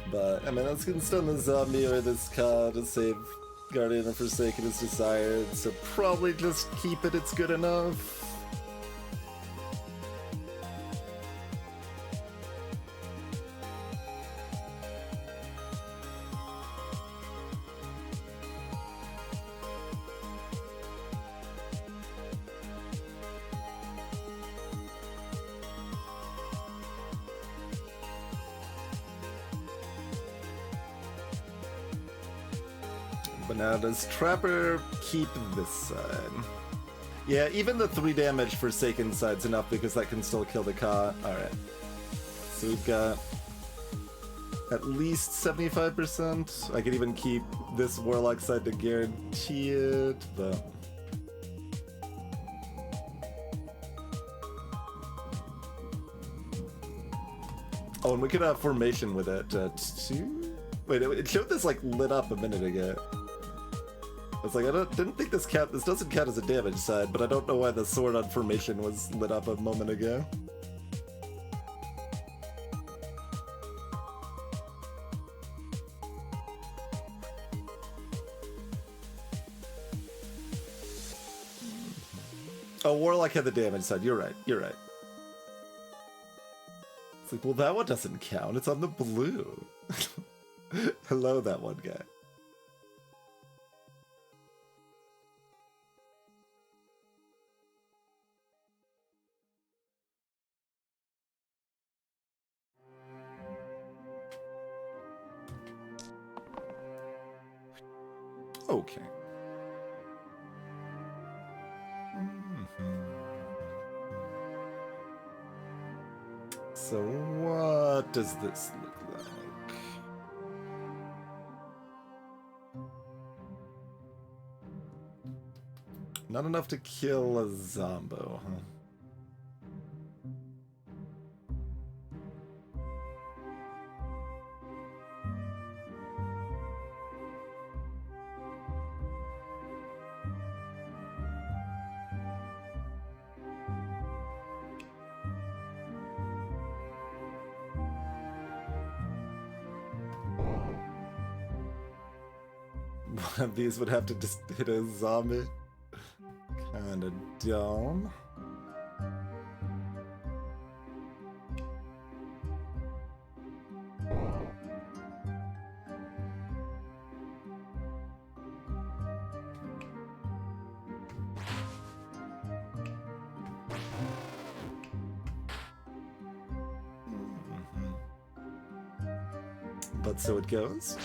But, I mean, that's gonna stun the zombie or this card to save Guardian and Forsaken as desired, so probably just keep it, it's good enough. But now does Trapper keep this side? Yeah, even the 3 damage Forsaken side's enough because that can still kill the Ka. Alright. So we've got at least 75%. I could even keep this Warlock side to guarantee it, but... Oh, and we could have formation with it. 2? Wait, it showed this like lit up a minute ago. It's like, didn't think this doesn't count as a damage side, but I don't know why the sword on formation was lit up a moment ago. Oh, Warlock had the damage side. You're right. You're right. It's like, well, that one doesn't count. It's on the blue. Hello, that one guy. Okay. So what does this look like? Not enough to kill a Zombo, huh? One of these would have to just hit a zombie. Kinda dumb. But so it goes.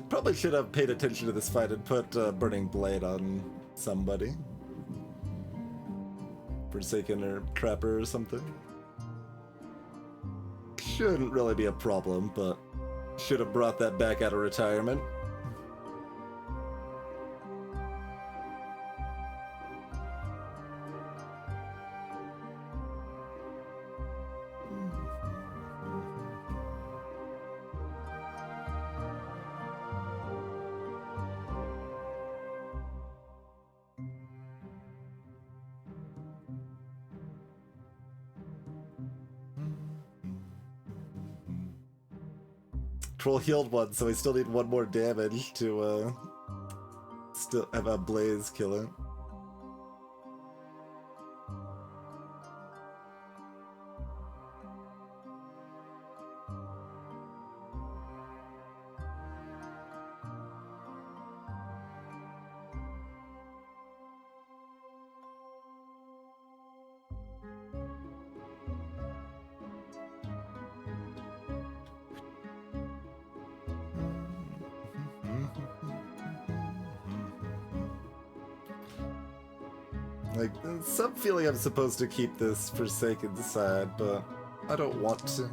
Probably should have paid attention to this fight and put Burning Blade on somebody. Forsaken or Trapper or something. Shouldn't really be a problem, but should have brought that back out of retirement. Troll healed one, so we still need one more damage to still have a Blaze kill it. Like, some feeling I'm supposed to keep this Forsaken side, but I don't want to.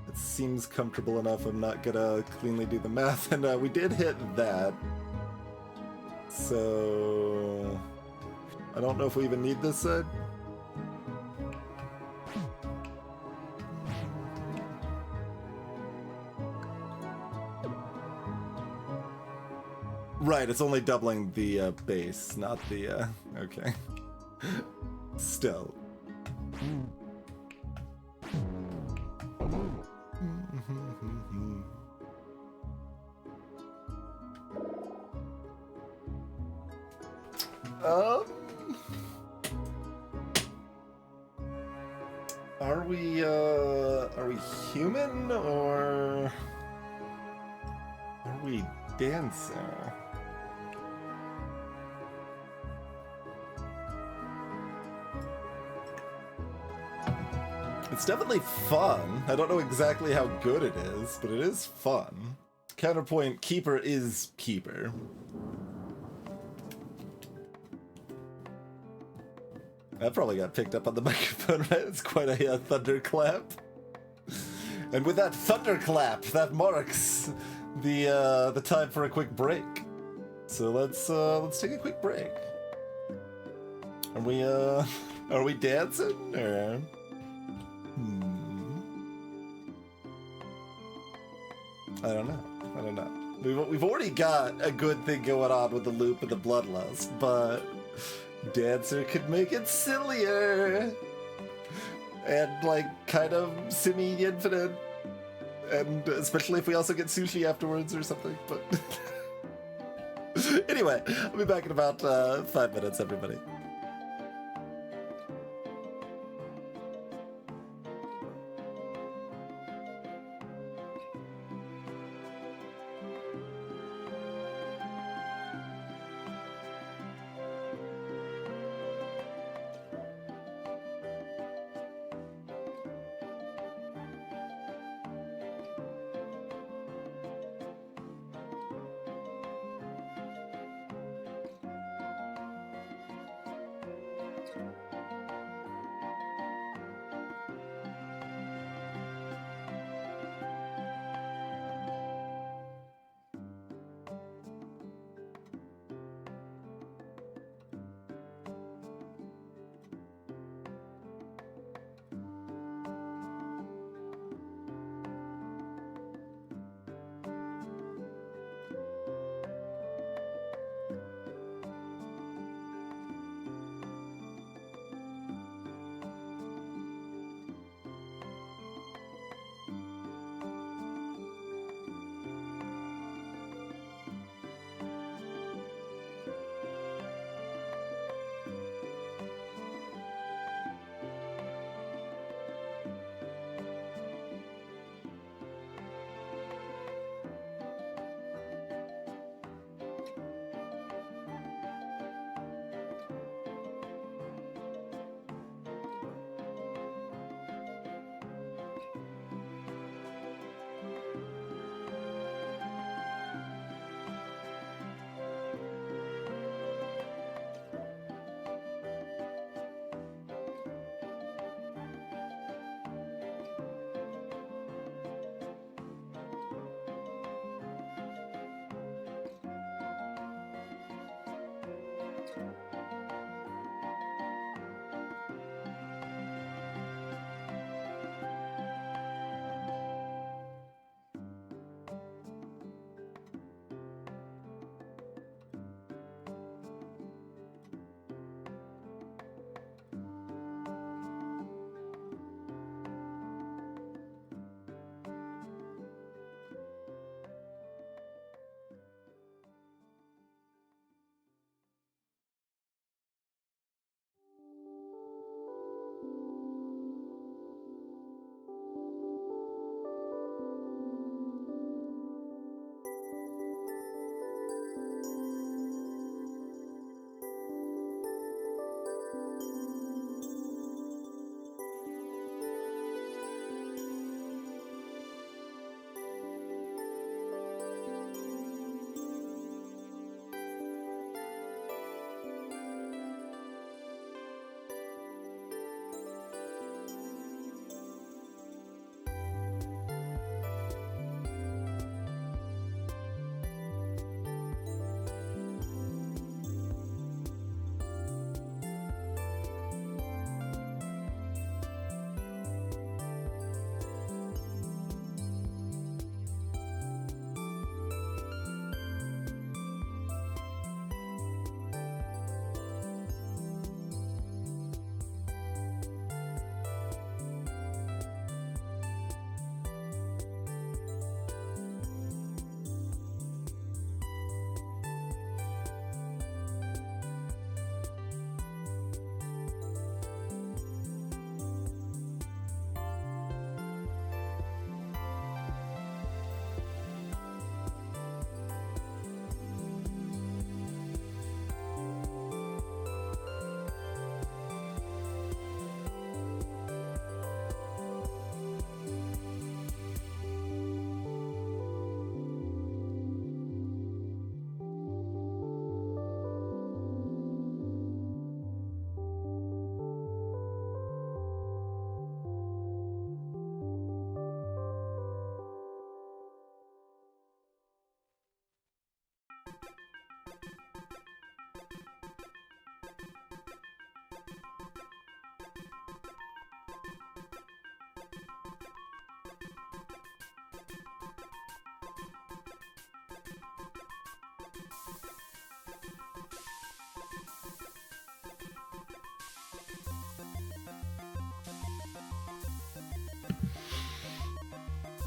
It seems comfortable enough. I'm not gonna cleanly do the math, and we did hit that. So I don't know if we even need this side. Right, it's only doubling the base, not the, okay. Still. Are we human or are we dancing? It's definitely fun. I don't know exactly how good it is, but it is fun. Counterpoint, keeper is keeper. That probably got picked up on the microphone, right? It's quite a thunderclap. And with that thunderclap, that marks the time for a quick break. So let's take a quick break. Are we dancing or? I don't know. We've already got a good thing going on with the loop and the bloodlust, but Dancer could make it sillier and like kind of semi-infinite, and especially if we also get sushi afterwards or something. But anyway, I'll be back in about 5 minutes, everybody.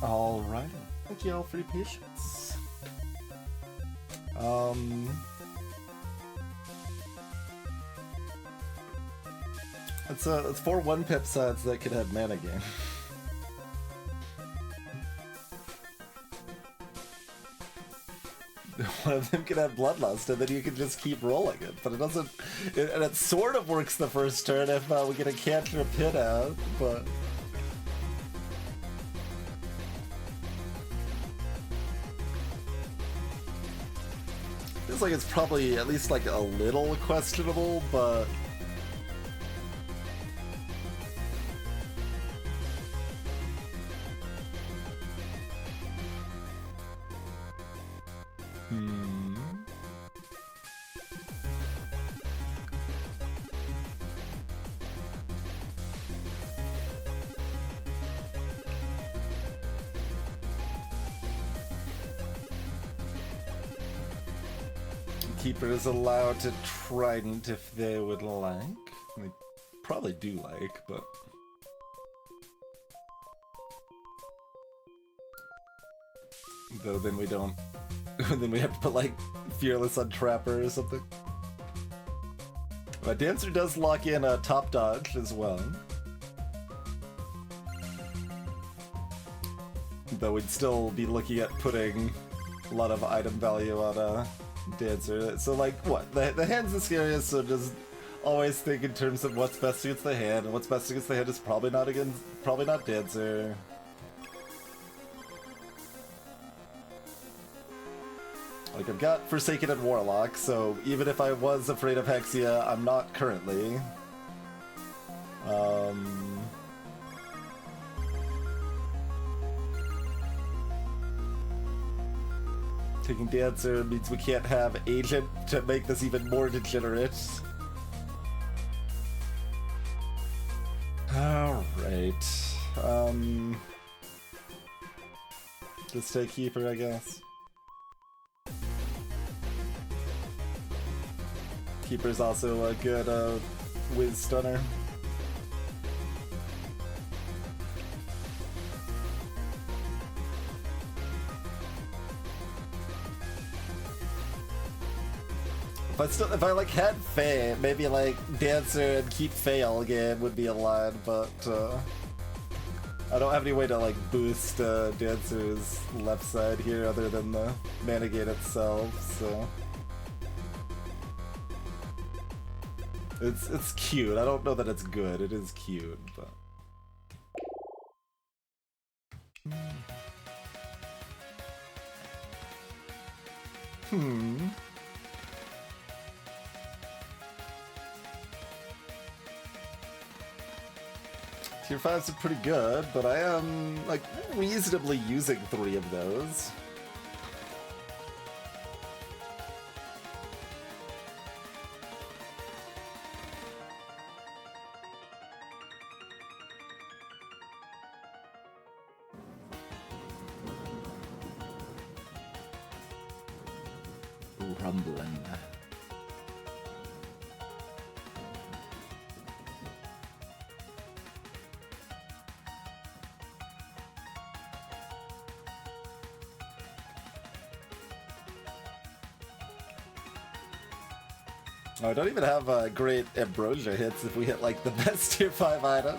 Alright. Thank you all for your patience. It's 4 1-pip sets that could have mana gain. One of them could have Bloodlust, and then you can just keep rolling it. But it doesn't... and it sort of works the first turn if we get a Cantrip hit out, but... feels like it's probably at least like a little questionable, but... Keeper is allowed to Trident if they would like. They probably do like, but... though then we don't... then we have to put like Fearless on Trapper or something. But Dancer does lock in a top dodge as well. Though we'd still be looking at putting a lot of item value on a Dancer. So like, what? The hand's the scariest, so just always think in terms of what's best against the hand, and what's best against the hand is probably not Dancer. Like, I've got Forsaken and Warlock, so even if I was afraid of Hexia, I'm not currently. Taking Dancer means we can't have Agent to make this even more degenerate. Alright. Just take Keeper, I guess. Keeper's also a good Wizz stunner. If I like had Faye, maybe like Dancer and keep Faye all game would be a line, but I don't have any way to like boost Dancer's left side here other than the mana gain itself, so it's cute. I don't know that it's good. It is cute, but Tier 5s are pretty good, but I am, like, reasonably using 3 of those. Rumbling. I don't even have great Ambrosia hits if we hit like the best tier 5 item.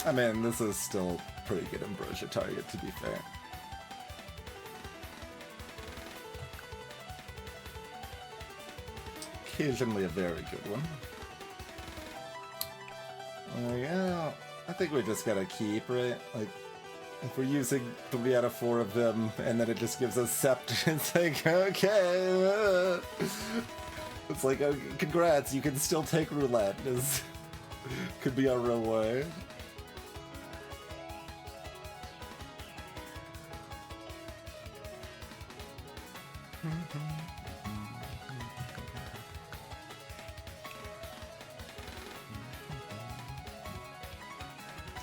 I mean, this is still pretty good Ambrosia target, to be fair. Occasionally a very good one. Yeah, I think we just gotta keep, right? Like, if we're using 3 out of 4 of them, and then it just gives us Scepter, it's like, okay. It's like, congrats, you can still take Roulette. Could be our reward.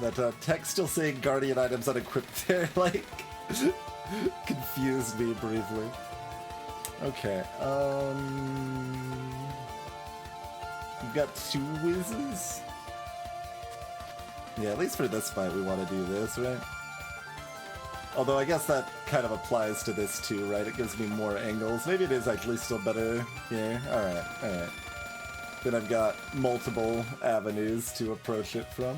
That text still saying guardian items unequipped there, like, confused me briefly. Okay, we've got 2 Wizzes? Yeah, at least for this fight we want to do this, right? Although I guess that kind of applies to this too, right? It gives me more angles. Maybe it is actually still better here. Alright, alright. Then I've got multiple avenues to approach it from.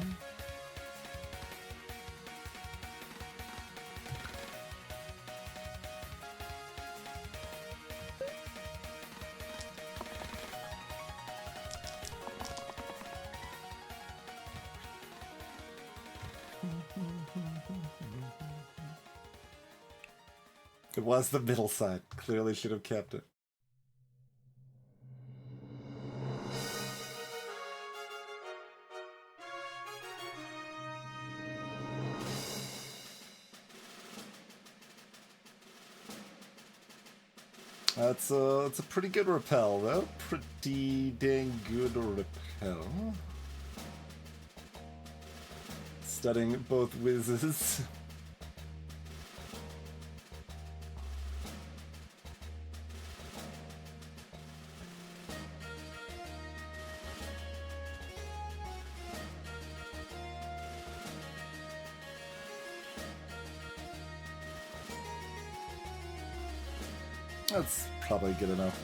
It was the middle side. Clearly should have kept it. That's a pretty good repel, though. Pretty dang good repel. Studying both Wizzes. That's probably good enough.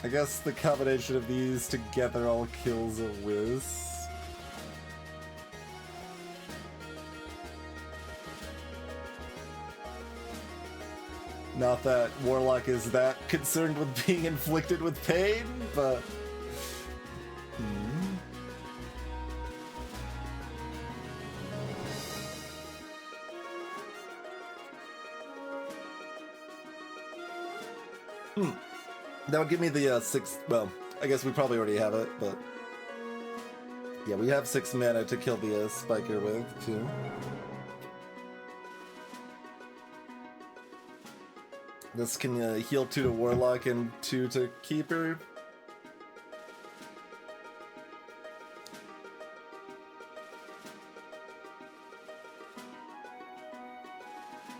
I guess the combination of these together all kills a Wizz. Not that Warlock is that concerned with being inflicted with pain, but... That would give me the 6... Well, I guess we probably already have it, but... Yeah, we have 6 mana to kill the Spiker with, too. This can heal 2 to Warlock and 2 to Keeper.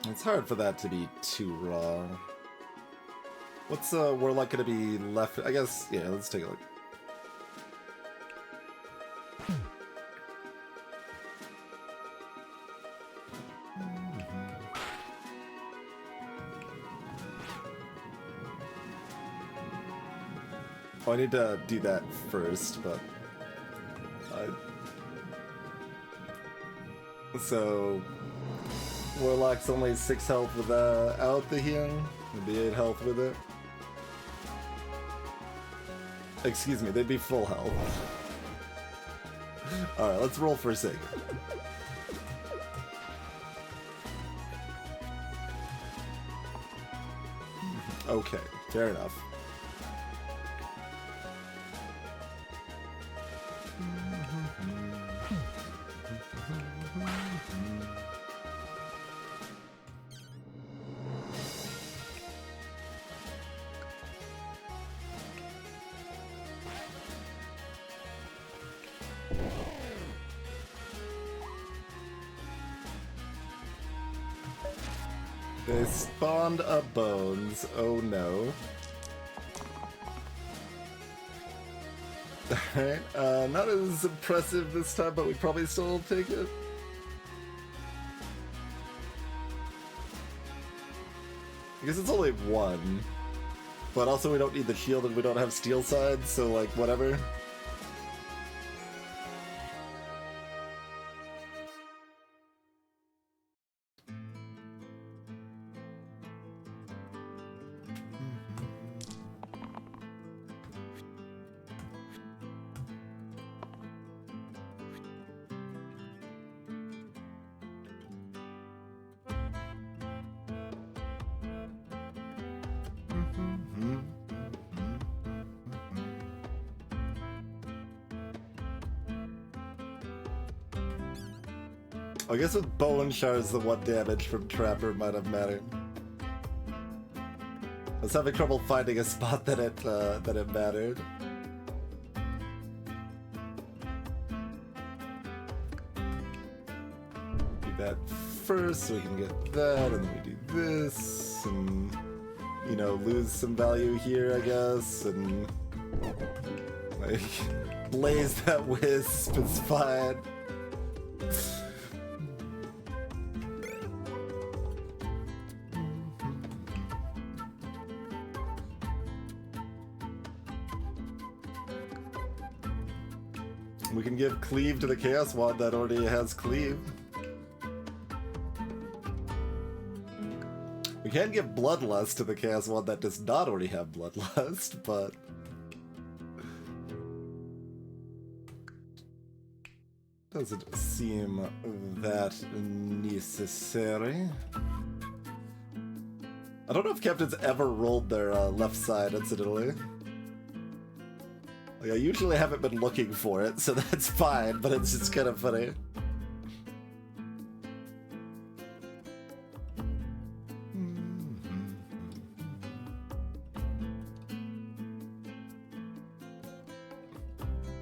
It's hard for that to be too raw. What's Warlock gonna be left? I guess, yeah, let's take a look. Oh, I need to do that first, but... So... Warlock's only 6 health without the healing. It'd be 8 health with it. Excuse me, they'd be full health. Alright, let's roll for a second. Okay, fair enough. They spawned a Bones. Oh no. Alright, not as impressive this time, but we probably still take it. I guess it's only 1. But also we don't need the shield and we don't have steel sides, so like, whatever. I guess with Bone Shards, the 1 damage from Trapper might have mattered. I was having trouble finding a spot that it mattered. Do that first so we can get that, and then we do this, and you know, lose some value here, I guess, and like blaze that wisp is fine. We can give cleave to the Chaos Wand that already has cleave. We can give Bloodlust to the Chaos Wand that does not already have Bloodlust, but doesn't seem that necessary. I don't know if captains ever rolled their left side, incidentally. Like, I usually haven't been looking for it, so that's fine, but it's just kind of funny.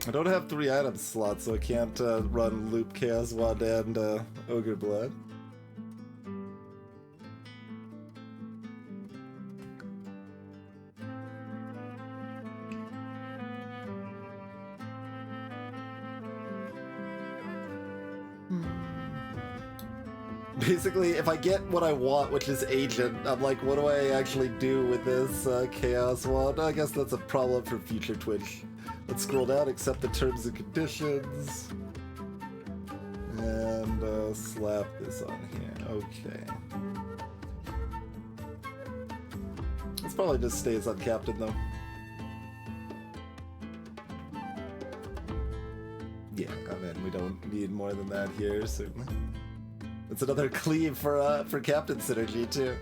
I don't have 3 item slots, so I can't run Loop Chaos Wand and Ogre Blood. Basically, if I get what I want, which is Agent, I'm like, what do I actually do with this Chaos Wand? I guess that's a problem for future Twitch. Let's scroll down, accept the terms and conditions. And slap this on here. Okay. This probably just stays on Captain, though. Yeah, I mean, we don't need more than that here, certainly. It's another cleave for Captain synergy, too.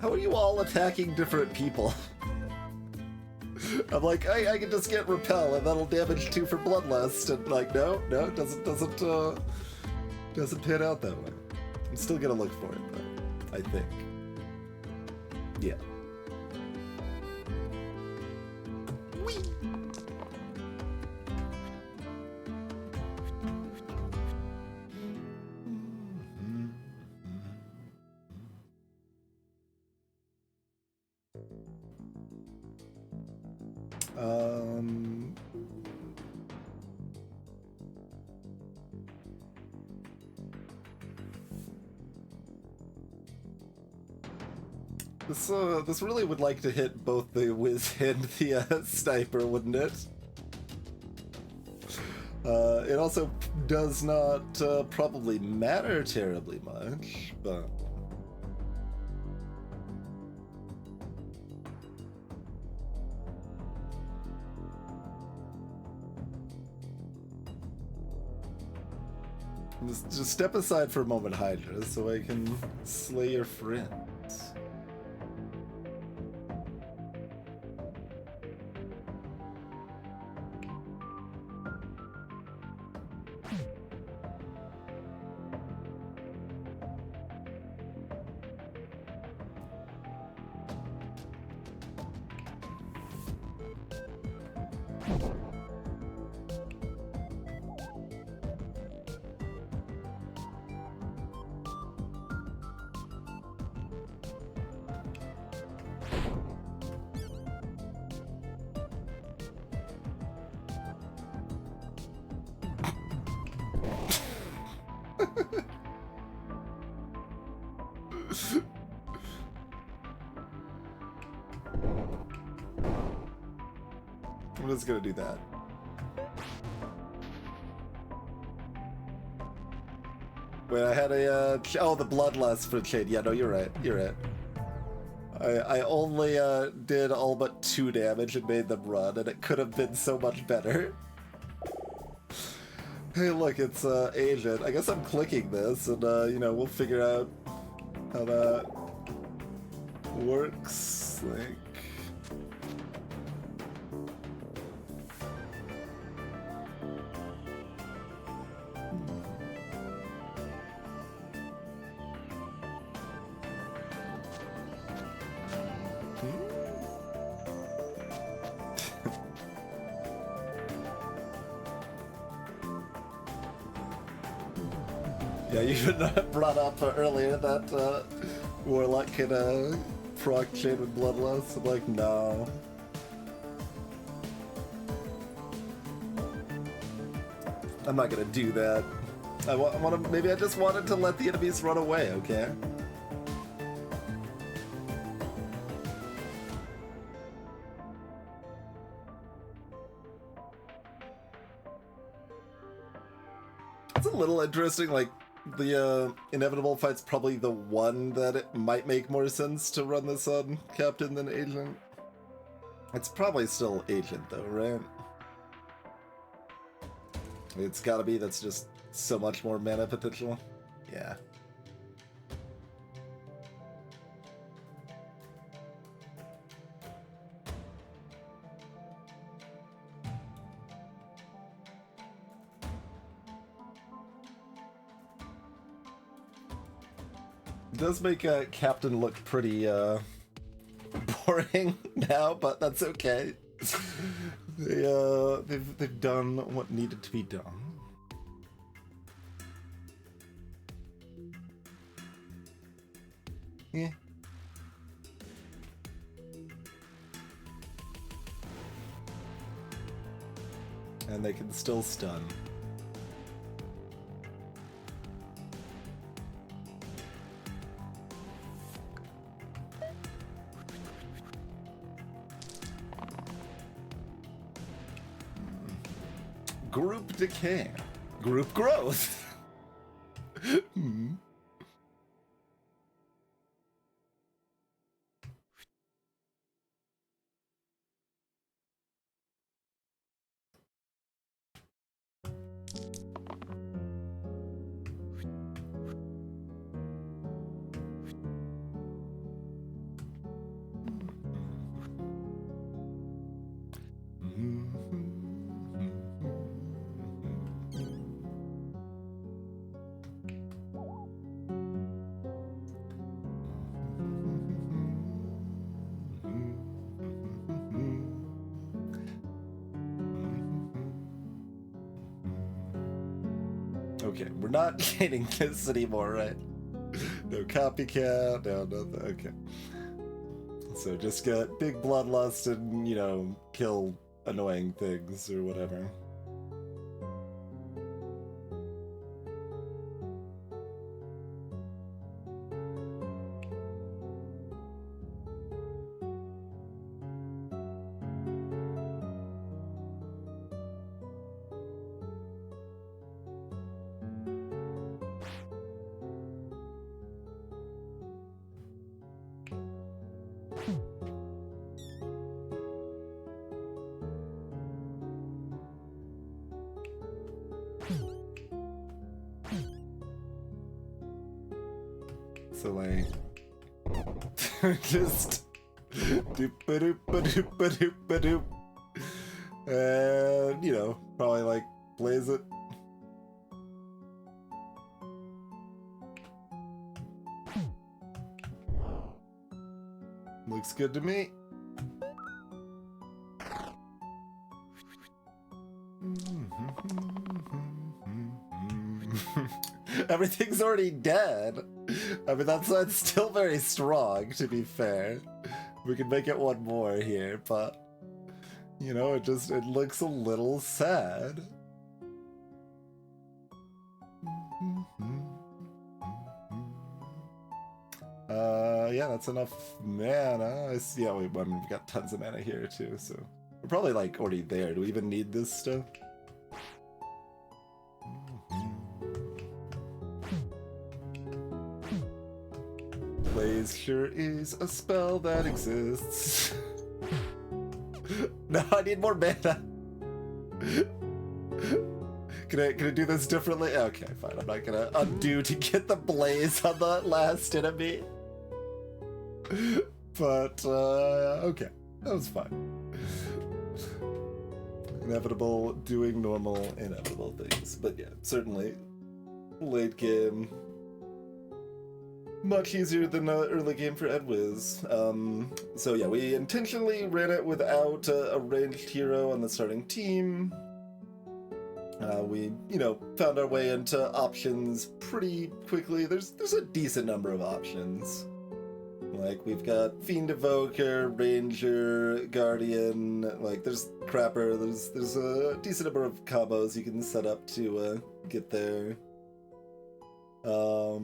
How are you all attacking different people? I'm like, I can just get repel and that'll damage 2 for bloodlust, and like, no, it doesn't pan out that way. I'm still gonna look for it though, I think. Yeah. Whee! This really would like to hit both the Wizz and the sniper, wouldn't it? It also does not probably matter terribly much, but... Just step aside for a moment, Hydra, so I can slay your friends. I'm just gonna do that. Wait, I had a oh, the bloodlust for Shade. Yeah, no, you're right. You're right. I only did all but 2 damage and made them run, and it could have been so much better. Hey, look, it's Agent. I guess I'm clicking this, and you know, we'll figure out how that works. Like, yeah, you even brought up earlier that Warlock can proc chain with Bloodlust. I'm like, no. I'm not gonna do that. I want to. Maybe I just wanted to let the enemies run away. Okay. It's a little interesting. Like, the inevitable fight's probably the one that it might make more sense to run this on Captain than Agent. It's probably still Agent though, right? It's gotta be. That's just so much more mana potential. Yeah. It does make Captain look pretty boring now, but that's okay. They've done what needed to be done. Yeah. And they can still stun. Group decay. Group growth. Okay, we're not getting this anymore, right? No copycat, no nothing. Okay. So just get big bloodlust and, you know, kill annoying things or whatever. So like, just doop-a-doop-a-doop-a-doop-a-doop, and you know, probably like blaze it. Looks good to me. Everything's already dead. I mean, that's still very strong, to be fair. We can make it one more here, but you know, it looks a little sad. Yeah, that's enough mana. Yeah, wait, I mean, we've got tons of mana here too, so we're probably like already there. Do we even need this stuff? Blaze sure is a spell that exists. No, I need more mana. Can I do this differently? Okay, fine. I'm not gonna undo to get the blaze on the last enemy. But, okay. That was fine. Inevitable, doing normal, inevitable things. But yeah, certainly, late game, much easier than early game for Wizz. So yeah, we intentionally ran it without a ranged hero on the starting team. We, found our way into options pretty quickly. There's a decent number of options. Like, we've got Fiend Evoker, Ranger, Guardian, like, there's Crapper, there's a decent number of combos you can set up to get there. How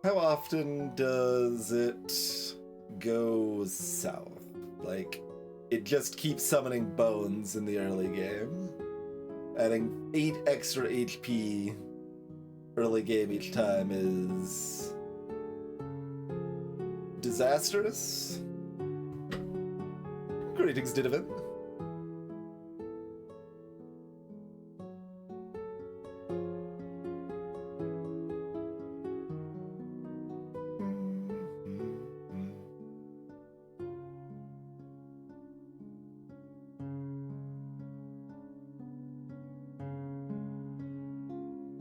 often does it go south? Like, it just keeps summoning bones in the early game. Adding 8 extra HP early game each time is disastrous. Greetings, Didovan.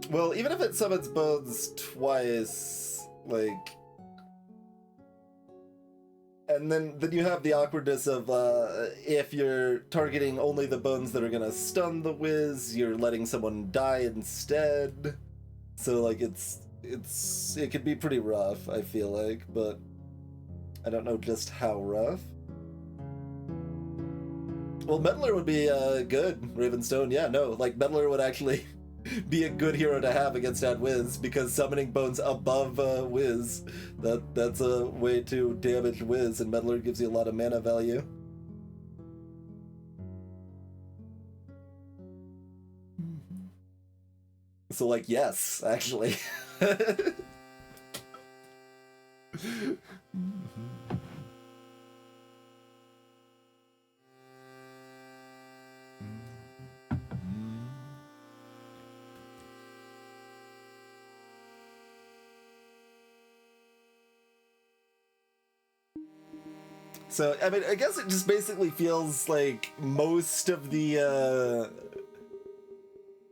Well, even if it summons bones twice, like... And then you have the awkwardness of, if you're targeting only the bones that are gonna stun the Wizz, you're letting someone die instead. So, like, it could be pretty rough, I feel like, but I don't know just how rough. Well, Meddler would be, good, Ravenstone, yeah, no, like, Meddler would actually... be a good hero to have against Wizz, because summoning bones above Wizz, that's a way to damage Wizz, and Meddler gives you a lot of mana value. So, like, yes, actually. So, I mean, I guess it just basically feels like most of the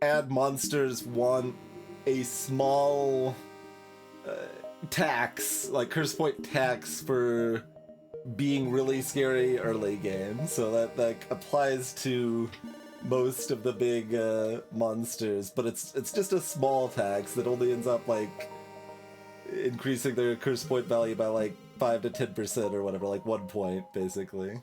ad monsters want a small tax, like curse point tax for being really scary early game. So that like applies to most of the big monsters, but it's just a small tax that only ends up like increasing their curse point value by like 5 to 10% or whatever, like 1 point, basically.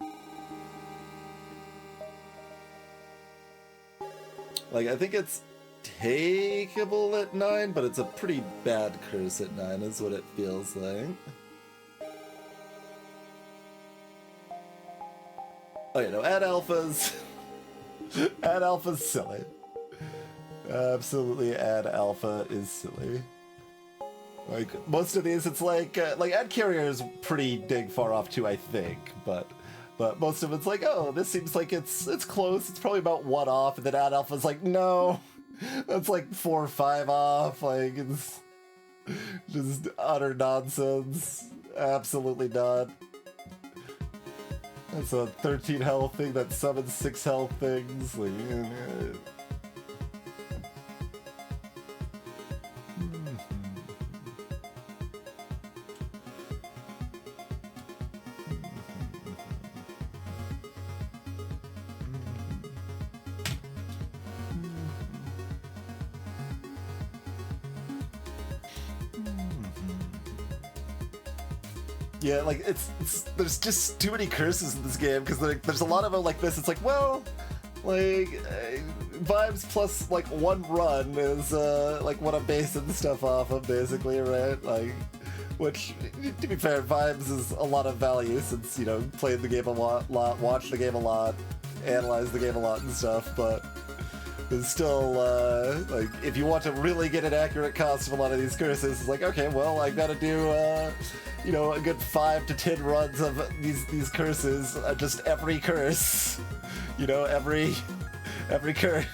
Like, I think it's takeable at 9, but it's a pretty bad curse at 9, is what it feels like. Oh, yeah, no, add alphas. Add alpha's silly. Absolutely, add alpha is silly. Like, most of these, it's like ad carrier is pretty dang far off too, I think, but most of it's like, oh, this seems like it's close, it's probably about 1 off, and then ad alpha's like, no, that's like 4 or 5 off, like, it's just utter nonsense, absolutely not. That's a 13 health thing that summons 6 health things, like, yeah, like, there's just too many curses in this game, because there's a lot of them like this. It's like, well, like, vibes plus, like, 1 run is, like, what I'm basing stuff off of, basically, right? Like, which, to be fair, vibes is a lot of value, since, played the game a lot, watched the game a lot, analyzed the game a lot and stuff, but it's still, Like, if you want to really get an accurate cost of a lot of these curses, it's like, okay, well, I gotta do, you know, a good 5 to 10 runs of these curses, just every curse. You know, every curse.